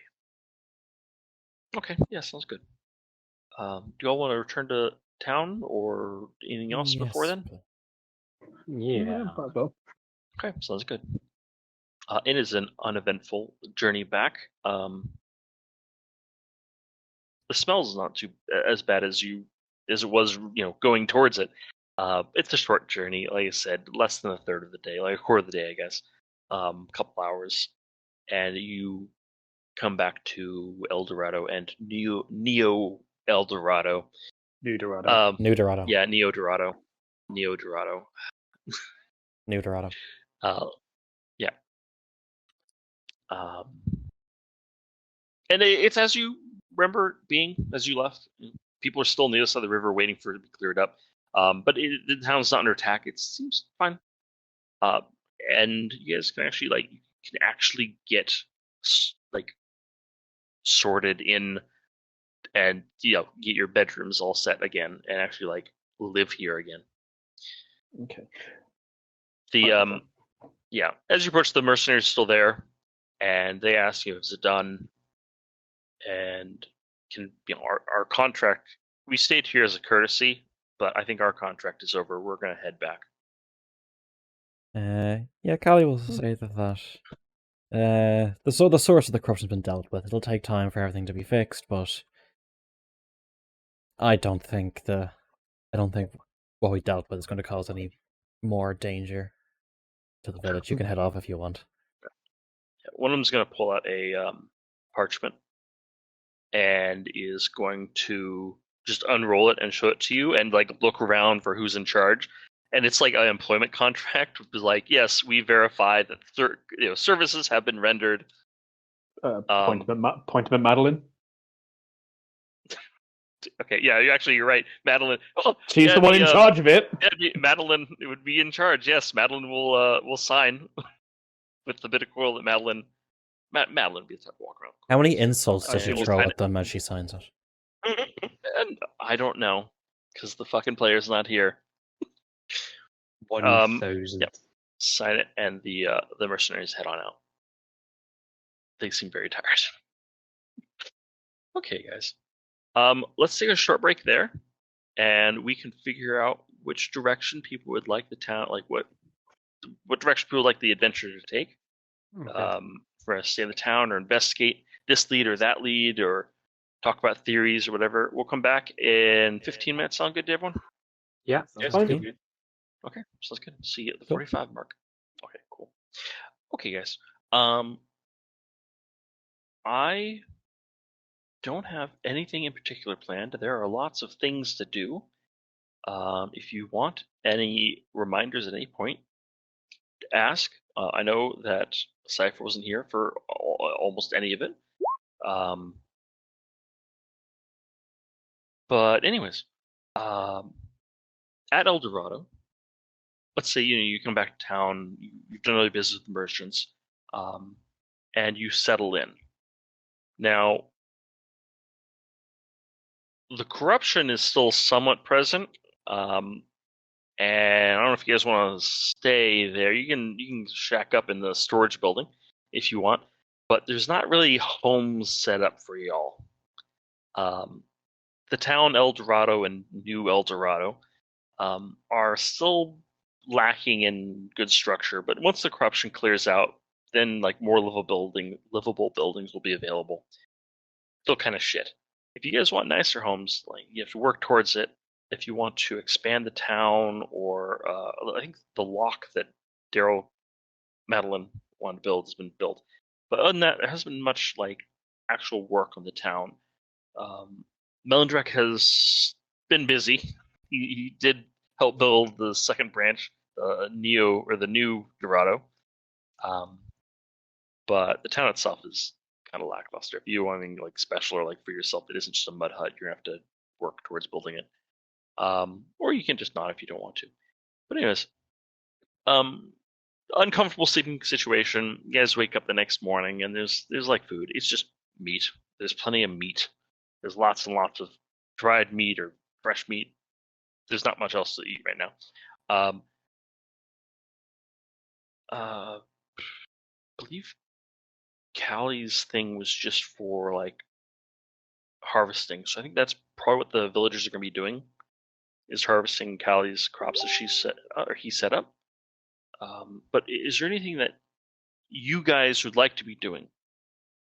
Okay, yeah, sounds good. Do you all want to return to town or anything else before then? Yeah. might as well. Okay, sounds good. It is an uneventful journey back. The smell is not too as bad as it was, going towards it. It's a short journey, like I said, less than a third of the day, like a quarter of the day, I guess. Couple hours, and you come back to El Dorado and Neo El Dorado. New Dorado. New Dorado. Yeah, Neo Dorado. Neo Dorado. New Dorado. Yeah. And it's as you remember being as you left. People are still on the other side of the river waiting for it to be cleared up. But the town's not under attack. It seems fine. And you guys can actually get sorted in and get your bedrooms all set again and actually live here again. Okay. As you approach, the mercenaries still there, and they ask you, "Is it done?" And our contract? We stayed here as a courtesy, but I think our contract is over. We're gonna head back. Yeah, Callie will say that. The source of the corruption's been dealt with. It'll take time for everything to be fixed, but I don't think what we dealt with is going to cause any more danger to the village. You can head off if you want. One of them's going to pull out a parchment and is going to just unroll it and show it to you and look around for who's in charge. And it's like an employment contract, which is yes, we verify that services have been rendered. Point him at Madeline. Okay, yeah, you're right, Madeline. Oh, she's the one in charge of it. Yeah, Madeline would be in charge. Yes, Madeline will sign with the bit of coil that Madeline would be the type to walk around. How many insults does she throw at them as she signs it? And I don't know, because the fucking player's not here. 1,000. Yep. Sign it, and the mercenaries head on out. They seem very tired. Okay, guys. Let's take a short break there, and we can figure out which direction people would like the town, what direction people would like the adventure to take. Okay. For us to stay in the town or investigate this lead or that lead or talk about theories or whatever. We'll come back in 15 minutes. Sound good to everyone? Yeah. Yes, fine. good. Okay, sounds good. See you at the Cool. 45 mark. Okay, cool. Okay, guys. I don't have anything in particular planned. There are lots of things to do. If you want any reminders at any point, ask. I know that Cypher wasn't here for almost any of it. But anyways, at El Dorado, let's say you come back to town, you've done all your business with the merchants, and you settle in. Now, the corruption is still somewhat present. And I don't know if you guys want to stay there. You can shack up in the storage building if you want, but there's not really homes set up for y'all. The town El Dorado and New El Dorado are still lacking in good structure, but once the corruption clears out, then like more livable buildings will be available. Still kind of shit. If you guys want nicer homes, like you have to work towards it. If you want to expand the town, or I think the lock that Daryl Madeline wanted to build has been built. But other than that, there hasn't been much like actual work on the town. Melindrek has been busy. He did help build the second branch, the new Dorado. But the town itself is kind of lackluster. If you want anything like special or like for yourself, it isn't just a mud hut. You're gonna have to work towards building it. Or you can just not if you don't want to. But anyways, uncomfortable sleeping situation. You guys wake up the next morning and there's like food. It's just meat. There's plenty of meat. There's lots and lots of dried meat or fresh meat. There's not much else to eat right now. I believe Callie's thing was just for like harvesting. So I think that's probably what the villagers are going to be doing, is harvesting Callie's crops that he set up. But is there anything that you guys would like to be doing?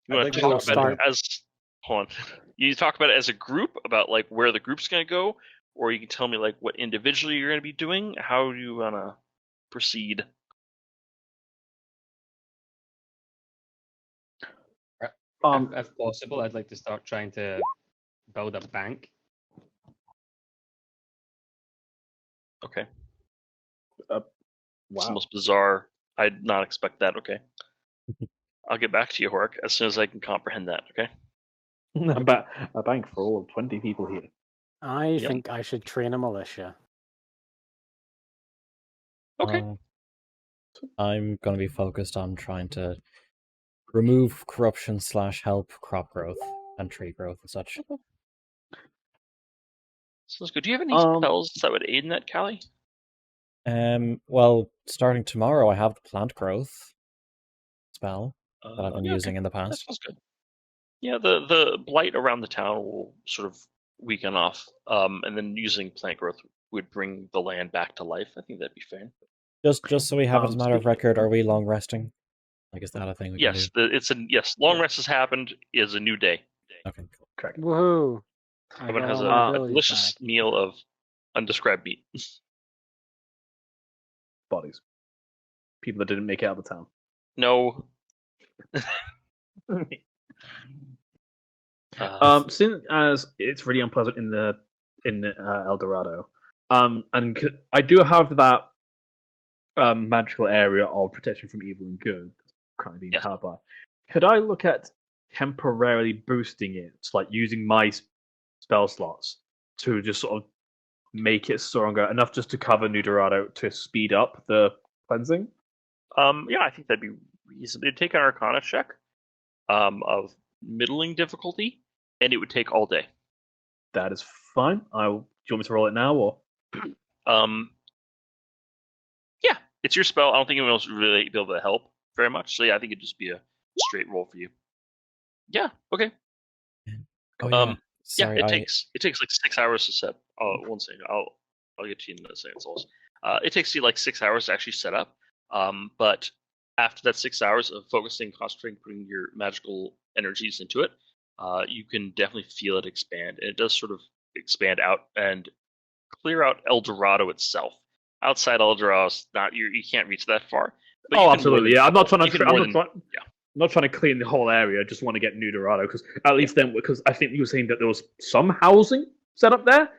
You want to talk about it as hold on. You talk about it as a group, about like where the group's going to go, or you can tell me like what individually you're going to be doing. How do you want to proceed? If possible, I'd like to start trying to build a bank. Okay. Wow. It's the most bizarre. I did not expect that. Okay. I'll get back to you, Hork, as soon as I can comprehend that. Okay. A bank for all 20 people here. I think I should train a militia. Okay. I'm going to be focused on trying to remove corruption / help crop growth and tree growth and such. Sounds good. Do you have any spells that would aid in that, Callie? Well, starting tomorrow, I have the plant growth spell that I've been using in the That past. sounds good. Yeah, the blight around the town will sort of weaken off, and then using plant growth would bring the land back to life. I think that'd be fair. Just so we have it as a matter of record, are we long resting? Like, is that a thing we can do? Yes. Long rest has happened. Is a new day. Okay, cool. Correct. Woohoo! Everyone has got a all my delicious back. meal of undescribed meat. Bodies. People that didn't make it out of the town. No. Seeing as it's really unpleasant in El Dorado, and I do have that magical area of protection from evil and good currently being powered by. Could I look at temporarily boosting it, like using my spell slots to just sort of make it stronger enough just to cover New Dorado to speed up the cleansing? Yeah, I think that'd be reasonable. It'd take an Arcana check of middling difficulty, and it would take all day. That is fine. Do you want me to roll it now, or? Yeah, it's your spell. I don't think anyone else would really be able to help very much. So yeah, I think it'd just be a straight roll for you. Yeah. Okay. Oh, sorry, it takes like 6 hours to set. One second. I'll get to you in a second. It takes you like 6 hours to actually set up. But after that 6 hours of focusing, concentrating, putting your magical energies into it, you can definitely feel it expand. And it does sort of expand out and clear out El Dorado itself. Outside El Dorado, you can't reach that far. But Absolutely. Yeah, I'm not trying to clean the whole area. I just want to get New Dorado because at least then, because I think you were saying that there was some housing set up there,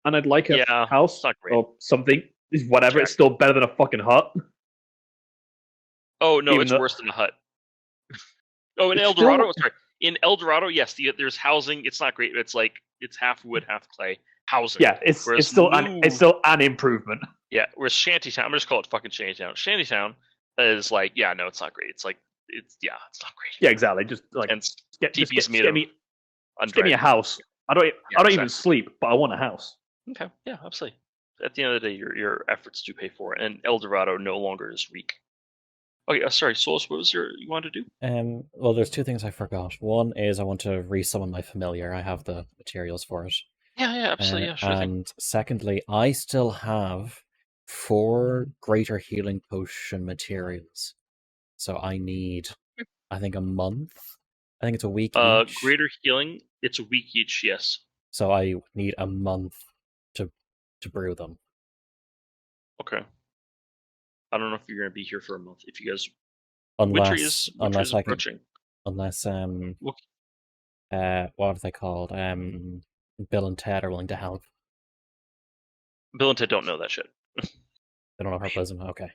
and I'd like a house or something. Whatever, it's still better than a fucking hut. Oh no, it's worse than a hut. Oh, in El Dorado, sorry. In El Dorado, yes, there's housing. It's not great. It's like it's half wood, half clay housing. Yeah, it's still an improvement. Yeah, whereas Shantytown, I'm just call it fucking Shantytown. Shantytown is like, it's not great. It's like it's not great. Yeah, exactly. Just like and TP's made give me a house I don't exactly. even sleep, but I want a house. Okay, yeah, absolutely. At the end of the day, your efforts do pay for it, and El Dorado no longer is weak. Okay, sorry, Solus, what was you wanted to do? Well, there's two things I forgot. One is I want to resummon my familiar. I have the materials for it. Yeah, absolutely, yeah, sure thing. And secondly, I still have 4 greater healing potion materials. So I need, I think, a month. I think it's a week each. Greater healing, it's a week each, yes. So I need a month to brew them. Okay. I don't know if you're gonna be here for a month. If you guys, Unless winter is I can, approaching. unless Look, what are they called? Bill and Ted are willing to help. Bill and Ted don't know that shit. They don't know herbalism. Okay.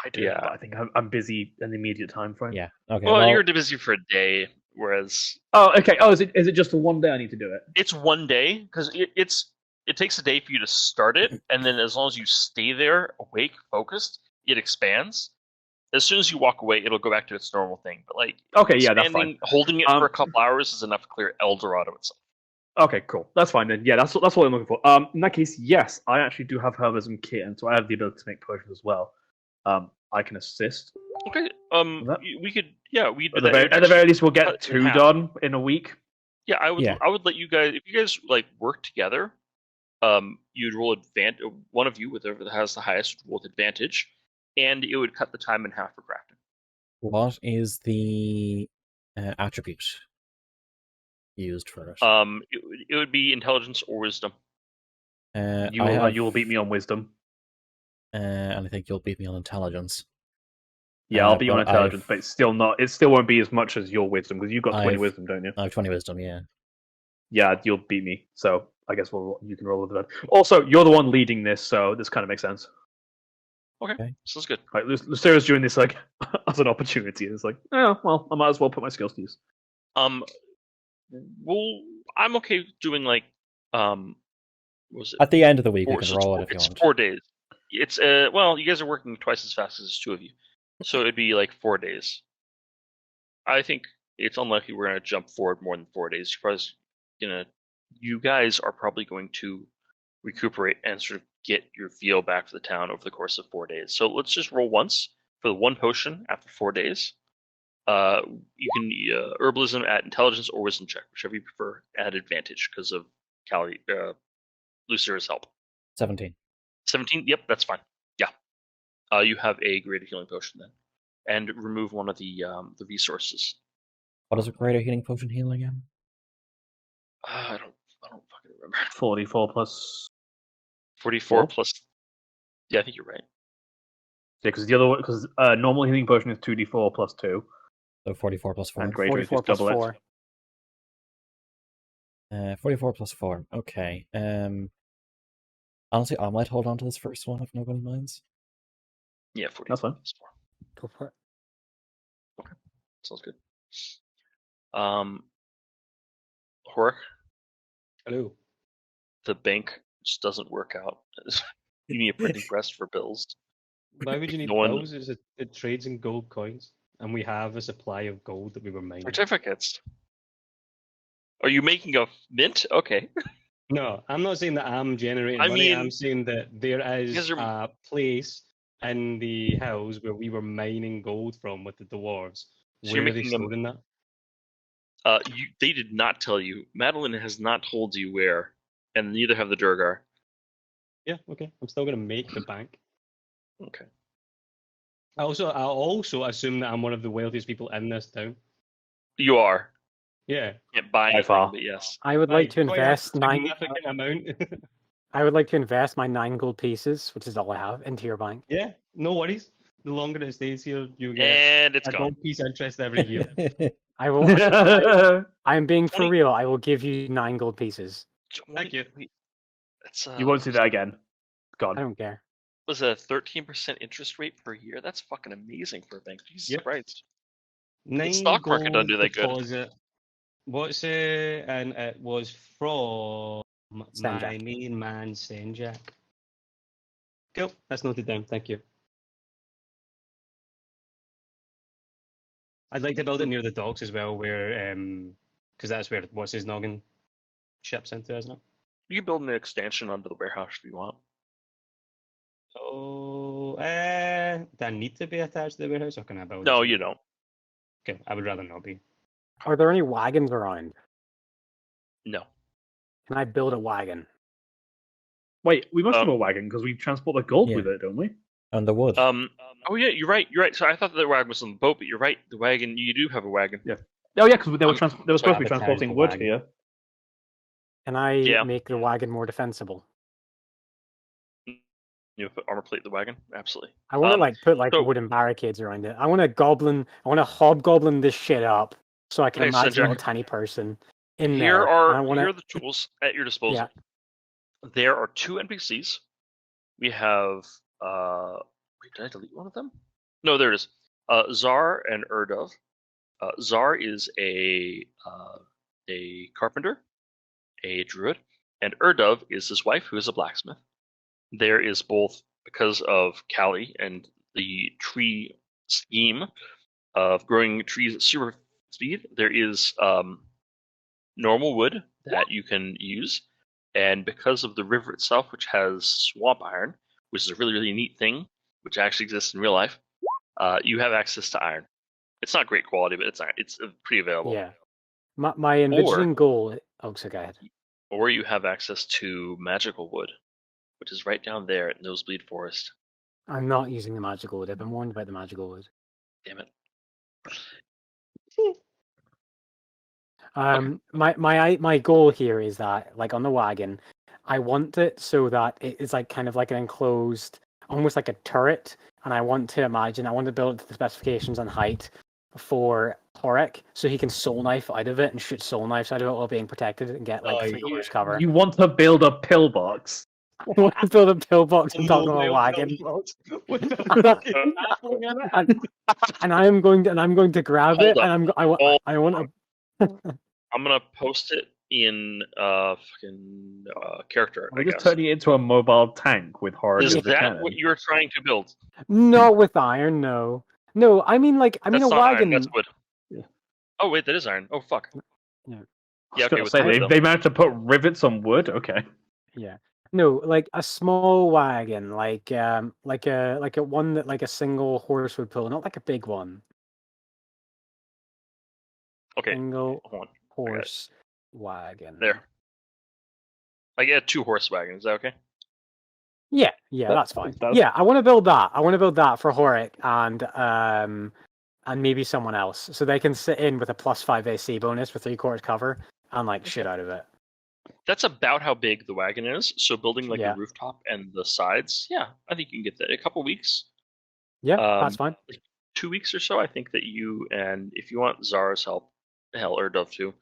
I do, Yeah. but I think I'm busy in the immediate time frame. Yeah. Okay. Well, Well, you're busy for a day, whereas Oh, okay. Oh, is it just the one day I need to do it? it's one day because it takes a day for you to start it, and then as long as you stay there, awake, focused, it expands. As soon as you walk away, it'll go back to its normal thing. But like, Okay, yeah, that's fine. holding it for a couple hours is enough to clear El Dorado itself. Okay, cool. That's fine then. Yeah, that's what I'm looking for. In that case, yes, I actually do have herbalism kit, and so I have the ability to make potions as well. I can assist. Okay. That- We could. Yeah, we At the very least, we'll cut get it in 2 half. done in a week. Yeah, I would. Yeah. I would let you guys. If you guys like work together, you'd roll advantage. One of you, whatever has the highest, would roll with advantage, and it would cut the time in half for crafting. what is the attribute used for it? It would be intelligence or wisdom. You I have, will beat me on wisdom. and I think you'll beat me on intelligence. Yeah, I'll beat you on but intelligence, but it's still not. It still won't be as much as your wisdom because you've got 20 I've- wisdom, don't you? I have 20 wisdom. Yeah. Yeah, you'll beat me. So I guess you can roll with that. Also, you're the one leading this, so this kind of makes sense. Okay. Sounds good. Like Lucera's doing this like as an opportunity, and it's like, oh well, I might as well put my skills to use. Well, I'm okay doing like, what was it? At the end of the week, we So can roll it if you it's want. 4 days. It's well, you guys are working twice as fast as there's 2 of you, so it'd be like 4 days. I think it's unlikely we're gonna jump forward more than 4 days. You guys are probably going to recuperate and sort of get your feel back for the town over the course of 4 days. So let's just roll once for the 1 potion after 4 days. You can herbalism at intelligence or wisdom check, whichever you prefer, at advantage because of Lucera's help. 17. 17. Yep, that's fine. Yeah. You have a greater healing potion then, and remove one of the resources. What is a greater healing potion heal again? I don't fucking remember. 44 plus. 44 Four? plus. Yeah, I think you're right. Yeah, because the other one, because normal healing potion is 2d4 plus 2, So 44 plus 4. and greater is 44 plus double 4. it. 44 plus 4. Okay. Honestly, I might hold on to this first one if nobody minds. Yeah, 44 That's fine. plus 4. Go for it. Sounds good. Horik, Hello. the bank just doesn't work out. You need a printing press for bills. Why would you need No one- bills? It trades in gold coins, and we have a supply of gold that we were mining. Certificates. Are you making a mint? Okay. No, I'm not saying that I'm generating I money. mean- I'm saying that there is Because they're- a place in the hills where we were mining gold from with the dwarves. So you're Where are they making them- storing that? They did not tell you. Madeline has not told you where, and neither have the Durgar. Yeah, okay. I'm still going to make the bank. Okay. I also assume that I'm one of the wealthiest people in this town. You are. Yeah. Can't buy By anything, far. but yes. I would like to Quite a invest 9. significant amount. I would like to invest my 9 gold pieces, which is all I have, into your bank. Yeah, no worries. The longer it stays here, you get And it's a gone. gold piece interest every year. I will. I'm being for 20 real. I will give you 9 gold pieces. Thank you. That's You won't see that again. I Gone. don't care. Was a 13% interest rate per year. That's fucking amazing for a bank. Jesus Yep. Christ. 9 stock market doesn't gold do that good. deposit. What's and it was from my Senjak. main man Senjak. Cool, that's noted down. Thank you. I'd like to build it near the docks as well, where because that's where what's his noggin ships into, isn't it? You can build an extension onto the warehouse if you want. Oh, do I need to be attached to the warehouse, or can I build? No, it? you don't. Okay, I would rather not be. Are there any wagons around? No. Can I build a wagon? Wait, we must have a wagon because we transport the gold Yeah. with it, don't we? And the wood. Oh yeah, you're right. You're right. So I thought the wagon was on the boat, but you're right. The wagon, you do have a wagon. Yeah. Oh yeah, because they were I'm- they were supposed to be Sabotage transporting the wood wagon. here. Can I Yeah. make the wagon more defensible? You put armor plate the wagon. Absolutely. I want to put so- wooden barricades around it. I want to hobgoblin this shit up so I can Hey, imagine a Sanjak. little tiny person in Here there. are and I wanna... here are the tools at your disposal. There are 2 NPCs. We have wait, did I delete one of them? No, there it is. Zar and Erdov. Zar is a carpenter, a druid, and Erdov is his wife, who is a blacksmith. There is both, because of Callie and the tree scheme of growing trees at super speed, there is normal wood that you can use, and because of the river itself, which has swamp iron, which is a really, really neat thing, which actually exists in real life, you have access to iron. It's not great quality, but it's pretty available. Yeah. My envisioning goal... Oh, so go ahead. Or you have access to magical wood, which is right down there at Nosebleed Forest. I'm not using the magical wood. I've been warned about the magical wood. Damn it. My goal here is that, like, on the wagon, I want it so that it is like kind of like an enclosed, almost like a turret, and I want to build it to the specifications and height for Horik, so he can soul knife out of it and shoot soul knives out of it while being protected and get like 3 quarters cover. You want to build a pillbox? I want to build a pillbox on top of a wagon. and I'm going to grab Hold it, up. and I want to. I'm gonna post it in character. We're I just guess. turning it into a mobile tank with horror. Is that what you're trying to build? Not with iron, no. No, I mean That's a not wagon. iron. That's wood. Yeah. Oh wait, that is iron. Oh fuck. Yeah. Yeah. Okay. With Say, wood, though. they managed to put rivets on wood. Okay. Yeah. No, like a small wagon, like a one that like a single horse would pull, not like a big one. Okay. Single Hold on. horse wagon. There. I get 2 horse wagons. Is that okay? Yeah, that's fine. Yeah, I want to build that. I want to build that for Horik and maybe someone else, so they can sit in with a +5 AC bonus with 3 quarters cover and like shit out of it. That's about how big the wagon is. So building like Yeah. the rooftop and the sides, yeah, I think you can get that in a couple weeks. Yeah, that's fine. 2 weeks or so. I think that you, and if you want Zara's help, hell, or Dove too,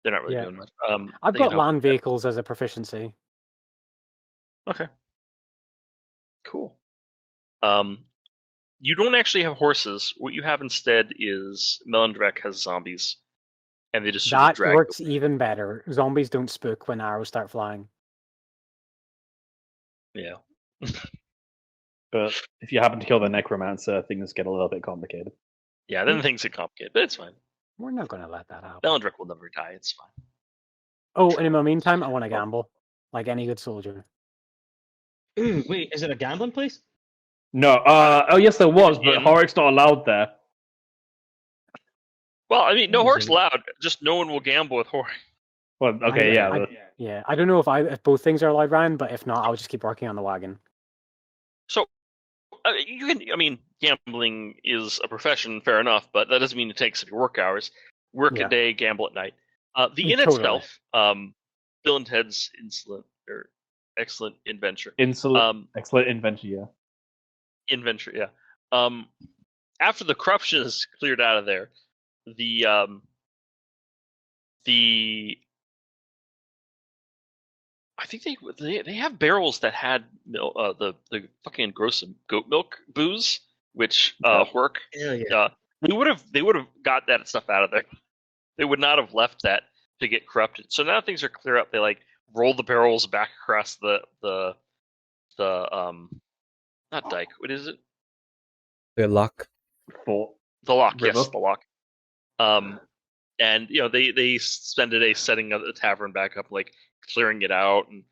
they're not really Yeah. doing much. I've they can got help. land vehicles as a proficiency. Okay. Cool. You don't actually have horses. What you have instead is Melendrek has zombies, and they just sort of That drag. works even better. Zombies don't spook when arrows start flying. Yeah. But if you happen to kill the necromancer, things get a little bit complicated. Yeah. Then things get complicated, but it's fine. We're not going to let that happen. Melendrek will never die. It's fine. Oh, and in the meantime, I want to gamble, like any good soldier. Ooh, wait, is it a gambling place? No. Oh yes, there was, but In- Horik's not allowed there. Well, I mean, no Easy. horse allowed. Just no one will gamble with Horik. Well, okay, yeah. I- but- Yeah, I don't know if both things are allowed, Ryan, but if not, I'll just keep working on the wagon. So, you can. I mean, gambling is a profession, fair enough, but that doesn't mean it takes up your work hours. Work Yeah. a day, gamble at night. The inn Totally. itself, Bill and Ted's excellent adventure. Excellent invention, yeah. Inventure, yeah. After the corruption is cleared out of there, the I think they have barrels that had the fucking gross goat milk booze, which work. Hell yeah. They would have got that stuff out of there. They would not have left that to get corrupted. So now things are clear up. They like roll the barrels back across the not dike. What is it? The luck. For The lock. River? Yes, the lock. and they spend a day setting up the tavern back up, like clearing it out, and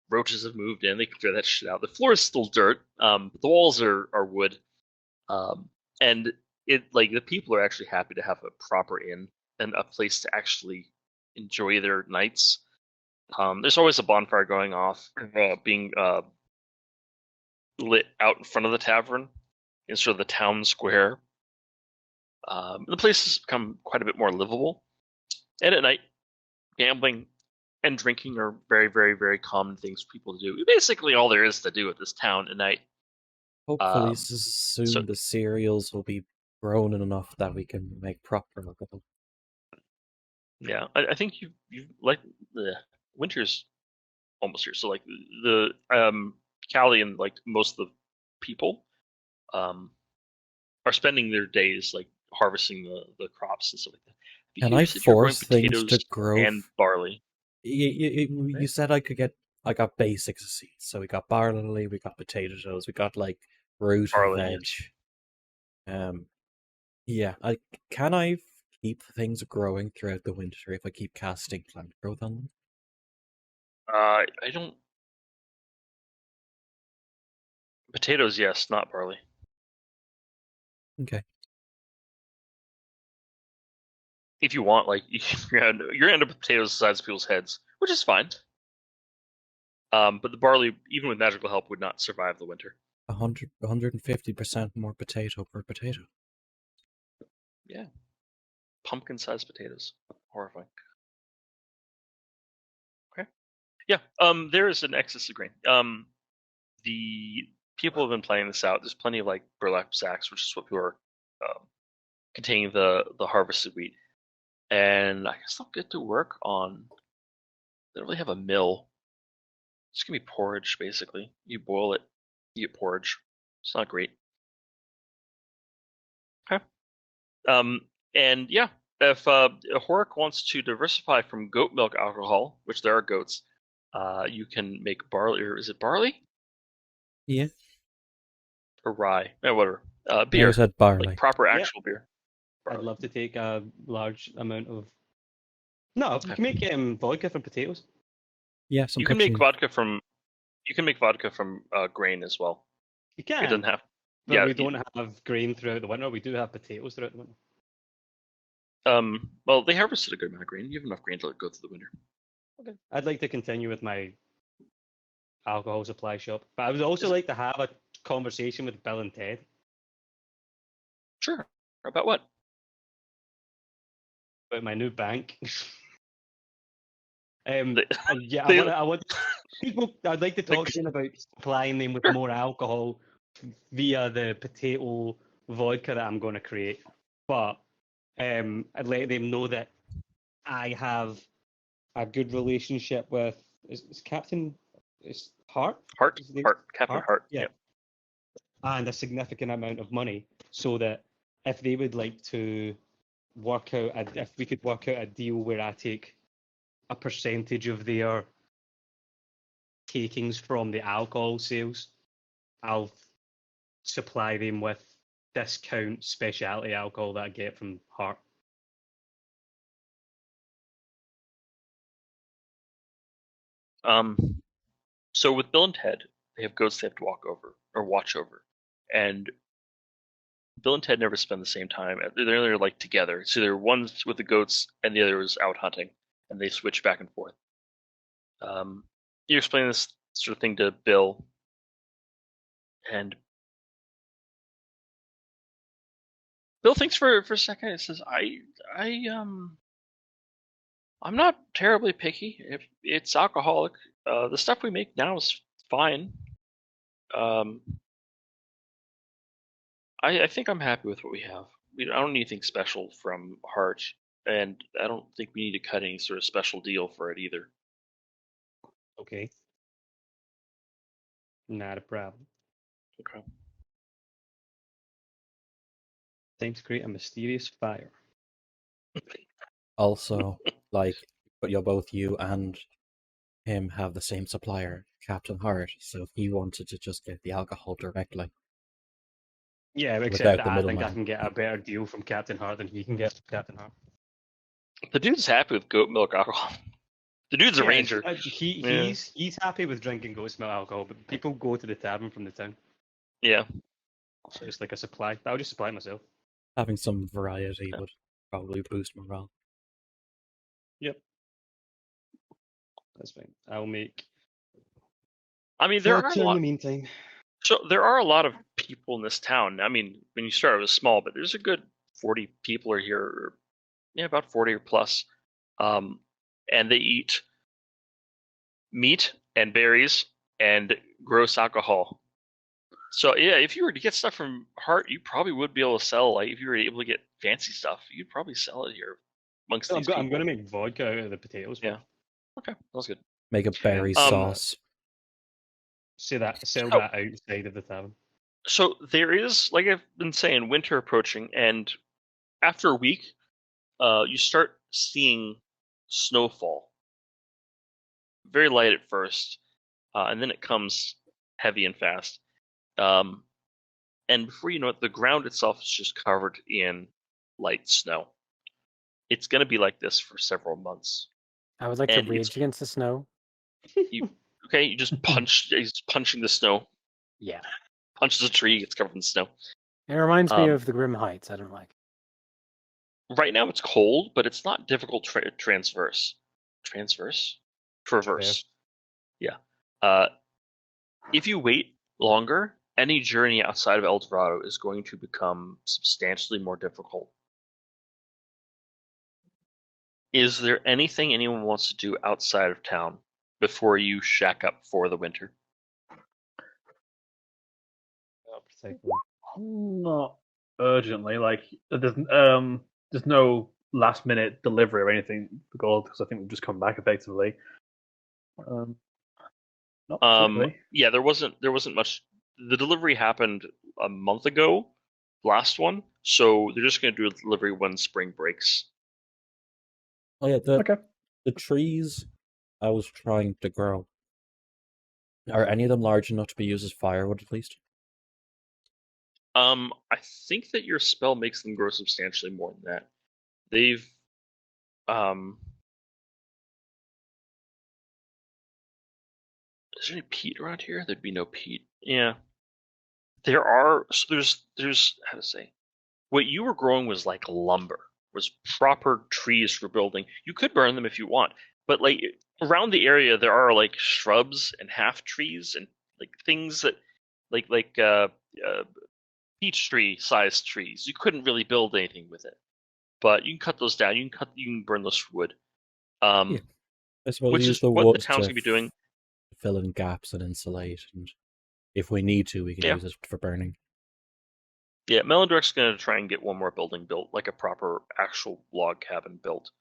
roaches have moved in. They clear that shit out. The floor is still dirt, but the walls are wood, and it like the people are actually happy to have a proper inn and a place to actually enjoy their nights. There's always a bonfire going off, being lit out in front of the tavern in sort of the town square. The place has become quite a bit more livable. And at night, gambling and drinking are very, very, very common things for people to do. Basically, all there is to do at this town at night. Hopefully, Um, soon so- the cereals will be grown enough that we can make proper alcohol. Yeah, I think you like the winter's almost here. So like the Callie and like most of the people are spending their days like harvesting the crops and stuff like that. Can You I said you're growing force things to potatoes grow? and barley. You said I could get. I got basics of seeds. So we got barley, we got potatoes, we got like root Barley, veg. yes. Yeah. Can I keep things growing throughout the winter if I keep casting plant growth on them? I don't. Potatoes, yes, not barley. Okay. If you want, like you're gonna end up with potatoes the size of people's heads, which is fine. But the barley, even with magical help, would not survive the winter. 150% more potato per potato. Yeah, pumpkin-sized potatoes, horrifying. Okay, yeah. There is an excess of grain. The people have been playing this out. There's plenty of like burlap sacks, which is what people are containing the harvested wheat. And I guess they'll get to work on. They don't really have a mill. It's gonna be porridge, basically. You boil it, you get porridge. It's not great. Okay. And yeah, if Horik wants to diversify from goat milk alcohol, which there are goats, you can make barley. Or is it barley? Yeah. Or rye? Whatever. I Beer. said barley. Like proper Yeah. actual beer. I'd Barley. love to take a large amount of. No, you can make vodka from potatoes. Yeah, some You can make pitching. vodka from. You can make vodka from grain as well. You can. It doesn't have. But Yeah. we don't have grain throughout the winter. We do have potatoes throughout the winter. Well, they harvested a good amount of grain. You have enough grain to go through the winter. Okay. I'd like to continue with my alcohol supply shop, but I would also like to have a conversation with Bill and Ted. Sure. About what? About my new bank. They- Yeah, they- I want people. I'd like to talk to them about supplying them with more alcohol via the potato vodka that I'm going to create. But I'd let them know that I have a good relationship with is Captain Hart. Hart. Is his name? Captain Hart. Yeah. Yep. And a significant amount of money, so that if they would like to work out, if we could work out a deal where I take a percentage of their takings from the alcohol sales, I'll supply them with discount specialty alcohol that I get from Hart. So with Bill and Ted, they have goats they have to walk over or watch over, and Bill and Ted never spend the same time. They're like together. So they're one's with the goats and the other is out hunting, and they switch back and forth. You explain this sort of thing to Bill, and Bill thinks for a second. It says, I'm not terribly picky. If it's alcoholic, the stuff we make now is fine. I think I'm happy with what we have. I don't need anything special from Hart, and I don't think we need to cut any sort of special deal for it either. Okay. Not a problem. Okay. Time to create a mysterious fire. Also, like, but you and him have the same supplier, Captain Hart. So if he wanted to just get the alcohol directly, Yeah, Without except the I think I middleman. can get a better deal from Captain Hart than he can get from Captain Hart. The dude's happy with goat milk alcohol. The dude's a Yeah, ranger. Yeah. He's happy with drinking goat's milk alcohol, but people go to the tavern from the town, Yeah. so it's like a supply. I'll just supply it myself. Having some variety would probably boost morale. Yep, that's fine. I'll make. I mean, there are a vodka in lot. the meantime. So there are a lot of people in this town. I mean, when you start, it was small, but there's a good 40 people are here. Or, yeah, about 40 or plus. And they eat meat and berries and gross alcohol. So yeah, if you were to get stuff from Hart, you probably would be able to sell. Like if you were able to get fancy stuff, you'd probably sell it here amongst these people. I'm going to make vodka out of the potatoes. Yeah. Okay, that's good. Make a berry sauce. Sell that outside of the tavern. So there is, like I've been saying, winter approaching, and after a week, you start seeing snowfall. Very light at first, and then it comes heavy and fast. And before you know it, the ground itself is just covered in light snow. It's going to be like this for several months. I would like And to rage against the snow. You just punch. He's punching the snow. Yeah. Punches a tree, gets covered in snow. It reminds me of the Grim Heights. I don't like it. Right now it's cold, but it's not difficult traverse. Yeah. If you wait longer, any journey outside of El Dorado is going to become substantially more difficult. Is there anything anyone wants to do outside of town before you shack up for the winter? Not urgently. Like there's no last minute delivery or anything for gold because I think we've just come back effectively. Not particularly. Yeah, there wasn't much. The delivery happened a month ago, last one. So they're just going to do a delivery when spring breaks. Oh yeah, Okay. the trees I was trying to grow. Are any of them large enough to be used as firewood at least? I think that your spell makes them grow substantially more than that. They've is there any peat around here? There'd be no peat. Yeah. There are, so there's how to say, what you were growing was like lumber, was proper trees for building. You could burn them if you want, but like around the area there are like shrubs and half trees and like things that like peach tree sized trees. You couldn't really build anything with it, but you can cut those down. You can burn those for wood. Yeah. I suppose Which use is the what the wood town's to gonna be doing. fill in gaps and insulate, and if we need to, we can use it for burning. Yeah, Melindrek's going to try and get one more building built, like a proper actual log cabin built.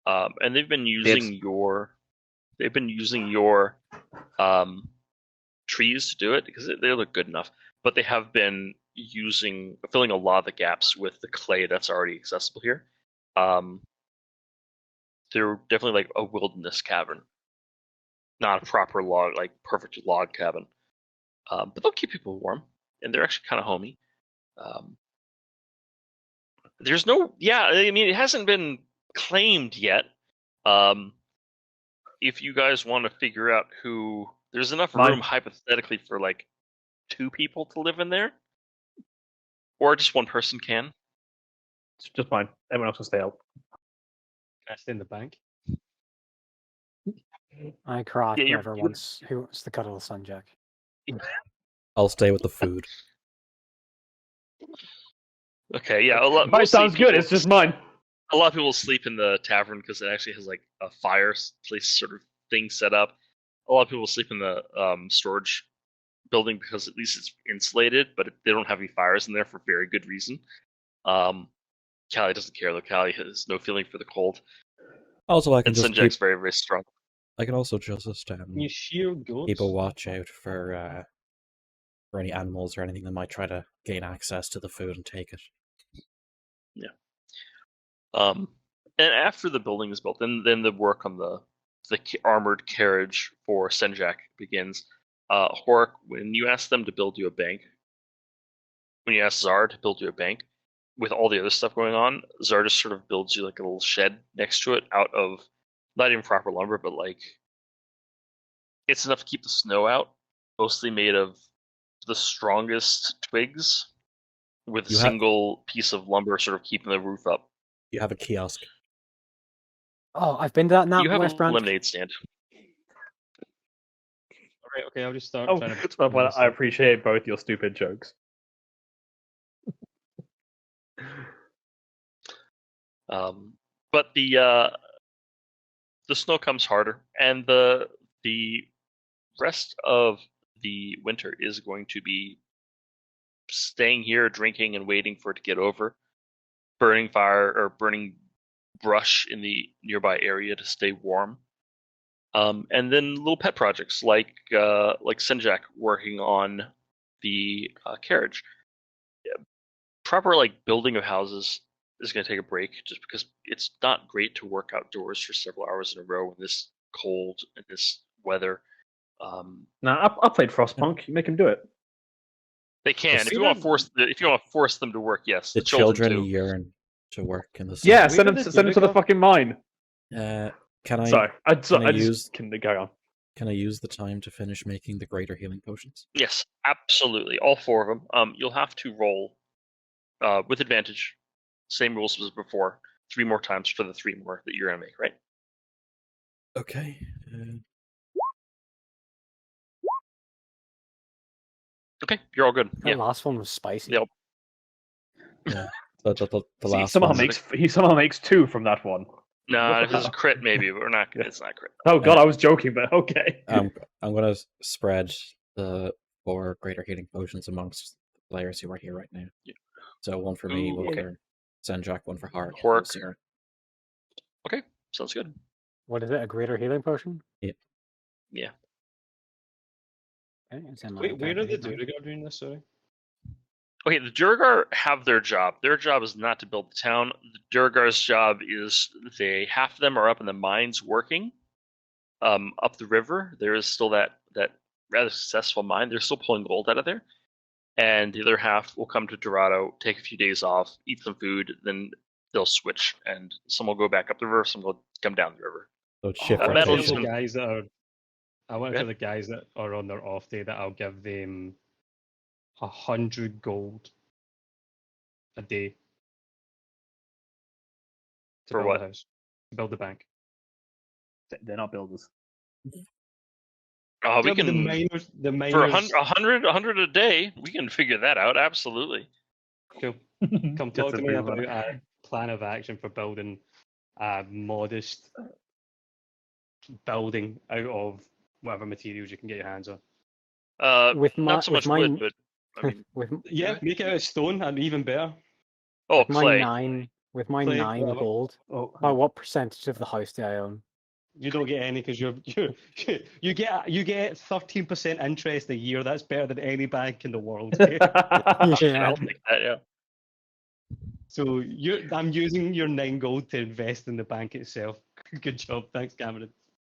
And they've been using your trees to do it because they look good enough. But they have been filling a lot of the gaps with the clay that's already accessible here. They're definitely like a wilderness cabin, not a proper log, like perfect log cabin. But they'll keep people warm, and they're actually kind of homey. There's no, I mean, it hasn't been claimed yet. If you guys want to figure out there's enough room hypothetically for like 2 people to live in there, or just one person can. It's just fine. Everyone else can stay out. Can I stay in the bank? I crack Yeah, whoever wants to cuddle the sun, Jack. I'll stay with the food. Okay, yeah. Mine sounds good. It's just mine. A lot of people sleep in the tavern because it actually has like a fireplace sort of thing set up. A lot of people sleep in the storage building because at least it's insulated, but they don't have any fires in there for very good reason. Callie doesn't care though. Callie has no feeling for the cold. Also, I can and just Sinjak's very, very strong. I can also just You shield goats. keep a watch out for any animals or anything that might try to gain access to the food and take it. Yeah. And after the building is built, then the work on the armored carriage for Sinjak begins. Horik, when you ask them to build you a bank, when you ask Zar to build you a bank, with all the other stuff going on, Zardus sort of builds you like a little shed next to it out of not even proper lumber, but like it's enough to keep the snow out, mostly made of the strongest twigs with a You have- single piece of lumber sort of keeping the roof up. You have a kiosk. Oh, I've been to that now. You have West a Branch. lemonade stand. Alright, okay, I'll just start Oh, trying to. it's not what I appreciate both your stupid jokes. But the snow comes harder, and the rest of the winter is going to be staying here, drinking, and waiting for it to get over, burning fire or burning brush in the nearby area to stay warm. And then little pet projects like Senjak working on the carriage. Proper like building of houses is going to take a break just because it's not great to work outdoors for several hours in a row in this cold and this weather. Nah, I played Frostpunk. You make him do it. They can if you Weird. want to force them to work. Yes, The children yearn to work in the sun. Yeah, Where send him did the to the Durga- fucking mine. Can I Sorry, I I just use- can go on. can I use the time to finish making the greater healing potions? Yes, absolutely. All four of them. You'll have to roll with advantage. Same rules as before. 3 more times for the 3 more that you're going to make, right? Okay. Okay, you're all good. That Yeah. last one was spicy. Yep. The See, last somehow one. he somehow makes 2 from that one. No, if it's a crit, maybe, but we're not. It's not crit. Oh god, I was joking, but okay. I'm gonna spread the 4 greater healing potions amongst the players who are here right now. Yeah. So 1 for me, Ooh. 1 for Senjak, 1 for Hart. Hork. Sarah. Okay, sounds good. What is it? A greater healing potion? Yeah. Okay, it's in my Wait, where are the inventory. Durga doing this? Sorry. Okay, the Durgar have their job. Their job is not to build the town. The Durgar's job is half of them are up in the mines working. Up the river, there is still that rather successful mine. They're still pulling gold out of there. And the other half will come to Dorado, take a few days off, eat some food, then they'll switch, and some will go back up the river, some will come down the river. So it's shift That I metal want is for rotation. the gonna- guys that are. I want Yeah. for the guys that are on their off day that I'll give them 100 gold a day to For build what? the house, to build the bank. They're not builders. We Yeah, but can the miners, for 100 a day. We can figure that out. Absolutely. Cool. Come talk to me about a plan of action for building a modest building out of whatever materials you can get your hands on. With my- not so with much wood, mine- but I mean, With Yeah, make it out of stone and even better. oh, my clay. 9 Clay, 9 whatever. gold. Oh, Oh, what percentage of the house do I own? You don't get any because you get 13% interest a year. That's better than any bank in the world. Yeah. I'll take that. Yeah. So I'm using your 9 gold to invest in the bank itself. Good job, thanks, Cameron.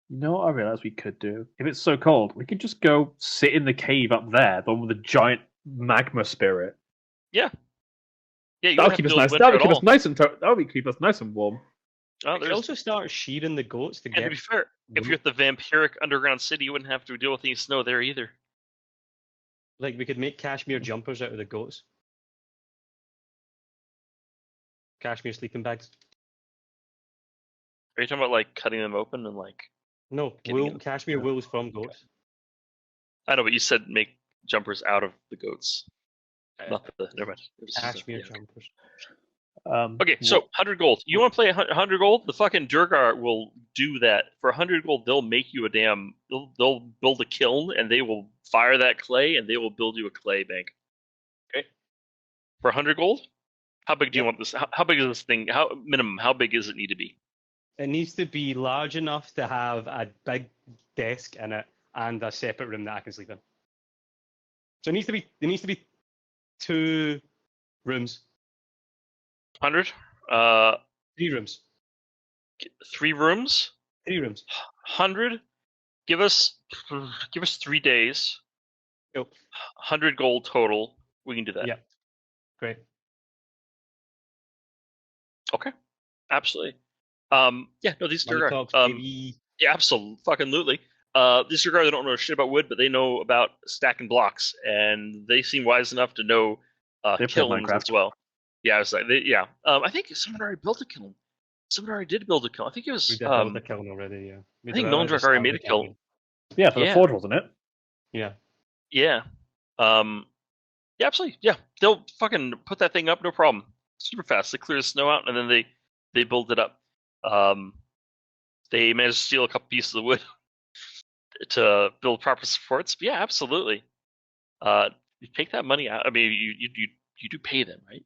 You know what I realized we could do? If it's so cold, we could just go sit in the cave up there, the one with the giant magma spirit. Yeah, you don't That'll have keep to us build nice. winter That'll at keep us all. nice and that'll keep us nice and warm. Oh, You could there's- also start shearing the goats to and to get. be fair, if you're at the vampiric underground city, you wouldn't have to deal with any snow there either. Like we could make cashmere jumpers out of the goats. Cashmere sleeping bags. Are you talking about like cutting them open and like? No, Getting wool, it. cashmere wools from goats. I know, but you said make jumpers out of the goats. Not the. Never mind. It was just a- Cashmere yeah, okay. jumpers. Okay, so 100 gold. You want to play 100 gold? The fucking Durgar will do that. For 100 gold, they'll make you a damn. They'll build a kiln and they will fire that clay and they will build you a clay bank. Okay. For 100 gold, how big do you want this? How big is this thing? How minimum? How big does it need to be? It needs to be large enough to have a big desk in it and a separate room that I can sleep in. So it needs to be 2 rooms, 100. 3 rooms, 3 rooms. 3 rooms. 100. Give us 3 days. Cool. 100 gold total. We can do that. Yeah. Great. Okay, absolutely. Yeah, no, these Money are talks, baby. yeah, absolutely. Disregard, they don't know shit about wood, but they know about stacking blocks, and they seem wise enough to know They played kilns Minecraft. as well. Yeah, I was like, I think someone already built a kiln. Someone already did build a kiln. I think it We was. did build the kiln already, yeah. I think Milndrak already made a kiln. Yeah, for the Yeah. forge, wasn't it? Yeah. Yeah. Yeah, absolutely. Yeah, they'll fucking put that thing up, no problem. Super fast. They clear the snow out, and then they build it up. They managed to steal a couple pieces of wood to build proper supports. But yeah, absolutely. You take that money out. I mean, you do pay them, right?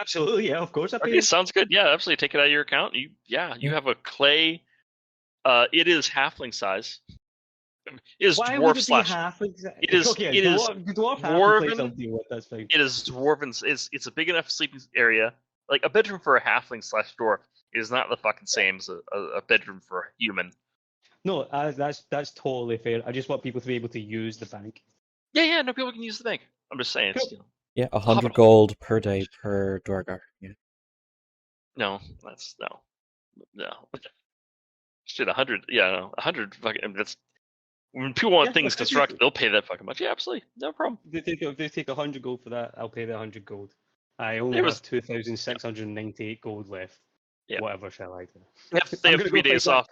Absolutely, yeah, of course I pay. Okay, sounds good. Yeah, absolutely. Take it out of your account. You have a clay. It is halfling size. It is Why dwarf would it slash. be halfling? It is. Okay, It is dwarf halfling dwarven. place I'll deal with. That's fine. It is dwarven. It's a big enough sleeping area. Like a bedroom for a halfling slash dwarf is not the fucking same as a bedroom for a human. No, that's totally fair. I just want people to be able to use the bank. Yeah. No, people can use the bank. I'm just saying. It's, Yeah, 100 gold per day per Dwargar. Yeah. no, that's no. Shit, 100. Yeah, no, 100. Fucking. That's when people want things constructed, they'll pay that fucking much. Yeah, absolutely, no problem. They take 100 gold for that. I'll pay the 100 gold. I only have 2,698 gold left. Yeah. Whatever shall I do? They have 3 days off.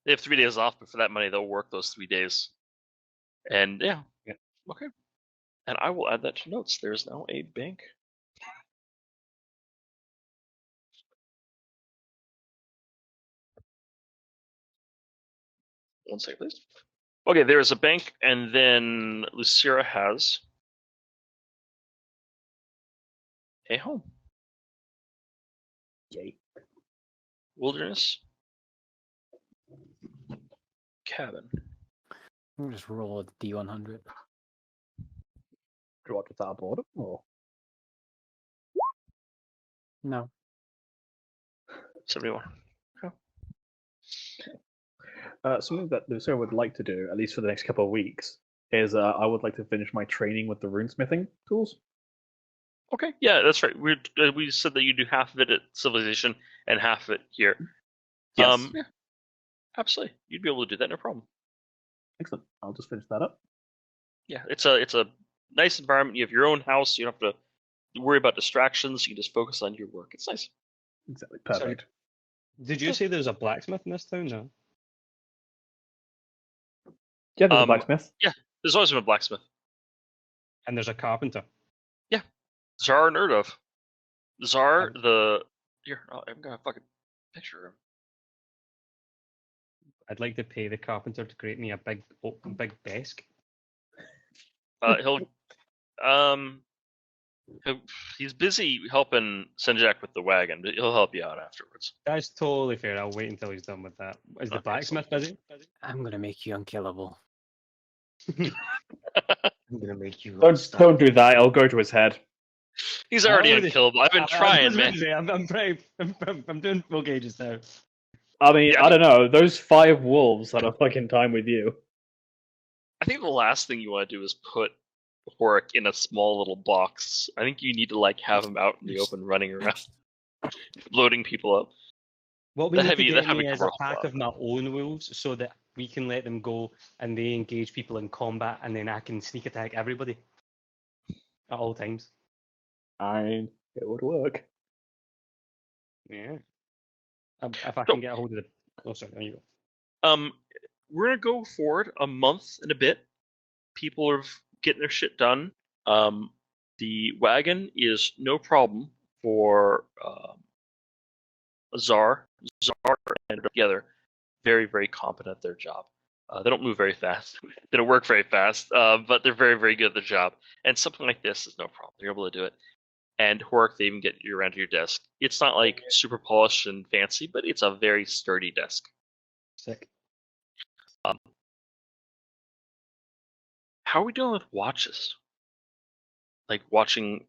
They have 3 days off, but for that money, they'll work those 3 days. And yeah. Okay. And I will add that to notes. There's now a bank. One second, please. Okay, there is a bank, and then Lucira has a home. Yay. Wilderness cabin. We'll just roll a D100. Draw to top order, or 71. something that Lucero would like to do, at least for the next couple of weeks, is I would like to finish my training with the runesmithing tools. Okay, yeah, that's right. We said that you do half of it at Civilization and half of it here. Yes. Yeah, absolutely. You'd be able to do that, no problem. Excellent. I'll just finish that up. Yeah, it's a nice environment. You have your own house. You don't have to worry about distractions. You can just focus on your work. It's nice. Exactly. Perfect. Sorry. Did you say there's a blacksmith in this town now? Yeah, there's a blacksmith. Yeah, there's always been a blacksmith. And there's a carpenter. Yeah, Zar Nerdov. Zar here. I'm gonna fucking picture him. I'd like to pay the carpenter to create me a big desk. He's busy helping Senjak with the wagon, but he'll help you out afterwards. That's totally fair. I'll wait until he's done with that. Is the blacksmith busy? I'm gonna make you unkillable. I'm gonna make you. Don't do that. I'll go to his head. He's already unkillable. I've been trying, man. I'm doing full gauges now. I mean, I don't know. Those 5 wolves had a fucking time with you. I think the last thing you want to do is put Horik in a small little box. I think you need to have him out in the open, running around, loading people up. What we need to get me is a pack of my own wolves, so that we can let them go and they engage people in combat, and then I can sneak attack everybody at all times. It would work. Yeah. If I can get a hold of the. Oh, sorry. There you go. We're gonna go forward a month and a bit. People are getting their shit done. The wagon is no problem for Zar and together. Very, very competent at their job. They don't move very fast. They don't work very fast, but they're very, very good at their job. And something like this is no problem. They're able to do it. And Horik, they even get you around to your desk. It's not like super polished and fancy, but it's a very sturdy desk. Sick. How are we doing with watches? Like watching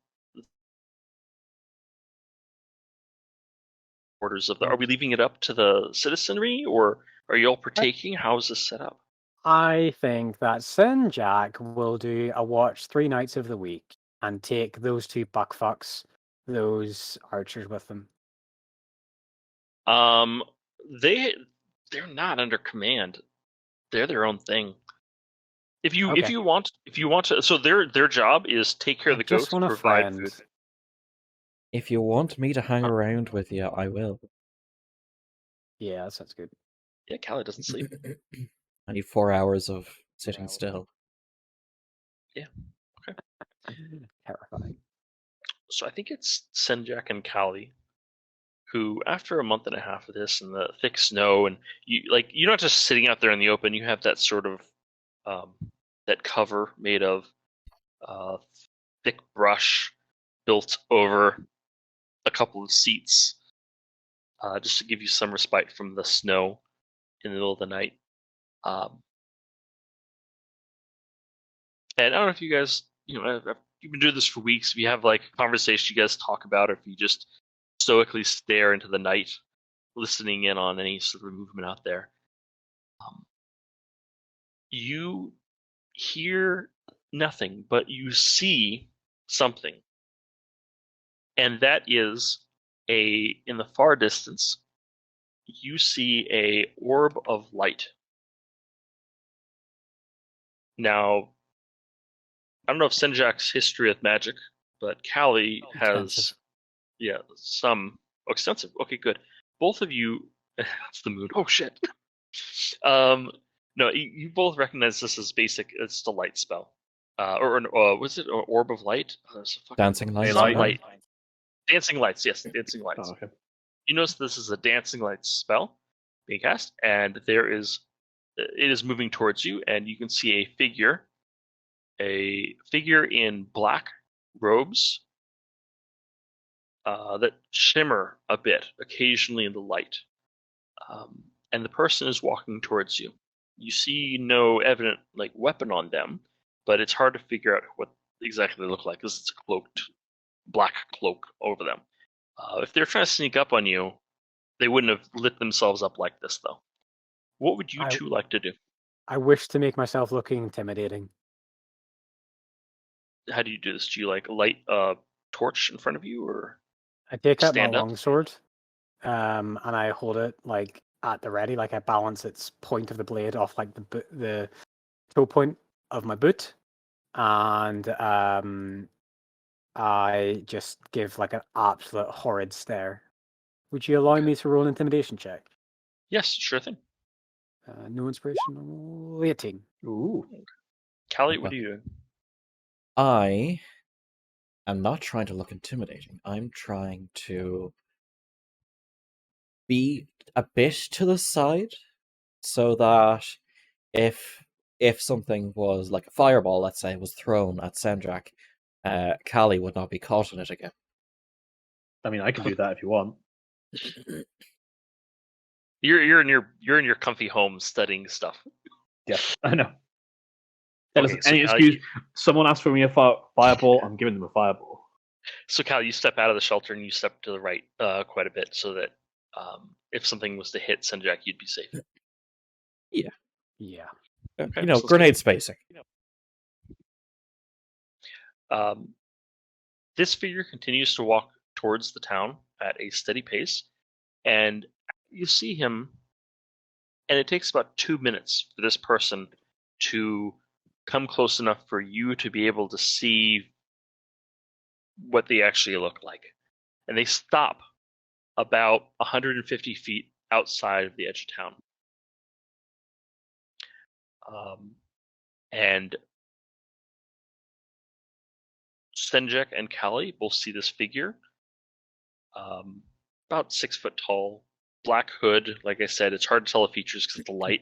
orders of are we leaving it up to the citizenry, or are you all partaking? How is this set up? I think that Senjak will do a watch 3 nights of the week and take those 2 buckfucks, those archers with them. Um, they're not under command. They're their own thing. If you Okay. want to, so their job is take care of I the just goats, want a provide friend. food. If you want me to hang Huh. around with you, I will. Yeah, that sounds good. Yeah, Callie doesn't sleep. I need 4 hours of sitting still. Terrifying. So I think it's Senjak and Callie who, after a month and a half of this and the thick snow, and you're not just sitting out there in the open. You have that sort of that cover made of thick brush built over a couple of seats, just to give you some respite from the snow in the middle of the night. And I don't know if you guys, you've been doing this for weeks. If you have like a conversation you guys talk about, or if you just stoically stare into the night, listening in on any sort of movement out there, you hear nothing, but you see something. And that is in the far distance, you see a orb of light. Now, I don't know if Senjak's history with magic, but Callie has, Expensive. some extensive. Okay, good. Both of you, that's the mood. Oh shit. No, you both recognize this as basic. It's the light spell, or was it an orb of light? Dancing lights. It's not Daylight. light. Dancing lights. Yes, dancing lights. Oh, okay. You notice this is a dancing lights spell being cast, and it is moving towards you, and you can see a figure in black robes that shimmer a bit occasionally in the light, and the person is walking towards you. You see no evident weapon on them, but it's hard to figure out what exactly they look like because it's a cloaked black cloak over them. If they're trying to sneak up on you, they wouldn't have lit themselves up like this, though. What would you two like to do? I wish to make myself looking intimidating. How do you do this? Do you light a torch in front of you, or I take out my stand up? longsword, and I hold it at the ready, I balance its point of the blade off the toe point of my boot, and I just give an absolute horrid stare. Would you allow me to roll an intimidation check? Yes, sure thing. No inspiration. 18. Ooh. Callie, what are you doing? I am not trying to look intimidating. I'm trying to be a bit to the side so that if something was like a fireball, let's say, was thrown at Senjak, Callie would not be caught in it again. I mean, I can do that if you want. You're in your comfy home studying stuff. Yeah, I know. Okay, so any excuse. Someone asked for me a fireball. I'm giving them a fireball. So Callie, you step out of the shelter and you step to the right quite a bit, so that if something was to hit Senjak, you'd be safe. Yeah. Yeah. Okay, so grenade spacing. This figure continues to walk towards the town at a steady pace, and you see him, and it takes about 2 minutes for this person to come close enough for you to be able to see what they actually look like. And they stop about 150 feet outside of the edge of town. And Senjak and Callie both see this figure, about 6 foot tall, black hood. Like I said, it's hard to tell the features because of the light.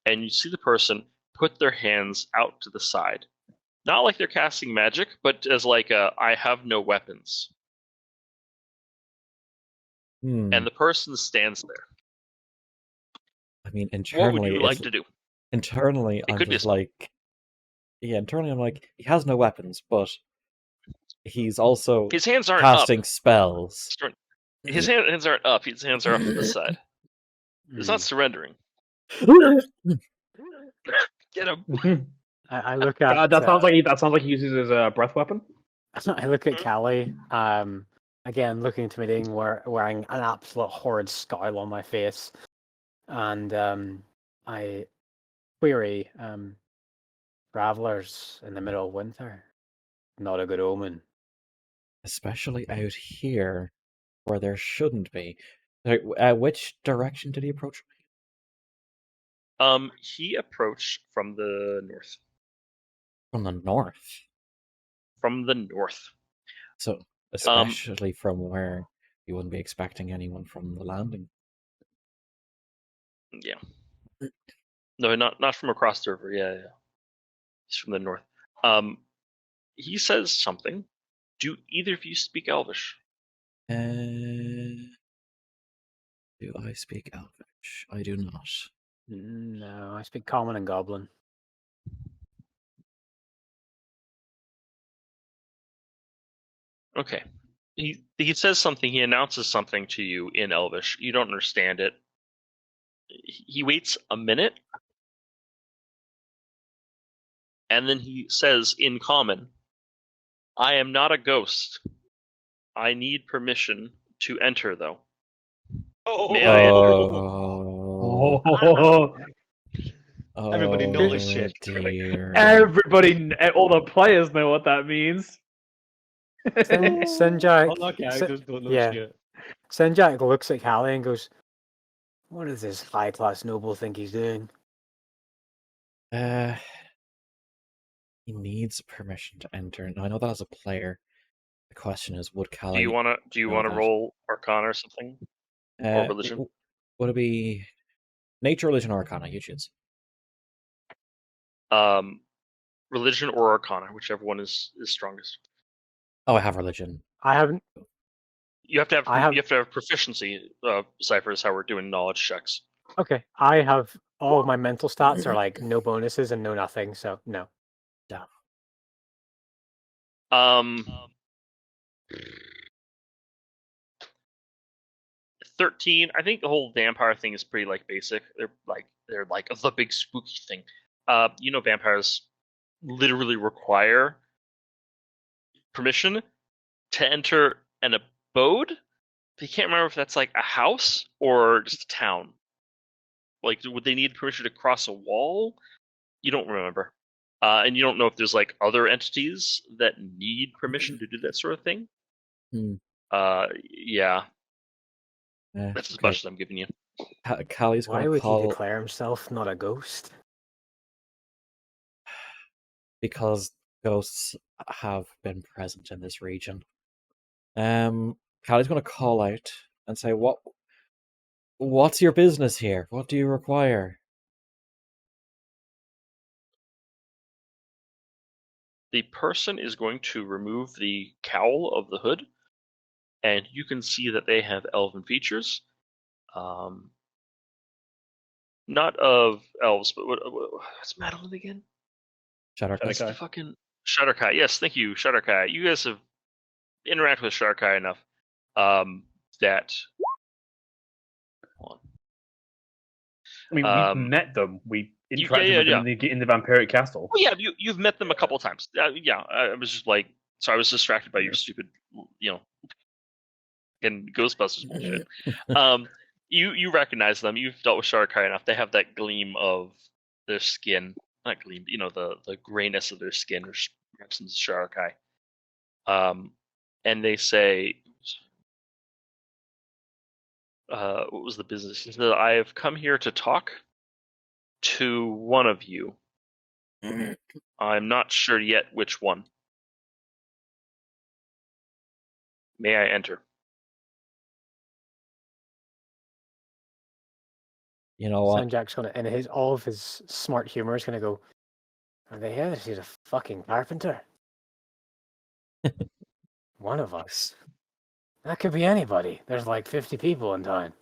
And you see the person put their hands out to the side. Not like they're casting magic, but as I have no weapons. And the person stands there. I mean, internally, what would you like to do? Internally, I'm just internally I'm like, he has no weapons, but he's also his hands aren't casting up. spells. His hands aren't up. His hands are off to the side. He's not surrendering. Get him. I look at that sounds like he uses his breath weapon. I look at Callie, again, looking intimidating, wearing an absolute horrid scowl on my face, and I query, travelers in the middle of winter, not a good omen. Especially out here where there shouldn't be. Sorry, which direction did he approach? He approached from the north. From the north. From the north. So, especially from where you wouldn't be expecting anyone from the landing. Yeah. No, not from across the river. Yeah. He's from the north. He says something. Do either of you speak Elvish? Do I speak Elvish? I do not. No, I speak Common and Goblin. Okay. He says something. He announces something to you in Elvish. You don't understand it. He waits a minute, and then he says in Common, "I am not a ghost. I need permission to enter, though. May I enter?" Everybody knows this shit. Dear. Everybody, all the players know what that means. Senjak, All our characters don't know yeah. shit. Senjak looks at Callie and goes, "What does this high-class noble think he's doing?" He needs permission to enter. Now, I know that as a player, the question is, would Callie... Do you want to that? roll Arcana or something? Or religion? Would it be nature, religion, or Arcana? You choose. Religion or Arcana, whichever one is strongest. Oh, I have religion. I haven't. You have to have I have- you have to have proficiency. Cypher is how we're doing knowledge checks. Okay, I have all of my mental stats are like no bonuses and no nothing, so no. 13. I think the whole vampire thing is pretty like basic. They're like the big spooky thing. Vampires literally require permission to enter an abode. They can't remember if that's like a house or just a town. Like, would they need permission to cross a wall? You don't remember. And you don't know if there's like other entities that need permission to do that sort of thing. Yeah. That's as much as I'm giving you. Callie's Why going would to call... he declare himself not a ghost? Because ghosts have been present in this region. Callie's going to call out and say, "What's your business here? What do you require?" The person is going to remove the cowl of the hood, and you can see that they have elven features. Not of elves, but what's Madeline again? Shadowkai. Fucking Shadowkai. Yes, thank you, Shadowkai. You guys have interacted with Shadowkai enough that. Hold on. I mean, we've met them. We interacted with them in the vampiric castle. Well, yeah, you've met them a couple of times. I was just like, so I was distracted by your stupid, and Ghostbusters bullshit. You recognize them. You've dealt with Shadowkai enough. They have that gleam of their skin, not gleam, the grayness of their skin, which represents Shadowkai. And they say, what was the business? He said, "I have come here to talk to one of you. I'm not sure yet which one. May I enter?" You know what? Sanjak's gonna, and all of his smart humor is gonna go, "Are they here? He's a fucking carpenter." One of us. That could be anybody. There's like 50 people in town.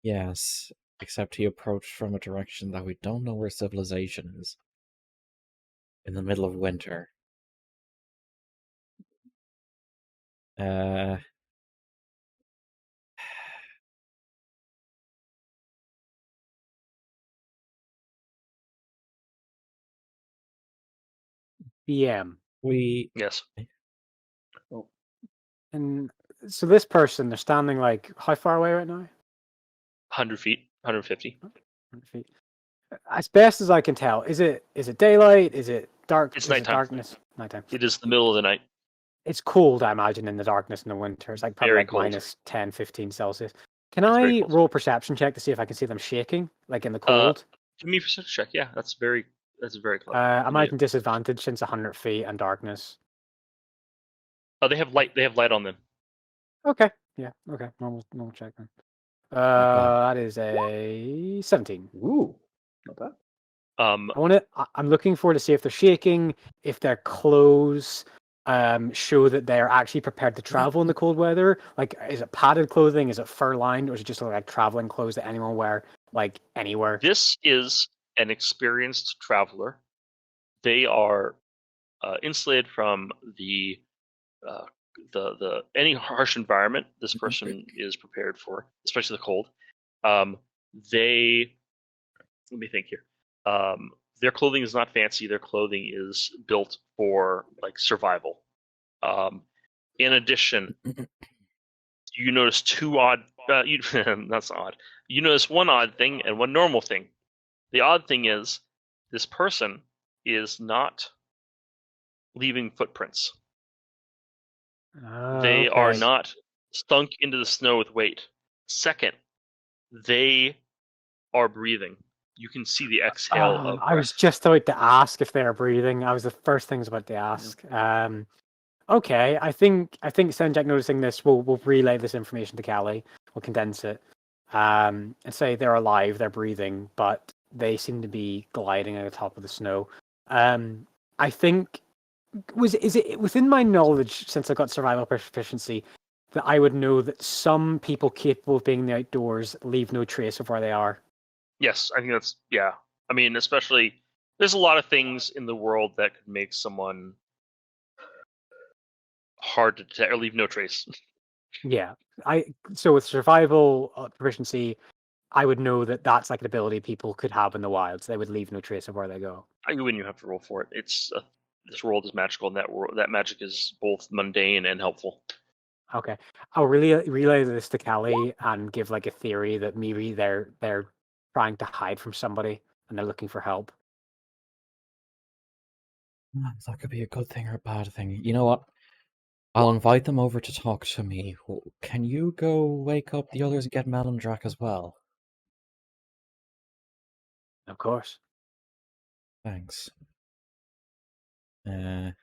Yes, except he approached from a direction that we don't know where civilization is. In the middle of winter. BM. We... Yes. And so this person, they're standing like how far away right now? 100 feet, 150. 100 feet. As best as I can tell, is it daylight? Is it dark? It's is it nighttime. darkness? Nighttime. It is the middle of the night. It's cold, I imagine, in the darkness in the winter. It's like probably Very like cold. minus 10, 15 Celsius. Can It's very I cold. roll a perception check to see if I can see them shaking, like in the cold? Give me a perception check. Yeah, that's very clever. I Give me imagine disadvantage since 100 feet and darkness. they have light. They have light on them. Okay. Yeah. Okay. Normal check then. Okay. That is a 17. Ooh, not bad. I'm looking forward to see if they're shaking, if their clothes show that they're actually prepared to travel in the cold weather. Like, is it padded clothing? Is it fur lined, or is it just like traveling clothes that anyone wear like anywhere? This is an experienced traveler. They are insulated from the any harsh environment this person is prepared for, especially the cold. Let me think here. Their clothing is not fancy. Their clothing is built for like survival. In addition, you notice two odd. That's odd. You notice one odd thing and one normal thing. The odd thing is this person is not leaving footprints. They are Okay. not sunk into the snow with weight. Second, they are breathing. You can see the exhale of I was just about to ask if they're breathing. I was the first thing I was about to ask. Okay, I think Senjak noticing this will relay this information to Callie. We'll condense it. And say they're alive, they're breathing, but they seem to be gliding at the top of the snow. I think is it within my knowledge, since I've got survival proficiency, that I would know that some people capable of being in the outdoors leave no trace of where they are. Yes, I think that's I mean, especially there's a lot of things in the world that could make someone hard to detect or leave no trace. Yeah, so with survival proficiency, I would know that that's like an ability people could have in the wilds. They would leave no trace of where they go. I wouldn't you have to roll for it. It's this world is magical, and that magic is both mundane and helpful. Okay, I'll really relay this to Callie and give like a theory that maybe they're trying to hide from somebody and they're looking for help. That could be a good thing or a bad thing. You know what? I'll invite them over to talk to me. Can you go wake up the others and get Melindrak as well? Of course. Thanks. And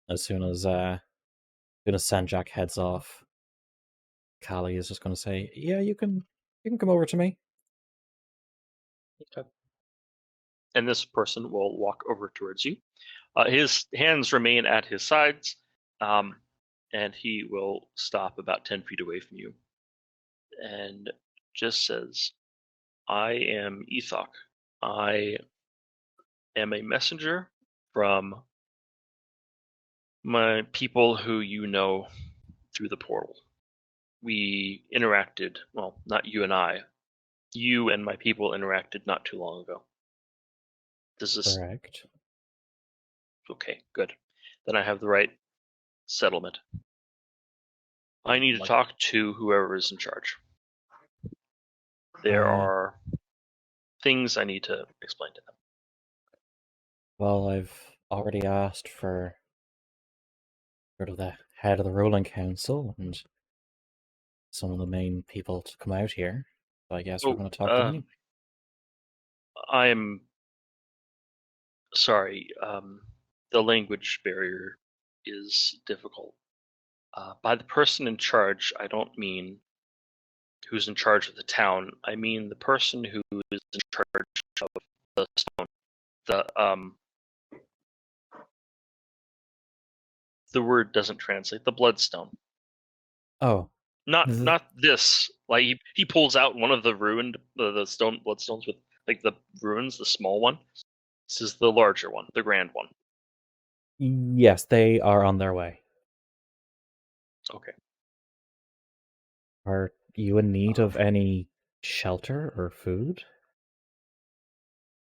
as soon as Senjak heads off, Callie is just going to say, "Yeah, you can come over to me." Okay. And this person will walk over towards you. His hands remain at his sides, and he will stop about 10 feet away from you and just says, "I am Ethok. I am a messenger from my people who you know through the portal. We interacted, well, not you and I. You and my people interacted not too long ago. Does this... Correct. Okay, good. Then I have the right settlement. I need to talk to whoever is in charge. There are things I need to explain to them." Well, I've already asked for sort of the head of the ruling council and some of the main people to come out here. So I guess we're going to talk to them. I am sorry. The language barrier is difficult. By the person in charge, I don't mean who's in charge of the town. I mean the person who is in charge of the stone. The word doesn't translate. The bloodstone. Oh. Not this. Like he pulls out one of the ruined the stone bloodstones with like the ruins, the small one. This is the larger one, the grand one. Yes, they are on their way. Okay. Are you in need of any shelter or food?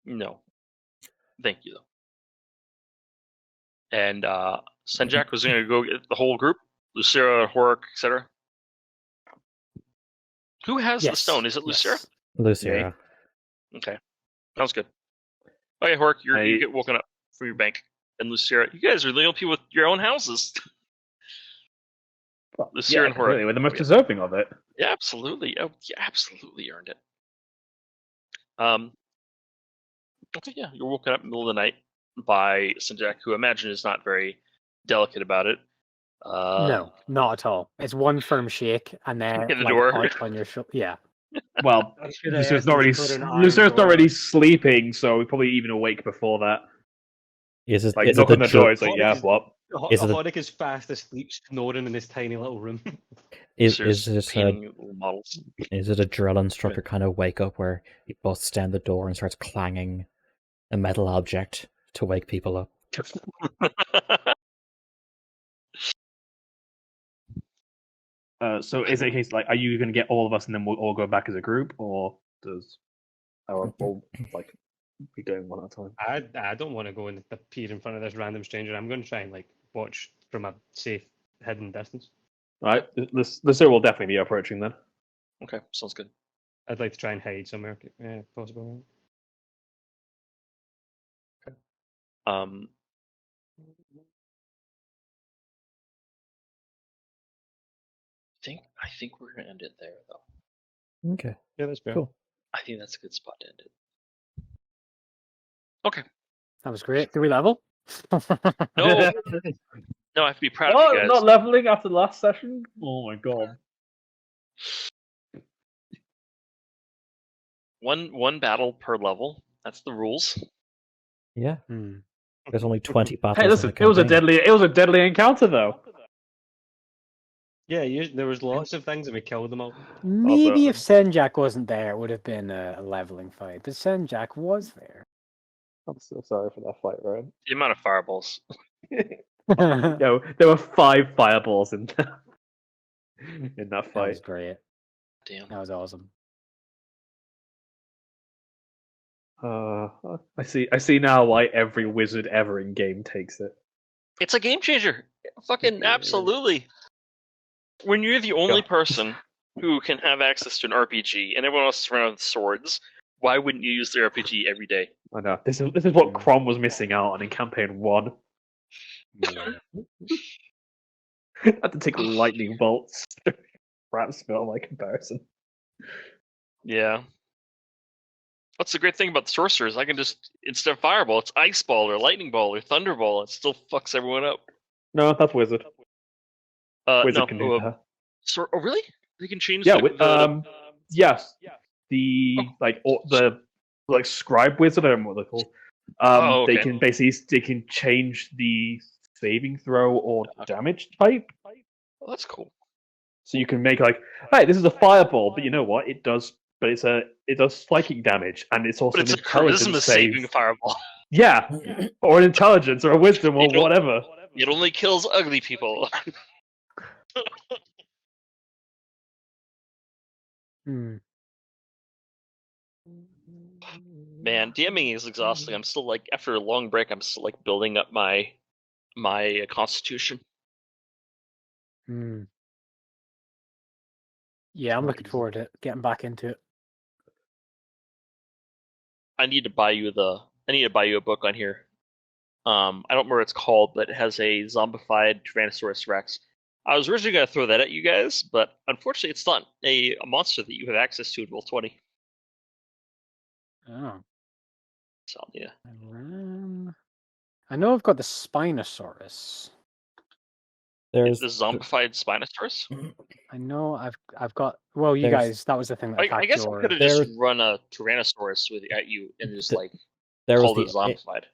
No. Thank you, though. And Senjak was going to go get the whole group, Lucera, Horik, etc. Who has the stone? Is it Lucera? Yes. Lucera. Okay, sounds good. Okay, Horik, you get woken up from your bank, and Lucera, you guys are the only people with your own houses. Lucera and Horik, clearly, we're the most deserving of it. Yeah, absolutely. Oh, you absolutely earned it. Okay, yeah, you're woken up in the middle of the night by Senjak, who I imagine is not very delicate about it. No, not at all. It's one firm shake, and then in the door. on your shoulder. Yeah. Well, Lucera's not really sleeping, so we're probably even awake before that. Is it Like is knock it on the door? It's like, yeah, what? Horik is fast asleep, snoring in his tiny little room. is it a drill instructor kind of wake up where he busts down the door and starts clanging a metal object to wake people up? So is it a case like, are you going to get all of us and then we'll all go back as a group, or does our all like be going one at a time? I don't want to go and appear in front of this random stranger. I'm going to try and watch from a safe, hidden distance. All right, Lucera will definitely be approaching then. Okay, sounds good. I'd like to try and hide somewhere, if possible. Okay. I think we're gonna end it there, though. Okay. Yeah, that's fair. Cool. I think that's a good spot to end it. Okay. That was great. Do we level? No, I have to be proud of you guys. Not leveling after the last session? Oh my god. One battle per level. That's the rules. Yeah. There's only 20 battles. Hey, listen, it was a deadly encounter though. Yeah, there was lots of things and we killed them all. Maybe if Senjak wasn't there, it would have been a leveling fight. But Senjak was there. I'm so sorry for that fight, Ryan. The amount of fireballs. Yo, there were 5 fireballs in that fight. That was great. Damn. That was awesome. I see now why every wizard ever in game takes it. It's a game changer. Fucking absolutely. When you're the only person who can have access to an RPG and everyone else is running with swords, why wouldn't you use the RPG every day? I know. This is what Crom was missing out on in campaign 1. Had to take lightning bolts. Rat spell by comparison. Yeah. That's the great thing about the sorcerers. I can just, instead of fireball, it's ice ball or lightning ball or thunderball. It still fucks everyone up. No, that's wizard. Wizard can do that. Oh, really? They can change. Yeah. Yes. The scribe wizard. I don't know what they're called. Okay. They can change the saving throw or damage type. Oh, that's cool. So you can make hey, this is a fireball, but you know what? It does psychic damage, and it's also but it's an intelligence saving fireball. Yeah, or an intelligence, or a wisdom, or whatever. It only kills ugly people. Man, DMing is exhausting. I'm still after a long break, I'm still building up my constitution. Yeah, I'm looking forward to getting back into it. I need to buy you a book on here. I don't remember what it's called, but it has a zombified Tyrannosaurus Rex. I was originally going to throw that at you guys, but unfortunately, it's not a monster that you have access to in Roll20. Oh. So yeah. I know I've got the Spinosaurus. There's the zombified Spinosaurus. I know I've got. Well, you guys, that was the thing that I guess I could have just run a Tyrannosaurus at you and just called it zombified.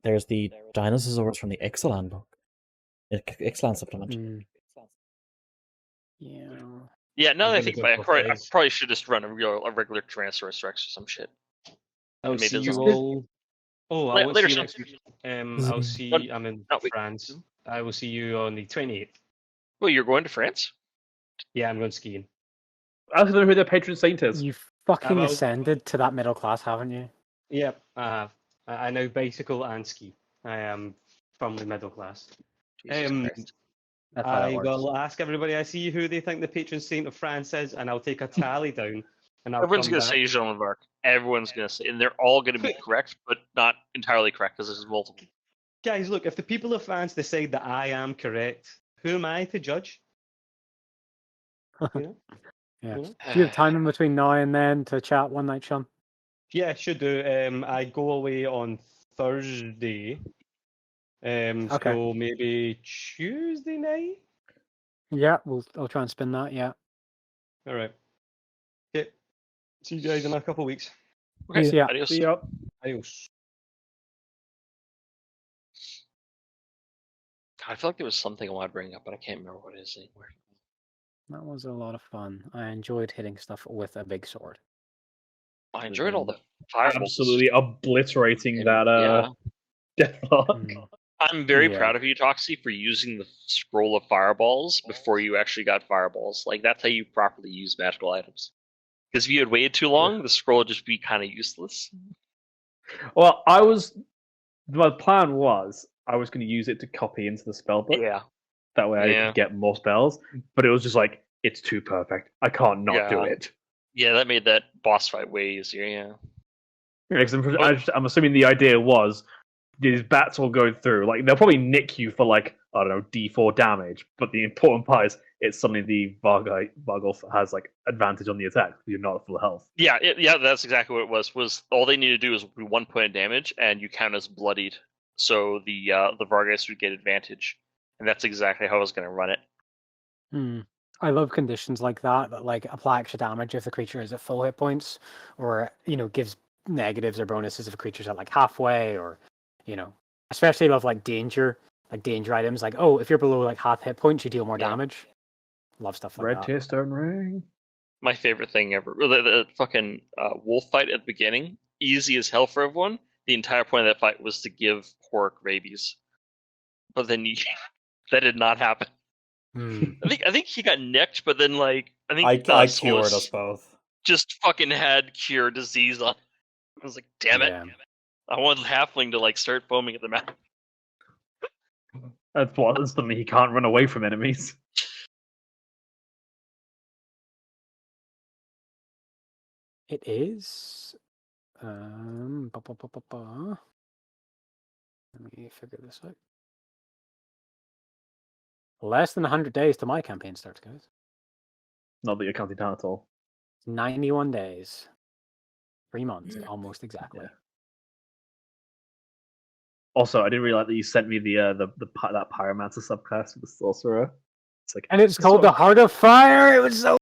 There's the Dinosaurs from the Ixalan book. Ixalan supplement. Yeah. Yeah, now that I think about it, I probably should just run a regular Tyrannosaurus Rex or some shit. I'll see you all. Oh, I will see you next week. I'll see. I'm in France. I will see you on the 28th. Well, you're going to France? Yeah, I'm going skiing. I don't know who their patron saint is. You fucking ascended to that middle class, haven't you? Yep. I know bicycle and ski. I am firmly middle class. Jesus Christ. That's how that I works. will ask everybody I see who they think the patron saint of France is, and I'll take a tally down. And I'll Everyone's come going to back. say Jean of Arc. Everyone's going to say, and they're all going to be correct, but not entirely correct because there's multiple. Guys, look, if the people of France decide that I am correct, who am I to judge? You know? Yeah. You know? Do you have time in between now and then to chat one night, Sean? Yeah, should do. I go away on Thursday. Okay. So maybe Tuesday night? Yeah, I'll try and spin that. Yeah. All right. Okay. See you guys in a couple of weeks. Okay, See ya. adios. See ya. Adios. I feel like there was something I want to bring up, but I can't remember what it is anymore. That was a lot of fun. I enjoyed hitting stuff with a big sword. I enjoyed all the fireballs. Absolutely obliterating that Yeah. Deathlock. Mm. I'm very Yeah. proud of you, Toxie, for using the scroll of fireballs before you actually got fireballs. Like, that's how you properly use magical items. Because if you had waited too long, the scroll would just be kind of useless. Well, my plan was I was going to use it to copy into the spell book. Yeah. That way I Yeah. could get more spells. But it was just like, it's too perfect. I can't not do Yeah. it. Yeah, that made that boss fight way easier, yeah. Yeah, 'cause I'm assuming the idea was these bats will go through. Like, they'll probably nick you for, like, I don't know, D4 damage. But the important part is it's suddenly the Vargulf has, like, advantage on the attack. You're not at full health. Yeah, that's exactly what it was. Was all they need to do is 1 point of damage, and you count as bloodied. So the Vargas would get advantage. And that's exactly how I was going to run it. Hmm. I love conditions like that like apply extra damage if the creature is at full hit points, or gives negatives or bonuses if a creature's at like halfway, or especially love like danger items. Like, oh, if you're below like half hit points, you deal more Yeah. damage. Love stuff like Red that. Tear Stone Ring. My favorite thing ever. The fucking wolf fight at the beginning, easy as hell for everyone. The entire point of that fight was to give Hork rabies. But then that did not happen. Hmm. I think he got nicked, but then I think I Solus cured us both. just fucking had cure disease on. I was like, damn it! Yeah. I wanted Halfling to start foaming at the mouth. That's what instantly he can't run away from enemies. It is. Let me figure this out. Less than 100 days till my campaign starts, guys. Not that you're counting down at all. 91 days. 3 months, almost exactly. Yeah. Also, I didn't realize that you sent me that Pyromancer subclass with the sorcerer. It's like, And it's called the Heart of Fire. It was so